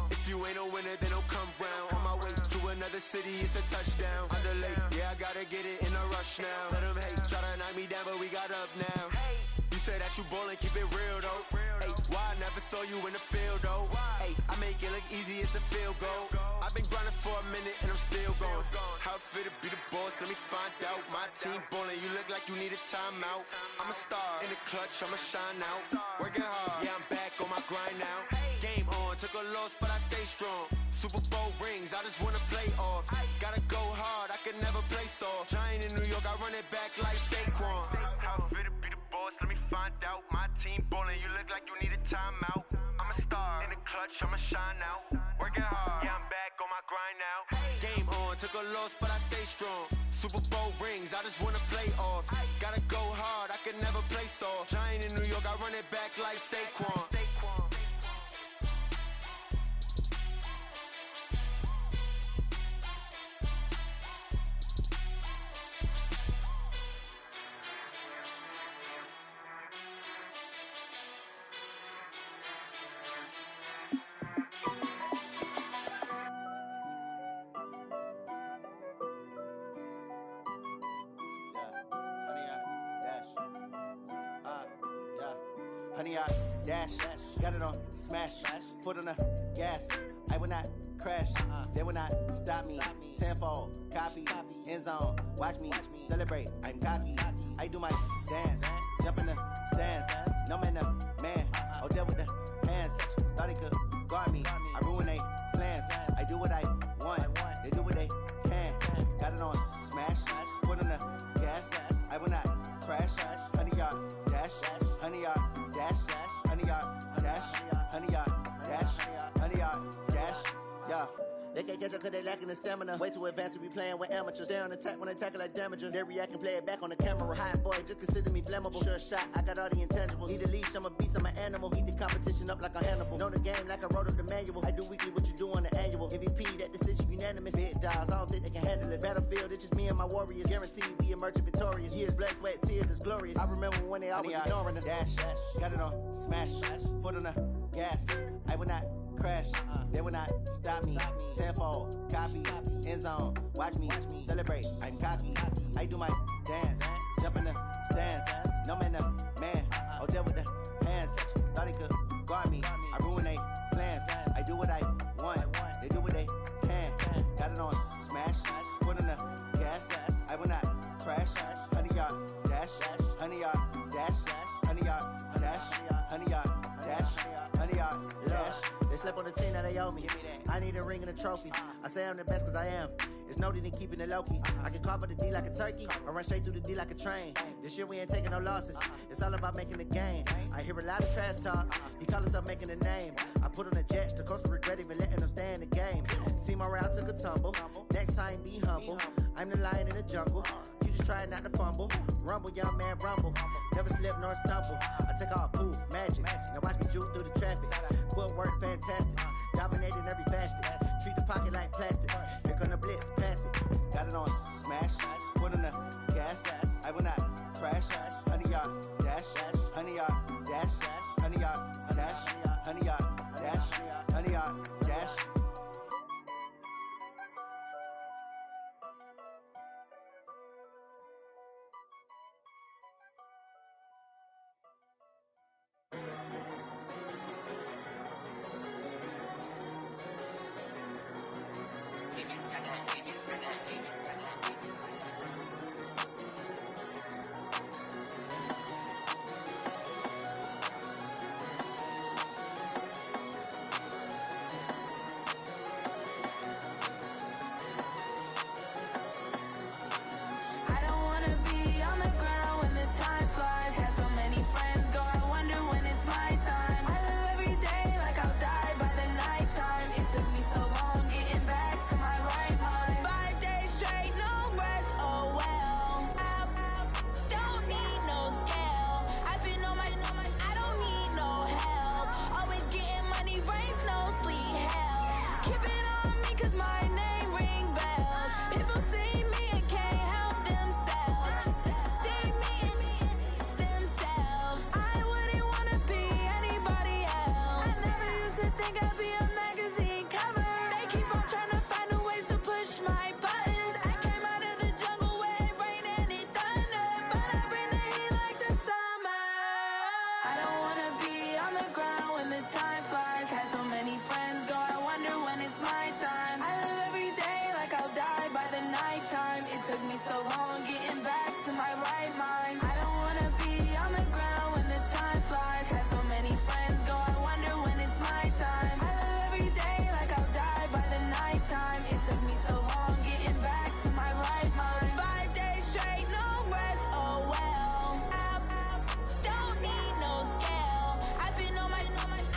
If you ain't a winner, then don't come round. On my way to the city, it's a touchdown. Underlay, yeah, I gotta get it in a rush now. Let them hate, try to knock me down, but we got up now. You say that you ballin', keep it real though. Hey, why I never saw you in the field though? Hey, I make it look easy, it's a field goal. I've been grinding for a minute and I'm still going. How it feel to be the boss, let me find out. My team ballin', you look like you need a timeout. I'm a star, in the clutch, I'ma shine out. Working hard, yeah, I'm back on my grind now. Game on, took a loss, but I stay strong. Super Bowl rings, I just wanna play off. Gotta go hard, I can never play soft. Giant in New York, I run it back like Saquon. How it feel to be the boss, let me find out. My team ballin', you look like you need a timeout. I'm a star, in the clutch, I'ma shine out. Working hard, yeah, I'm back on my grind now. Game on, took a loss, but I stay strong. Super Bowl rings, I just wanna play off. Gotta go hard, I can never play soft. Giant in New York, I run it back like Saquon. Honey, I dash, got it on smash, foot on the gas. I will not crash, they will not stop me. Tenfold, copy, end zone, watch me celebrate. I'm cocky, I do my dance, jump in the stands. No man, man, oh there with the hands. Thought he could guard me, I ruin they plans. I do what I want, they do what they can. Got it on smash, foot on the gas. I will not crash, honey, y'all dash, honey, y'all dash, honey, y'all dash, honey, y'all dash, honey, y'all dash, yeah. They can't catch up cause they lacking the stamina. Way too advanced to be playing with amateurs. They on attack when they tackle like damager. They react and play it back on the camera. Hot boy, just consider me flammable. Sure shot, I got all the intangibles. Need a leash, I'm a beast, I'm an animal. Eat the competition up like a Hannibal. Know the game like I wrote up the manual. I do weekly what you do on the annual. MVP, that decision unanimous. Big dogs, I don't think they can handle it. Battlefield, it's just me and my warriors. Guaranteed we emerge victorious. Years, blood, sweat, tears, it's glorious. I remember when they always ignoring us. Dash, got it on smash, foot on the gas. I will not crash, they will not stop me. Tenfold, copy, end zone, watch me celebrate. I'm cocky, I do my dance, jump in the stands. No man, man, oh there with the hands. Thought he could guard me, I ruin they plans. I do what I want, they do what they can. Got it on smash, foot on the gas. I will not crash, honey, y'all dash, honey, y'all dash, honey, y'all dash, honey, y'all dash, honey, y'all dash. They slept on the team that they owe me. I need a ring and a trophy. I say I'm the best cause I am. It's no need in keeping it low-key. I can carve up the D like a turkey or run straight through the D like a train. This year we ain't taking no losses. It's all about making the game. I hear a lot of trash talk. He call himself making a name. I put on the jets. The coach regret even letting them stay in the game. Team morale took a tumble. Next time be humble. I'm the lion in the jungle. You just try not to fumble. Rumble, young man, rumble. Never slip nor stumble. I take off, poof, magic. Now watch me juke through the traffic. Footwork fantastic. Dominating every facet. Treat the pocket like plastic. Here come the blitz, pass it. Got it on smash. Foot on the gas. I will not crash. Honey, y'all dash. Honey, y'all dash. Honey, y'all dash. Honey, y'all dash. Honey, y'all dash. nighttime. It took me so long getting back to my right mind. I don't wanna be on the ground when the time flies. Had so many friends go, I wonder when it's my time. I live every day like I'll die by the nighttime. It took me so long getting back to my right mind. 5 days straight, no rest, oh well. I don't need no scale. I've been on my,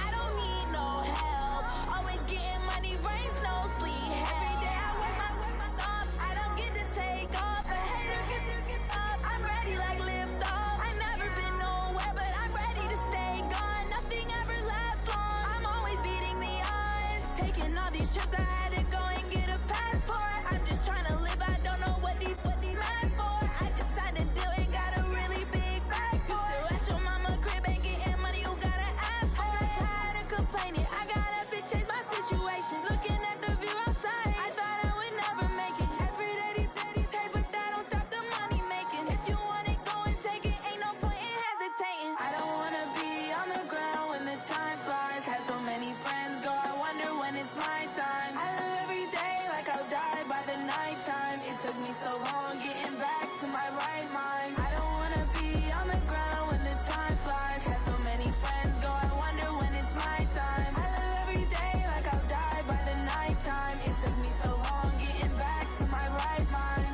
I don't need no help. Always getting money, rains, no sleep. Every day I work my thumb. I don't get to take off. A hater get up. I'm ready like lift off. I never been nowhere, but I'm ready to stay gone. Nothing ever lasts long. I'm always beating the odds. Taking all these trips, I had to go and get a passport. I'm just trying to live. I don't know what these mad for. I just signed a deal and got a really big bag for it. Still at your mama crib ain't getting money. You gotta ask for it. Tired of complaining. I got up and changed my situation. Looking at the view outside, I thought I would never make it. Every day they take, but that don't stop the money making. If you want it, go and take it. Ain't no point in hesitating. I don't wanna be on the ground when the time flies. Had so many friends go, I wonder when it's my time. I live every day like I'll die by the nighttime. It took me so long getting back to my right mind. I don't wanna be on the ground when the time flies. Had so many friends go, I wonder when it's my time. I live every day like I'll die by the nighttime. It took me so long getting back to my right mind.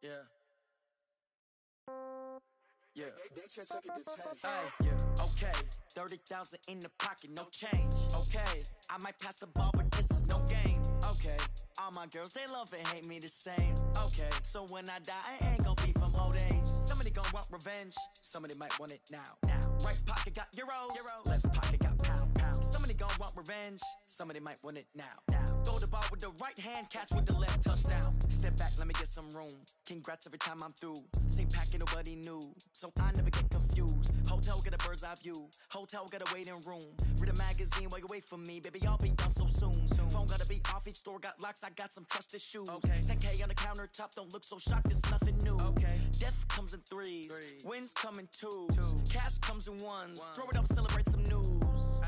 Yeah. Yeah. Hey, yeah. Okay. 30,000 in the pocket, no change. Okay. I might pass the ball, but this is no game. Okay. All my girls, they love and hate me the same. Okay. So when I die, I ain't gon' be from old age. Somebody gon' want revenge. Somebody might want it now. Right pocket got euros. Left pocket got pound. Somebody gon' want revenge. Somebody might want it now. Throw the ball with the right hand, catch with the left, touchdown. Step back, let me get some room. Congrats every time I'm through. Same packet, nobody knew. So I never get confused. Hotel get a bird's eye view. Hotel got a waiting room. Read a magazine while you wait for me. Baby, I'll be done so soon. Phone gotta be off, each store got locks. I got some trusted shoes. 10K on the countertop, don't look so shocked, it's nothing new. Death comes in threes. Wins come in twos. Cash comes in ones. Throw it up, celebrate some news.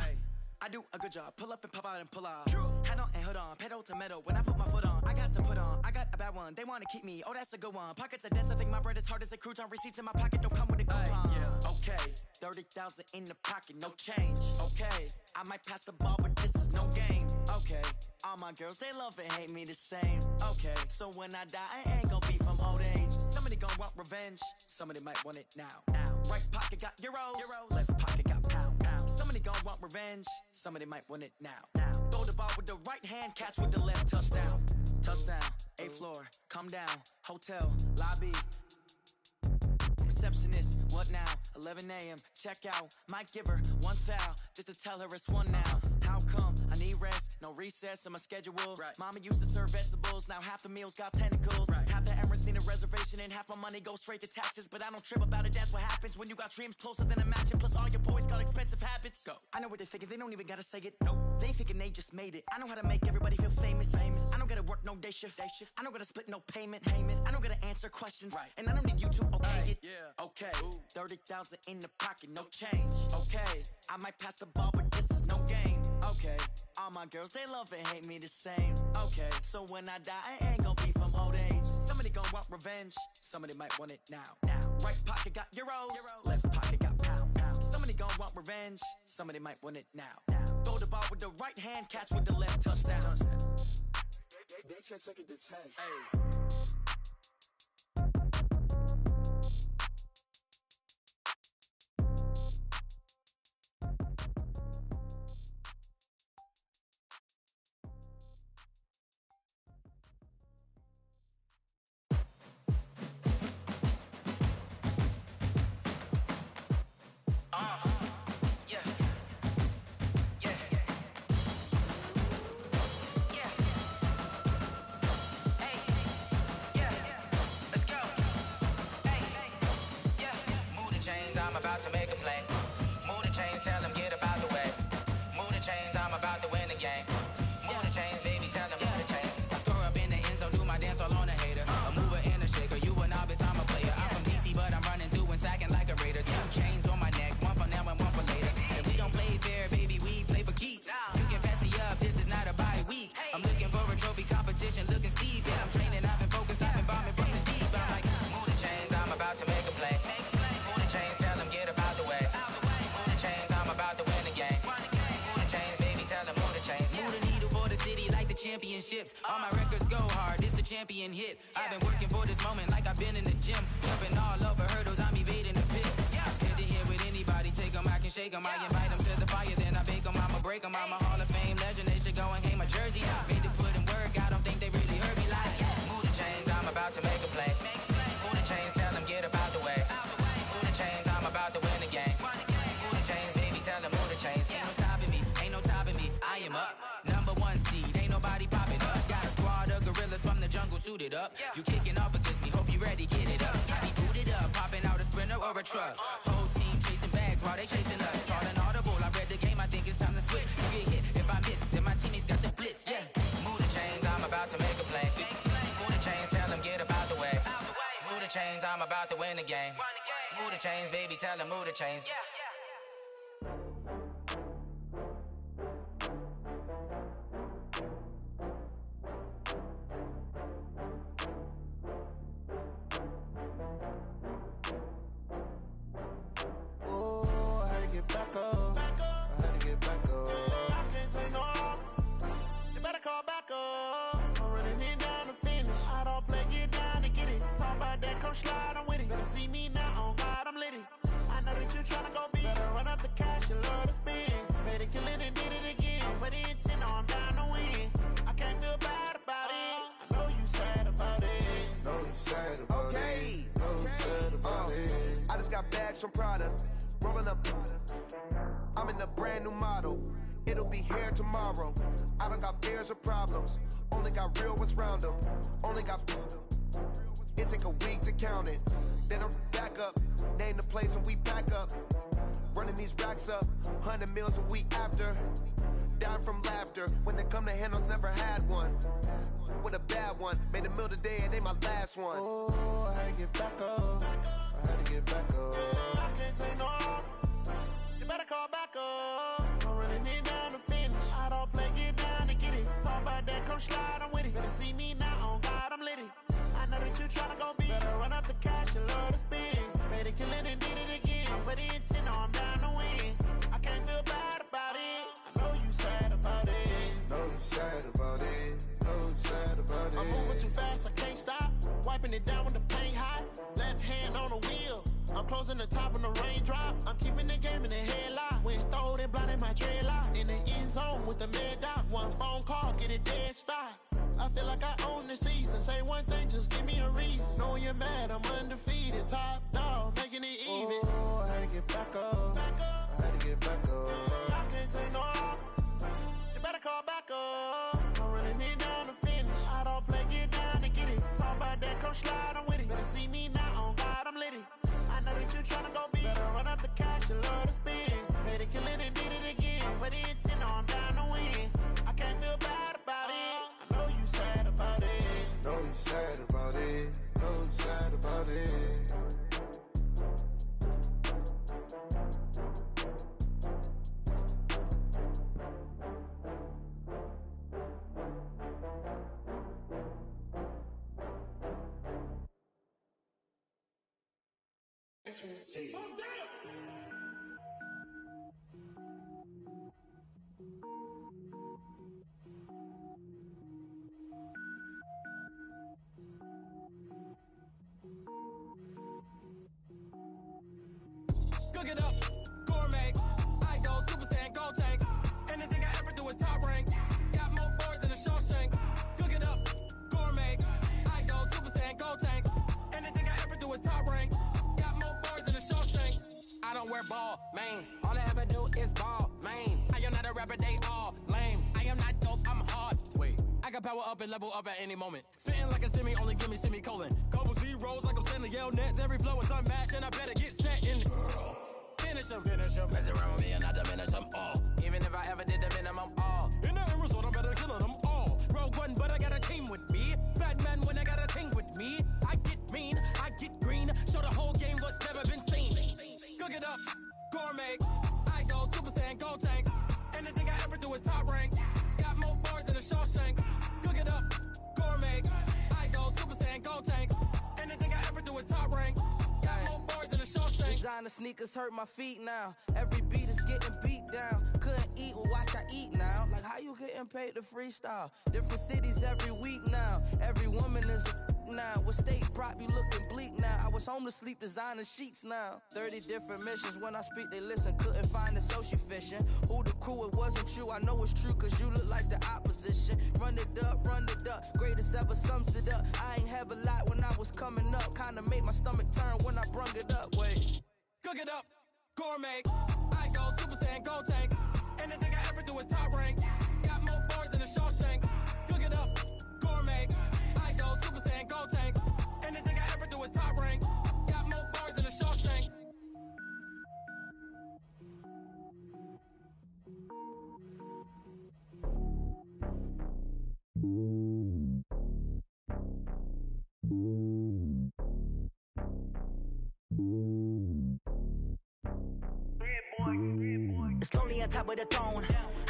I do a good job. Pull up and pop out and pull out. Head on and hood on. Pedal to metal. When I put my foot on, I got to put on. I got a bad one. They want to keep me. Oh, that's a good one. Pockets are dense. I think my bread is hard as a crouton. Receipts in my pocket don't come with a coupon. Okay. 30,000 in the pocket. No change. Okay. I might pass the ball, but this is no game. Okay. All my girls, they love and hate me the same. Okay. So when I die, I ain't gon' be from old age. Somebody gon' want revenge. Somebody might want it now. Right pocket got euros. Left pocket got pound. Somebody gon' want revenge. Somebody might want it now. Throw the ball with the right hand, catch with the left, touchdown. Touchdown, 8th floor, come down, hotel, lobby. Receptionist, what now? 11 a.m., check out. Might give her one foul, just to tell her it's one now. How come? I need rest, no recess in my schedule. Mama used to serve vegetables, now half the meals got tentacles. Half the Emirates need a reservation and half my money goes straight to taxes. But I don't trip about it, that's what happens when you got dreams closer than a match. And plus all your boys got expensive habits. Go. I know what they're thinking, they don't even gotta say it. Nope. They thinking they just made it. I know how to make everybody feel famous. I don't gotta work no day shift. I don't gotta split no payment. I don't gotta answer questions. And I don't need you to okay it. Okay, 30,000 in the pocket, no change. Okay, I might pass the ball, but this is no game. Okay, all my girls, they love and hate me the same. Okay, so when I die, I ain't gon' be from old age. Somebody gon' want revenge. Somebody might want it now. Right pocket got euros. Left pocket got pound. Somebody gon' want revenge. Somebody might want it now. Throw the ball with the right hand, catch with the left, touchdown. They can't take it to 10. Hey. I'm about to make a play. Move the chains, tell them get up out the way. Move the chains, I'm about to win the game. Move the chains, baby, tell them move the chains. I score up championships. All my records go hard, this a champion hit. I've been working for this moment like I've been in the gym. Jumping all over hurdles, I'm evading the pit. Head to head with anybody, take them, I can shake them. I invite them to the fire, then I bake them, I'ma break them. I'm a Hall of Fame legend, they should go and hang my jersey. Made to put in work, I don't think they really heard me like. Move the chains, I'm about to make a play. Move the chains, tell them get about the way. Move the chains, I'm about to win the game. Move the chains, baby, tell them move the chains. Ain't no stopping me, ain't no topping me, I am up. #1 seed, ain't nobody popping up. Got a squad of gorillas from the jungle suited up. You kicking off against me, hope you ready, get it up. I be booted up, popping out a Sprinter or a truck. Whole team chasing bags while they chasing us. Calling audible, I read the game, I think it's time to switch. You get hit, if I miss, then my teammates got the blitz, yeah. Move the chains, I'm about to make a play. Move the chains, tell them get about the way. Move the chains, I'm about to win the game. Move the chains, baby, tell them move the chains. Back up. I had to get back up. I can't take no loss. You better call back up. I'm running in down the finish. I don't play, get down to get it. Talk about that, come slide, I'm with it. Better see me now, on God, I'm litty. I know that you tryna go big. Better run up the cash, you love to spend. Better kill it and did it again. I'm with the intent, no, I'm down to win. I can't feel bad about it. I know you sad about it. Know you sad about it. Know you sad about it. I just got bags from Prada. Rolling up, I'm in a brand new model. It'll be here tomorrow. I don't got fears or problems. Only got real ones round them. Only got. It take a week to count it. Then I'm back up. Name the place and we back up. Running these racks up. 100 meals a week after. Down from laughter. When they come to handles, never had one. With a bad one. Made a meal today and they my last one. Oh, I had to get back up. I had to get back up. I can't take no loss. You better call back up. I'm running in down the finish. I don't play, get down to get it. Talk about that, come slide, I'm with it. Better see me now, on God, I'm litty. I know that you tryna go big. Better run up the cash, you love to spend. Better kill it and did it again. I'm with the intent, no, I'm down to win. I can't feel bad about it. I know you sad about it. Know you sad about it. Know you sad about it. I'm moving too fast, I can't stop. Wiping it down when the paint hot. Left hand on the wheel. I'm closing the top when the raindrop. I'm keeping the game in the headlock. When throwed and blinded my dreadlock. In the end zone with the mad dot. One phone call, get it dead stop. I feel like I own the season. Say one thing, just give me a reason. Knowing you're mad, I'm undefeated. Top dog, making it even. Oh, I had to get back up. I had to get back up. I can't take no loss. You better call back up. I'm running in down the finish. I don't play, get down to get it. Talk about that, come slide, I'm with it. Better see me now, on God, I'm litty. I know that you tryna go big. Better run up the cash, you love to spend. Better kill it and did it again. I'm with the intent, no, I'm down to win. I can't feel bad about it. I know you sad about it. Know you sad about it. Know you sad about it. Cook it up, gourmet. I go Super Saiyan, go tank. Anything I ever do is top rank. Got more boys than a Shawshank. Cook it up, gourmet. I go Super Saiyan, go tank. Anything I ever do is top rank. Got more boys than a Shawshank. I don't wear ball mains. All I ever do is ball main. I am not a rapper, they all lame. I am not dope, I'm hard. Wait, I can power up and level up at any moment. Spitting like a semi, only give me semicolon. Couple zeros like I'm sending yell nets. Every flow is unmatched and I better get set in. Finish them. Mess around with me and I diminish them all. Even if I ever did the minimum all. In the end result, I'm better killing them all. Rogue One, but I got a team with me. Batman when I got a team with me. I get mean, I get green. Show the whole game what's never been seen. Cook it up, gourmet. I go Super Saiyan, go tank. Anything I ever do is top rank. Got more boys than a Shawshank. Cook it up, gourmet. I go Super Saiyan, go tank. Anything I ever do is top rank. Got more boys than a Shawshank. Designer sneakers hurt my feet now. Every beat is getting beat down. Couldn't eat, well watch I eat now. Like how you getting paid to freestyle? Different every week now. Every woman is a now. With state prop, you looking bleak now. I was home to sleep, designing sheets now. 30 different missions. When I speak, they listen. Couldn't find the social fishing. Who the crew, it wasn't you. I know it's true, cause you look like the opposition. Run it up, greatest ever sums it up. I ain't have a lot when I was coming up. Kinda made my stomach turn when I brung it up. Wait. Cook it up, gourmet. I go Super Saiyan, go tank. Anything I ever do is top rank. Got more bars than a Shawshank. Cook it up, gourmet. I go Super Saiyan, go tank. Anything I ever do is top rank. Got more bars than a Shawshank. It's lonely on top of the throne.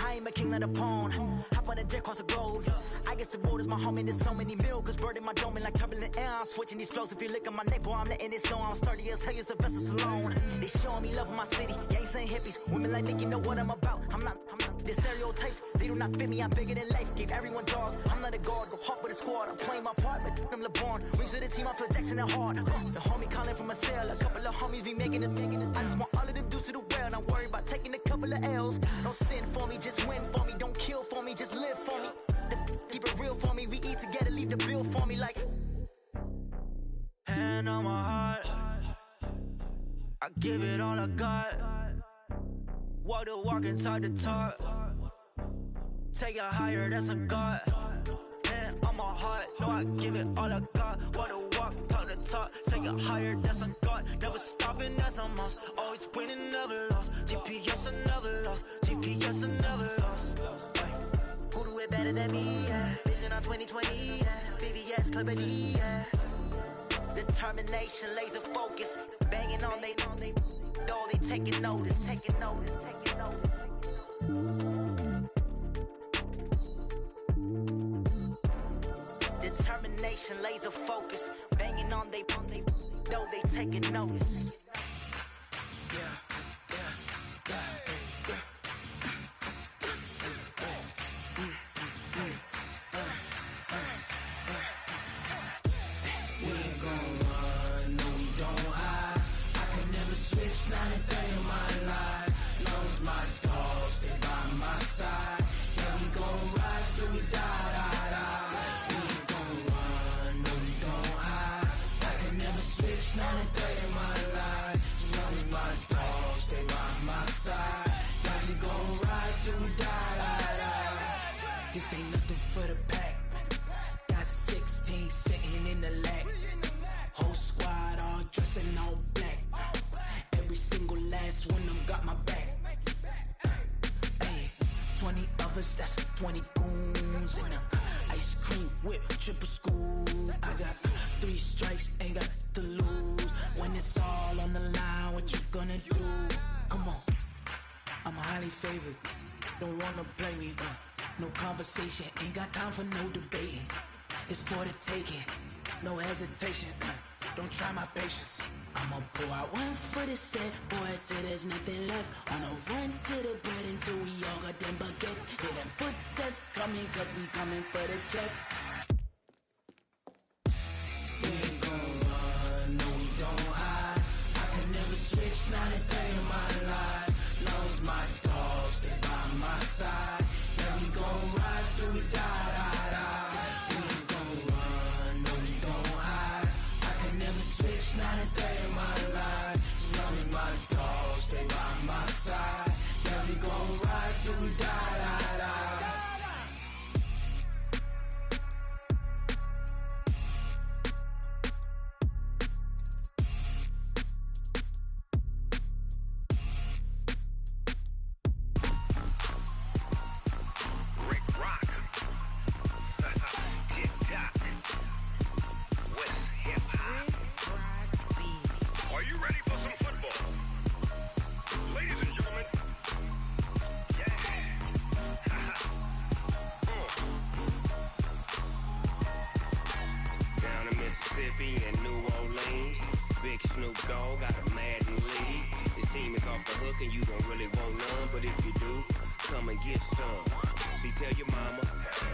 I ain't a king of the pawn. Hop on a jet across the globe. I guess the road is my home and there's so many milkers burning my dome like turbulent air. I'm switching these flows. If you look at my neck, boy, I'm letting it snow. I'm sturdy as hell as a vessel alone. They showing me love in my city. Gangs ain't hippies. Women like Nicky know what I'm about. I'm not. The stereotypes, they do not fit me. I'm bigger than life. Gave everyone dogs. I'm not a guard. Go hard with a squad. I'm playing my part, but I'm LeBron. Rings of the team, I'm Phil Jackson and hard. The homie calling from a cell. A couple of homies be making it. I just want all of them dudes to do well. Not worry about taking a couple of L's. Don't sin for me, just win for me. Don't kill for me, just live for me. Keep it real for me. We eat together, leave the bill for me like. Hand on my heart, I give it all I got. Walk the walk and talk the talk. Take it higher, that's a God. Hand on my heart, no, I give it all I got. Walk the walk, talk the talk. Take it higher, that's a God. Never stopping, that's a must. Always winning, never lost. GPS, I never lost. GPS, I never lost. Who do it better than me? Yeah. Vision on 2020, yeah. VVS, Clarity, yeah. Determination, laser focus. Banging on they know they taking notice. Determination, laser focus. Banging on they know they taking notice. Not a day in my life. Knows my dogs, they by my side. Yeah, we gon' ride till we die. We ain't gon' run, no, we don't hide. I can never switch, not a day in my life. Knows my dogs, they by my side. Yeah, we gon' ride till we die. This ain't nothing for the pack. Got 16 sitting in the lap. Whole squad all dressing all black. Every single last one of them got my back. Hey, 20 of us, that's 20 goons. And ice cream whip, triple scoop. I got 3 strikes, ain't got to lose. When it's all on the line, what you gonna do? Come on, I'm highly favored. Don't wanna blame me, no conversation. Ain't got time for no debating. It's for the taking, no hesitation. Don't try my patience. I'ma pour out one for the set, boy, till there's nothing left. On a run to the bread until we all got them baguettes. Hear them footsteps coming, cause we coming for the check. We ain't gon' run, no, we don't hide. I can never switch, not a day in my life. Knows my dogs, they by my side. Yeah, we gon' ride till we die. We ain't gon' run, no, we don't hide. I can never switch, not a day in my life. Knows my dogs, they by my side. Yeah, we gon' ride till we die. Big Snoop Dogg got a Madden league. His team is off the hook and you don't really want none, but if you do, come and get some. See, tell your mama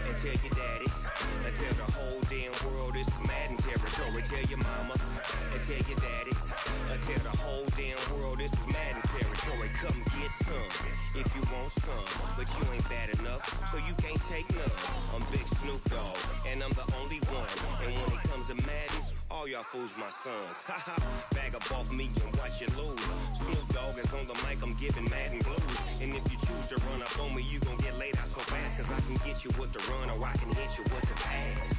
and tell your daddy and tell the whole damn world this is Madden territory. Tell your mama and tell your daddy and tell the whole damn world this is Madden territory. Come get some if you want some, but you ain't bad enough, so you can't take none. I'm Big Snoop Dogg, and I'm the only one. And when it comes to Madden, all y'all fools my sons. Haha, bag up off me and watch you lose. Snoop Dogg is on the mic, I'm giving Madden blues. And if you choose to run up on me, you gon' get laid out so fast, cause I can get you with the run or I can hit you with the pass.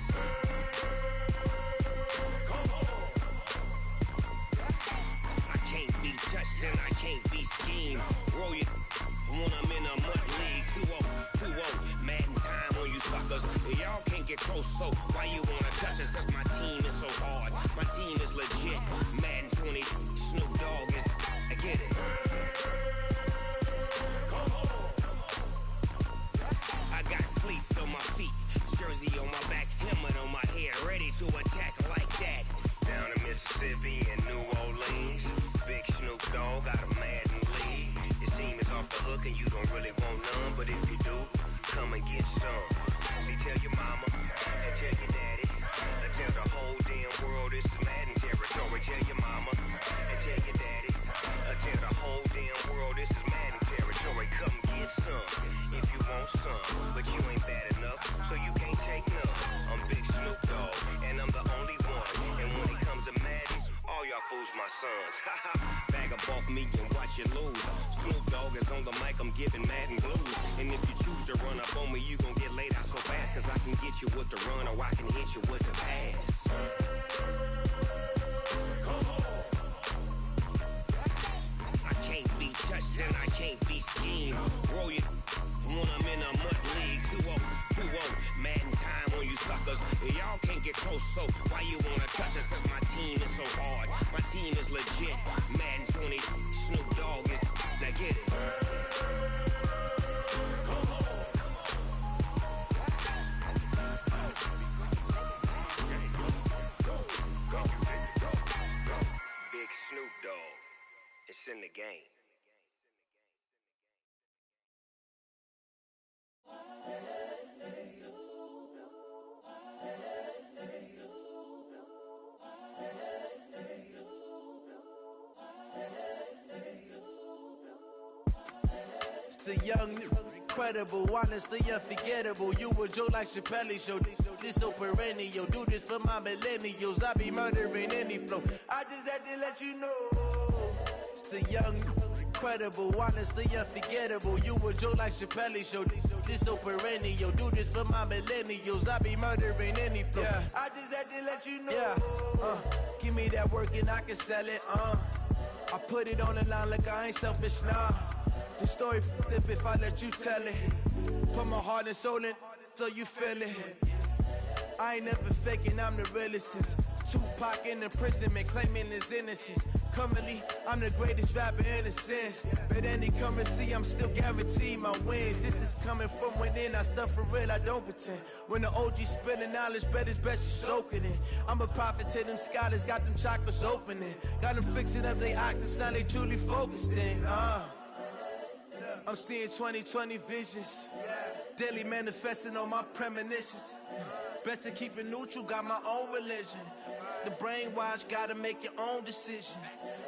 I can't be touched and I can't be schemed. Roll you when I'm in a mud league. 2-0, 2-0, Madden time on you suckers. Y'all can't get close, so why you wanna touch us? Cause my team is so hard, my team is legit. Madden 20, Snoop Dogg is, I get it. I got cleats on my feet, jersey on my back, helmet on my head, ready to attack like that. Down in Mississippi and New Orleans, Big Snoop Dogg got a Madden league. His team is off the hook and you don't really want none, but if you do, come and get some. See, tell your mama and tell your daddy and tell the whole damn world this is Madden territory. Tell your mama and tell your daddy and tell the whole damn world this is Madden territory. Come get some if you want some, but you ain't bad enough, so you can't take none. I'm Big Snoop Dogg, and I'm the only one. And when it comes to Madden, all y'all fools my sons. Haha, bag up off me and watch you lose. Snoop Dogg is on the mic, I'm giving Madden blues. And if you choose to run up on me, you gon' get laid out so fast, cause I can get you with the run or I can hit you with the pass. I can't be touched and I can't be schemed. Roll you when I'm in a mud league. 2-0, 2-0, Madden time on you suckers. Y'all can't get close, so why you wanna touch us? Cause my team is so hard, my team is legit. Madden 20, Snoop Dogg is, now get it. Big Snoop Dogg, it's in the game. It's the young, incredible, honestly unforgettable. You a Joe like Chappelle show. This so perennial. Do this for my millennials. I be murdering any flow. I just had to let you know. It's the young, incredible, honestly unforgettable. You a Joe like Chappelle show. This so perennial. Do this for my millennials. I be murdering any flow. Yeah. I just had to let you know. Yeah. Give me that work and I can sell it. I put it on the line like I ain't selfish, nah. The story flip if I let you tell it. Put my heart and soul in so you feel it. I ain't never faking, I'm the realest since Tupac in imprisonment, claiming his innocence. Currently, I'm the greatest rapper in a sense. But any currency, I'm still guaranteed my wins. This is coming from within, I stuff for real, I don't pretend. When the OG spilling knowledge, bet it's best you soak it in. I'm a prophet to them scholars, got them chakras opening. Got them fixing up they octaves, now they truly focused in. I'm seeing 2020 visions. Daily manifesting on my premonitions. Best to keep it neutral, got my own religion. The brainwash, gotta make your own decision.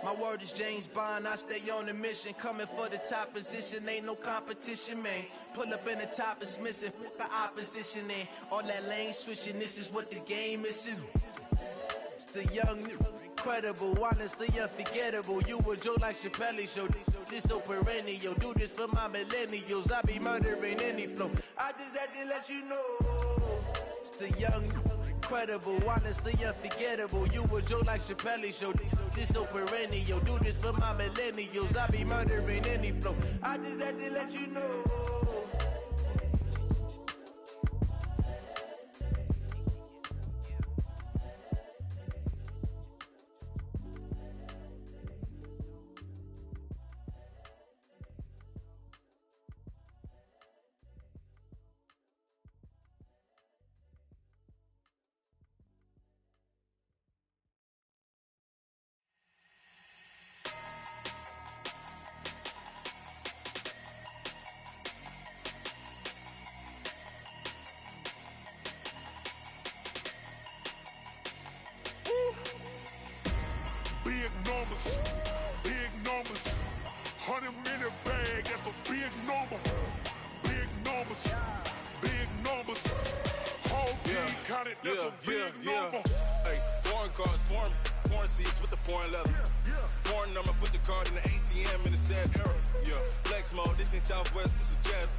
My word is James Bond, I stay on the mission. Coming for the top position, ain't no competition, man. Pull up in the top, it's missing, the opposition in. All that lane switching, this is what the game is in. It's the young, incredible, honestly unforgettable. You a Joe like Chappelle show. This so perennial. Do this for my millennials. I be murdering any flow. I just had to let you know. It's the young, incredible, honestly unforgettable. You a Joe like Chappelle show. This so perennial. Do this for my millennials. I be murdering any flow. I just had to let you know. big numbers, big numbers. 100 minute bag, that's a big number. Big numbers, big numbers. Whole team counted, that's a big number. Hey, foreign cars, foreign seats with the foreign leather. Foreign number, put the card in the ATM in the sad era. Yeah, flex mode, this ain't Southwest, this is jet.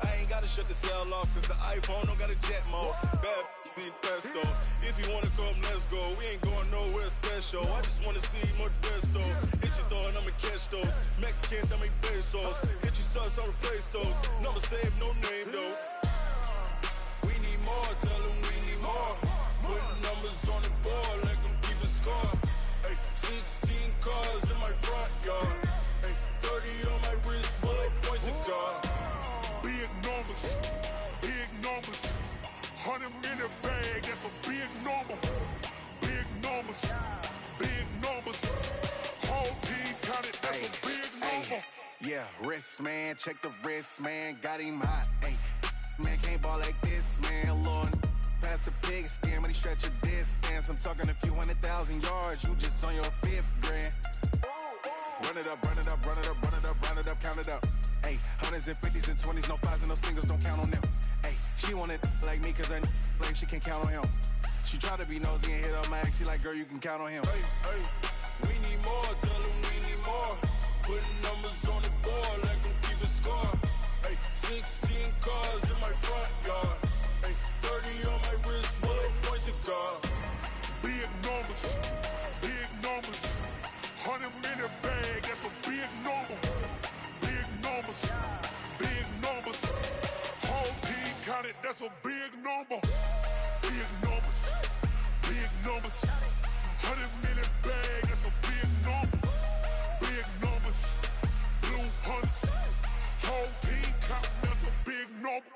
I ain't gotta shut the cell off, cause the iPhone don't got a jet mode. Bad need pesto. If you wanna come, let's go. We ain't going nowhere special. I just wanna see more Modesto. Hit your throw and I'ma catch those. Mexican, that make pesos. Hit your sauce, I'll replace those. Number save, no name though. We need more, tell them we need more. Putting numbers on the board, let them keep a score. Hey, 16 cars in my front yard. Hey, 30 on my wrist, bullet point to God. Big numbers, big numbers. 100 minute bag, that's a big number. Big numbers, big numbers. Whole team counted, that's a big number. Yeah, wrist man, check the wrist man, got him hot. Ay, man can't ball like this, man. Lord, past the pig skin when he stretch a distance. I'm talking a few 100,000 yards, you just on your 5th grand. Run it up, run it up, run it up, run it up, run it up, count it up. Ay, 100s and 50s and 20s, no 5s and no singles, don't count on them. Ay, she want it like me cause her lame, she can't count on him. She try to be nosy and hit up my ex, she like, girl, you can count on him. Hey, we need more, tell them we need more. Putting numbers on the board, let them keep a score. Hey, 16 cars in my front yard. Hey, 30 on my wrist, bullet point to God. Big numbers, big numbers. 100 minute bag, that's a big number. Big numbers, big numbers. Whole team counted, that's a big number. Big numbers, big numbers. 100 minute bag, that's a big number. Big numbers, blue hunts. Whole team counting, that's a big number.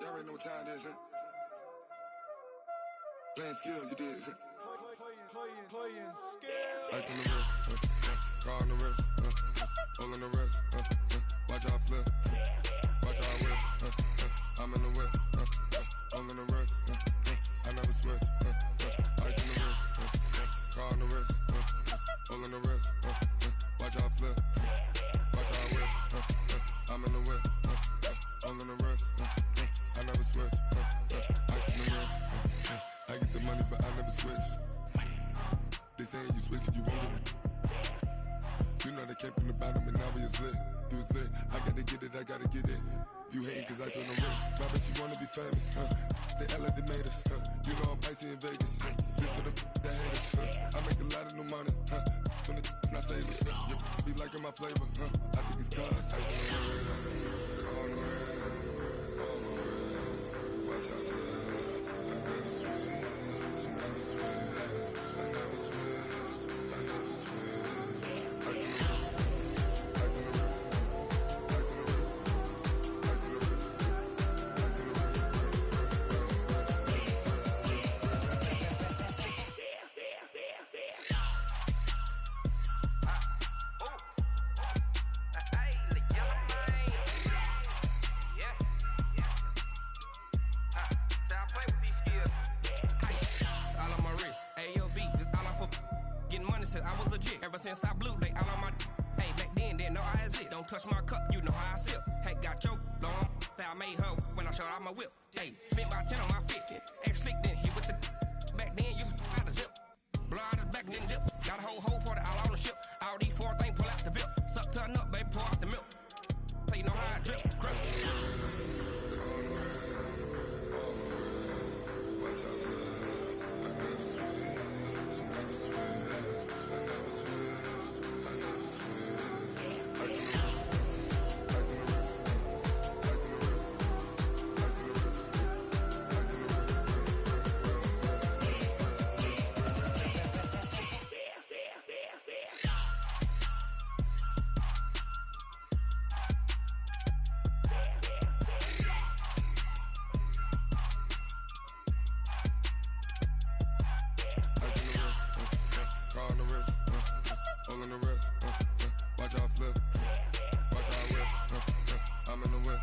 Y'all already know what time it is, huh? Playing skills, you did. Playing skills. Ice on the wrist, car on the wrist, all on the wrist, watch how I flip, watch how I whip, I'm in the whip, all on the wrist, I never switch, ice on the wrist, car on the wrist, all on the wrist, watch how I flip, watch how I whip, I'm in the whip, all on the wrist, I never switch, ice on the wrist, I get the money but I never switch. They saying you switch cause you won't get it. You know they came from the bottom and now we is lit. You was lit, I gotta get it, I gotta get it. You hating cause ice on the wrist. Why bet you wanna be famous, They act like they made us, You know I'm icy in Vegas, This for the that hate us, I make a lot of new money, When the not savers, You be liking my flavor, I think it's cause ice on the wrist, on the wrist, on the wrist. Watch out, cuz I never switch, you never switch. I never switch, I never switch. Ice on the wrist, ice on the wrist, ice on the wrist, ice on the wrist, ice on the wrist, I was legit. Ever since I blew, they all on my hey, back then, didn't know I exist. Don't touch my cup, you know how I sip. Hey, got your long, say I made her when I showed out my whip. Hey, spent my 10 on my fit. Ex slick, then hit with the back then, used to out the zip. Blow out the back, then dip. Got a whole party all on the ship. All these 4 things, pull out the VIP. Suck, turn up, baby, pour out the milk. So you know how I drip. Crap. Watch how I flip, watch how I whip, I'm in the whip,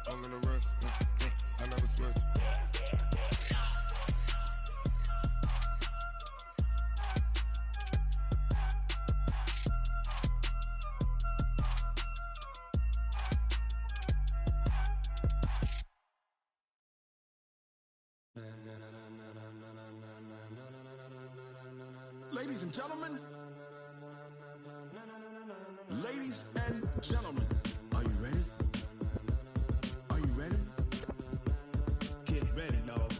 all in the wrist, I never switch. Ladies and gentlemen. Ladies and gentlemen. Are you ready? Are you ready? Get ready, dog.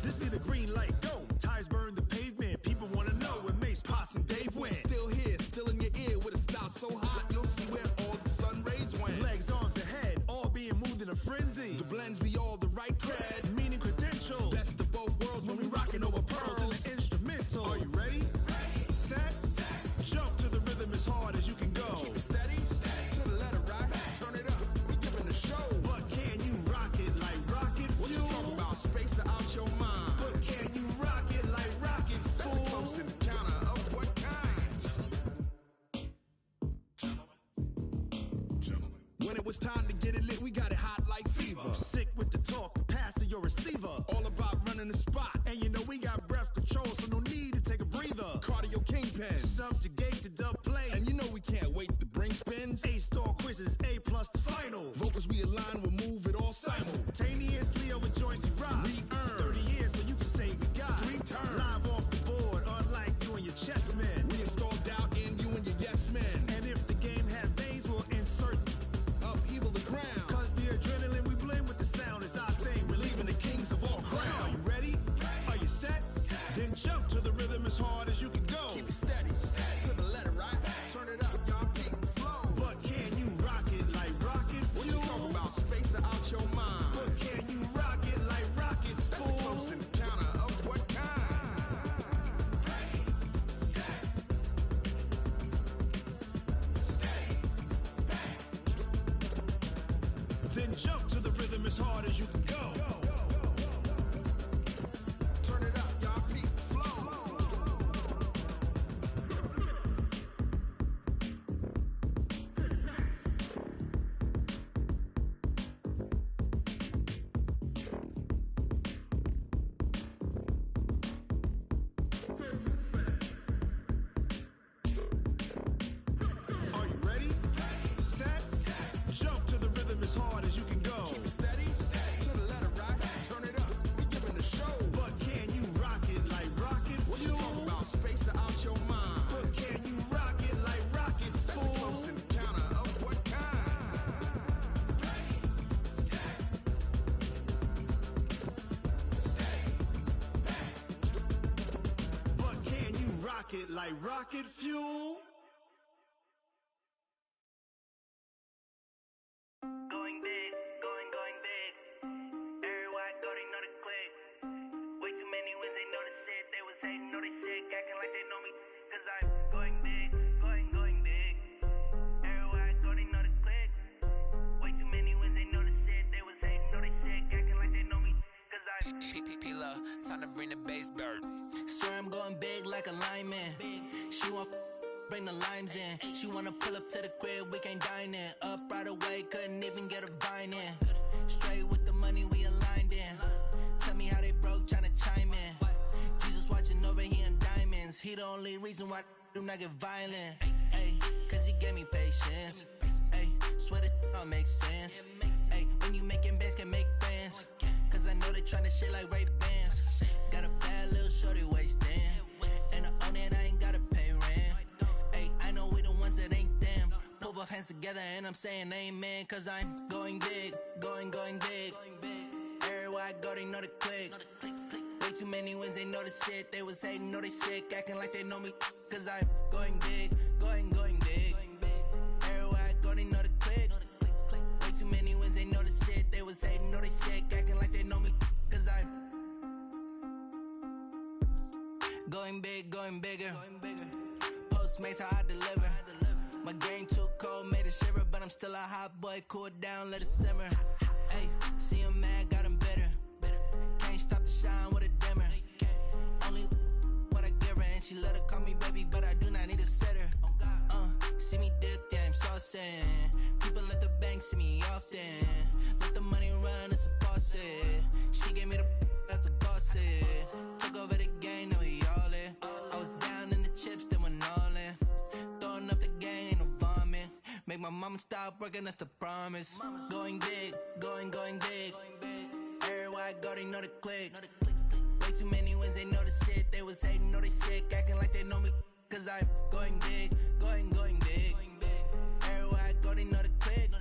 This be the green light, go. Tires burn the pavement. People wanna know when Mace, Pops, and Dave went. Still here, still in your ear with a style so hot, you'll see where all the sun rays went. Legs, arms, and head, all being moved in a frenzy. The blends be all the right cred, meaning credentials. best of both worlds When we rockin' over pearls in the instrumental. Are you ready? Set, jump to the rhythm as hard as you can go. Keep it steady, to the letter right, turn it up, we giving the show. But can you rock it like rocket What you fuel? talking about, space out your mind? But can you rock it like rockets, That's a close fool? encounter of what kind? When it was time to get it lit, we got it hot like fever. Sick with the talk, pass to your receiver. All about running the spot. And you know we got breath control, so no need to take a breather. Cardio kingpin. Subjugate the dub play. And you know we can't wait to bring spins. A-star quizzes, A plus the final. Vocals we align, we'll move it all Simultaneously over joints we rock. We earn 30 years so you can say we got 3 turns. live off the board, unlike you and your chess men. We install doubt in you and your yes men. And if the game had veins, we'll insert Upheaval the ground. cause the adrenaline we blend with the sound is our thing, relieving the kings of all Crown. crown. Are you ready? Are you set? Then jump to the rhythm as hard as you can go. Keep it steady, to the letter right. Turn it up, y'all peak the flow. But can you rock it like rocket What fuel? you talking about, space out your mind? But can you rock it like rockets, That's a fool? close encounter of what kind? Then jump to the rhythm as hard as you can go. Turn it up, y'all peak the flow. Are you ready? Set, jump to the rhythm as hard as you can go. Keep it steady, to the letter right. Turn it up, we giving the show. But can you rock it like rocket What you fuel? talking about, space out your mind? But can you rock it like rockets, That's a fool? close encounter of what kind? But can you rock it like rocket fuel? Going big, going big. Everywhere I go, they know the click. Way too many wins, they know the shit. They was hating, know they sick, acting like they know me. Cause I'm going big, going big. Everywhere I go, they know the click. Way too many wins, they know the shit. They was hating, know they sick, acting like they know me. Cause I'm P-P-P-Love, time to bring the bass bird. Swear I'm going big like a lineman. She want bring the limes in. She wanna pull up to the crib, we can't dine in. Up right away, couldn't even get a vine in. Straight with the money we aligned in. Tell me how they broke, tryna chime in. Jesus watching over, he in diamonds. He the only reason why do not get violent. Ay, cause he gave me patience. Ay, swear that all makes sense. Ay, when you making bands, can make friends. Cause I know they tryna shit like Ray-Bans. Got a bad little shorty wasting. And I own it, I ain't gotta pay rent. Ay, I know we the ones that ain't them. Put both hands together and I'm saying amen. Cause I'm going big, going big. Everywhere I go, they know the click. Way too many wins, they know the shit. They was hating, know they sick, acting like they know me. Cause I'm going big, going big. Everywhere I go, they know the click. Way too many wins, they know the shit. They was hating, know they sick, acting like they know me. Cause I'm going big, going bigger. Postmates how I deliver. My game too cold, made it shiver, but I'm still a hot boy. Cool it down, let it simmer. Hey, see him mad, got him bitter. Can't stop the shine with a dimmer. Only what I give her, and she let her call me baby, but I do not need a sitter. See me dip, yeah, I'm saucing. People at the bank see me often. Let the money run, it's a faucet. She gave me the that's a boss. opposite. Took over the game, now we all in. I was down in the chips, then went all in. Throwing up the game, ain't no vomit. Make my mama stop working, that's the promise. Going big, going big. Everywhere I go, they know the click. Way too many wins, they know the shit. They was hating, know they sick, acting like they know me. Cause I'm going big, going big. Everywhere I go, they know the click.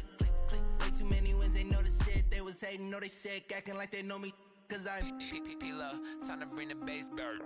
Way too many wins, they know the shit. They was hating, know they sick, acting like they know me. Cause I'm P-Love, time to bring the bass back.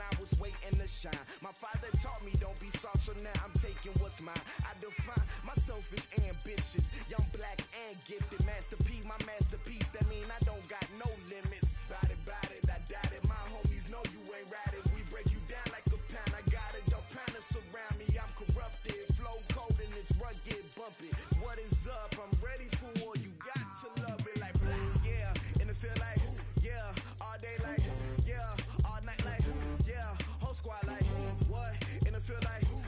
I was waiting to shine. My father taught me don't be soft, so now I'm taking what's mine. I define myself as ambitious, young, black, and gifted. Master P, my masterpiece. That mean I don't got no limits. Bout it, I doubt it. My homies know you ain't ride it. We break you down like a pound. I got it, don't pound to surround me. I'm corrupted, flow cold and it's rugged, bumping. What is up? I'm ready for war. You got to love it like black, yeah. And it feel like, yeah, all day like, yeah, all night like, yeah, whole squad like, what? And it feel like,